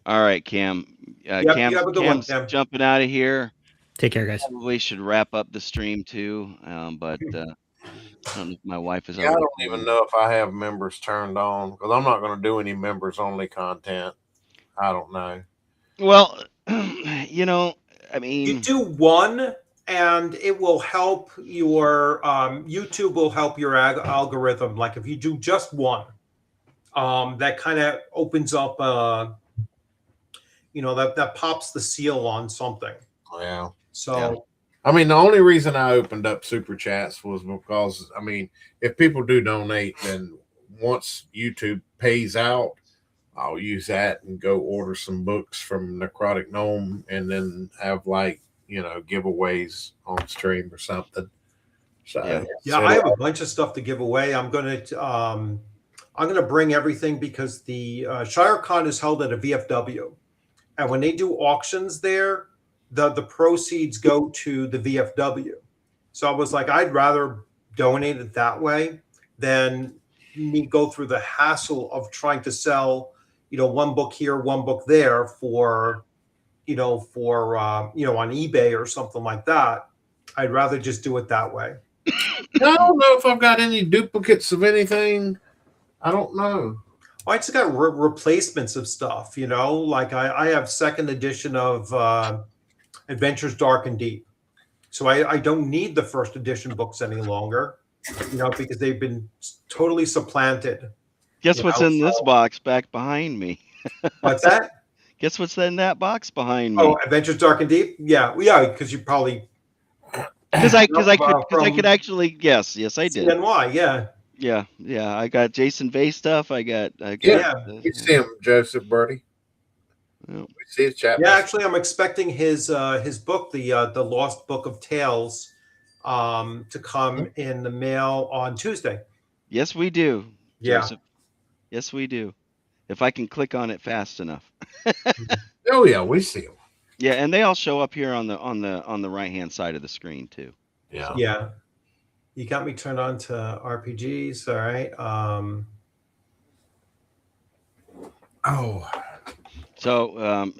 All right, Cam. Cam's jumping out of here. Take care, guys. Probably should wrap up the stream too. But I don't know if my wife is. I don't even know if I have members turned on because I'm not going to do any members only content. I don't know. Well, I mean, you do one, and it will help your YouTube will help your algorithm. Like if you do just one, that kind of opens up. That pops the seal on something. Yeah. So. Yeah. I mean, the only reason I opened up super chats was because, I mean, if people do donate, then once YouTube pays out, I'll use that and go order some books from Necrotic Gnome and then have giveaways on stream or something. So yeah, I have a bunch of stuff to give away. I'm gonna bring everything because the ShireCon is held at a VFW, and when they do auctions there, the proceeds go to the VFW. So I was like, I'd rather donate it that way than me go through the hassle of trying to sell, one book here, one book there for on eBay or something like that. I'd rather just do it that way. I don't know if I've got any duplicates of anything. I don't know. I just got replacements of stuff, like I have second edition of Adventures Dark and Deep. So I don't need the first edition books any longer, because they've been totally supplanted. Guess what's in this box back behind me? What's that? Guess what's in that box behind me? Oh, Adventures Dark and Deep? Yeah, because you probably because I could actually guess. Yes, I did. CNY, yeah. Yeah. I got Jason Vay stuff. I got you see him, Joseph Birdie. Yeah. We see his chat. Yeah, actually, I'm expecting his book, the Lost Book of Tales, to come in the mail on Tuesday. Yes, we do. Yeah. Joseph. Yes, we do. If I can click on it fast enough. Oh yeah, we see them. Yeah, and they all show up here on the right hand side of the screen too. Yeah. So. Yeah. You got me turned on to RPGs. All right. So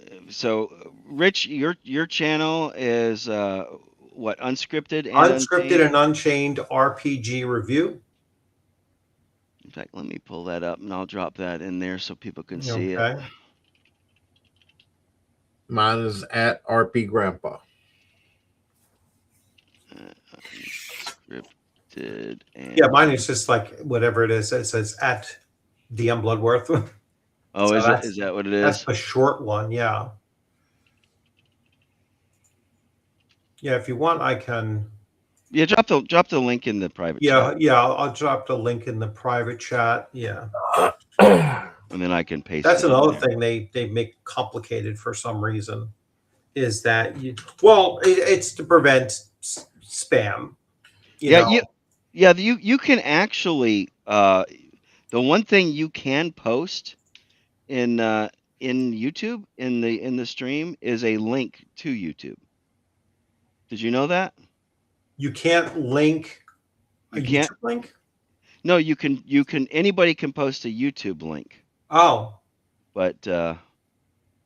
Rich, your channel is what, unscripted and Unscripted and Unchained RPG review. In fact, let me pull that up and I'll drop that in there so people can see it. Okay. Mine is at RPGrandpa. Unscripted and Yeah, mine is just like whatever it is. It says at DM Bluddworth. Oh, So is that what it is? That's the short one, yeah. Yeah, if you want, I can. Yeah, drop the link in the private chat. Yeah, I'll drop the link in the private chat. Yeah. And then I can paste That's it. another thing they make complicated for some reason. Is that it's to prevent spam. You can actually the one thing you can post in YouTube in the stream is a link to YouTube. Did you know that? You can't link a YouTube link? No, you can anybody can post a YouTube link. Oh. But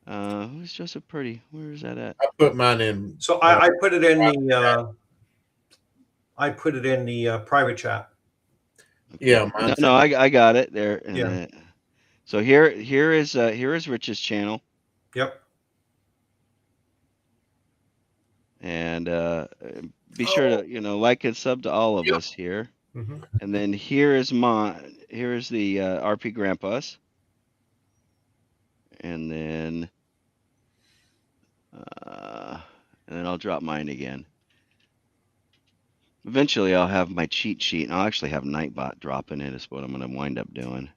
who's Joseph Purdy? Where is that at? I put mine in. So I put it in the private chat. Okay. Yeah, no, I got it there. Yeah. So here is Rich's channel. Yep. And be sure to like and sub to all of us here. Mm-hmm. And then here is the RP Grandpa's. And then I'll drop mine again. Eventually I'll have my cheat sheet, and I'll actually have Nightbot dropping it is what I'm going to wind up doing.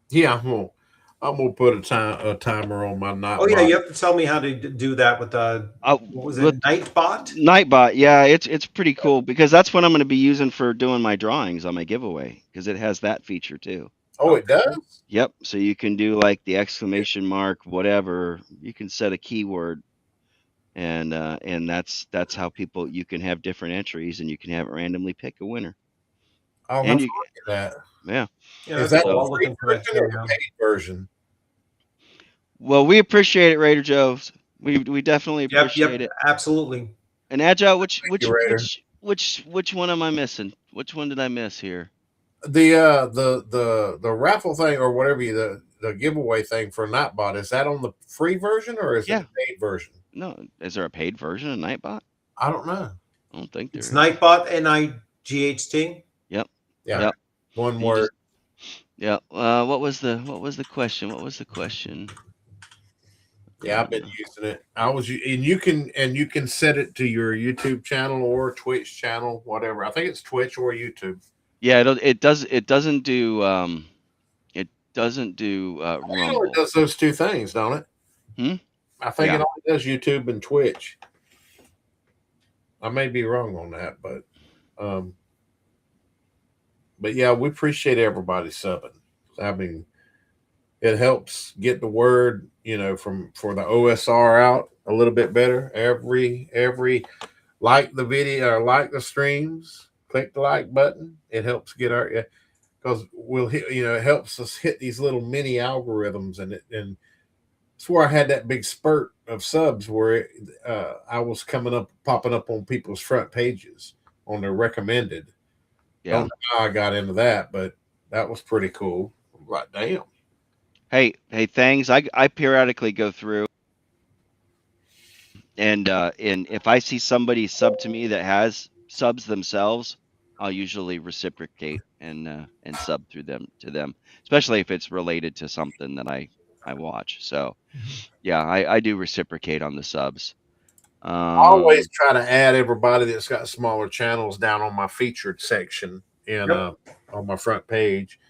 Yeah, I'm gonna put a timer on my Nightbot. Oh yeah, you have to tell me how to do that with what was it, Nightbot? Nightbot, yeah, it's pretty cool because that's what I'm going to be using for doing my drawings on my giveaway because it has that feature too. Oh, it does? Yep. So you can do like the exclamation mark, whatever. You can set a keyword, and that's how you can have different entries, and you can have it randomly pick a winner. I'll have to look at that. Yeah. Is that the free version or the paid version? Well, we appreciate it, Raider Joe. We definitely appreciate it. Absolutely. And Agile, which one am I missing? Which one did I miss here? The raffle thing or whatever the giveaway thing for Nightbot, is that on the free version or is it the paid version? No, is there a paid version of Nightbot? I don't know. I don't think there is. It's Nightbot, NIGHT. Yep. Yeah. Yep. One word. Yeah. What was the question? Yeah, I've been using it. You can set it to your YouTube channel or Twitch channel, whatever. I think it's Twitch or YouTube. Yeah, it doesn't do Rumble. It does those two things, don't it? I think it only does YouTube and Twitch. I may be wrong on that, but yeah, we appreciate everybody subbing. I mean, it helps get the word, for the OSR out a little bit better. Every like the video or like the streams, click the like button. It helps get because we'll hit, it helps us hit these little mini algorithms, and it's where I had that big spurt of subs where I was popping up on people's front pages on their recommended. Yeah. I don't know how I got into that, but that was pretty cool. Like, damn. Hey, Thangs, I periodically go through and if I see somebody sub to me that has subs themselves, I'll usually reciprocate and sub to them, especially if it's related to something that I watch. So yeah, I do reciprocate on the subs. I always try to add everybody that's got smaller channels down on my featured section and on my front page.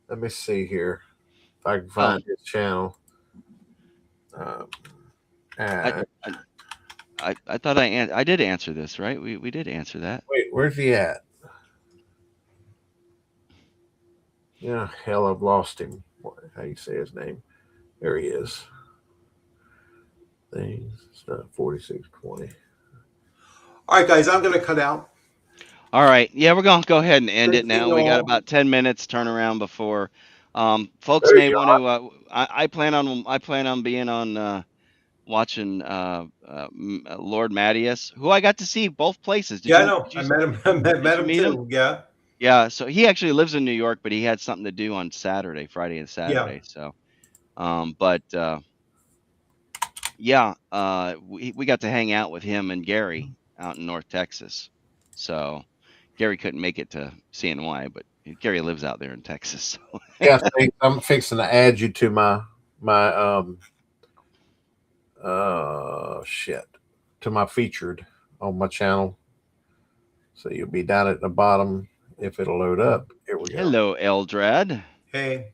Let me see here if I can find his channel. I thought I did answer this, right? We did answer that. Wait, where's he at? Yeah, hell, I've lost him. How you say his name? There he is. Things stuff 4620. All right, guys, I'm going to cut out. All right. Yeah, we're going to go ahead and end it now. We got about 10 minutes turnaround before. Folks may want to. I plan on being on watching Lord Mattias, who I got to see both places. I know. I met him. I met him too. Yeah. Yeah. So he actually lives in New York, but he had something to do on Friday and Saturday. Yeah. So, yeah, we got to hang out with him and Gary out in North Texas. So Gary couldn't make it to CNY, but Gary lives out there in Texas. So. Yeah, I'm fixing to add you to my to my featured on my channel. So you'll be down at the bottom if it'll load up. Here we go. Hello, Eldrad. Hey.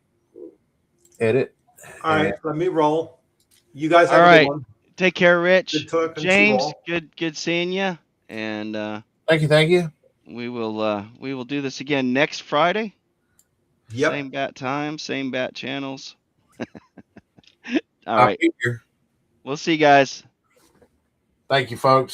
Edit. All right, let me roll. You guys have a good one. Take care, Rich. Good James, good seeing you. And thank you. We will do this again next Friday. Yep. Same bat time, same bat channels. All I'll right. be here. We'll see you guys. Thank you, folks.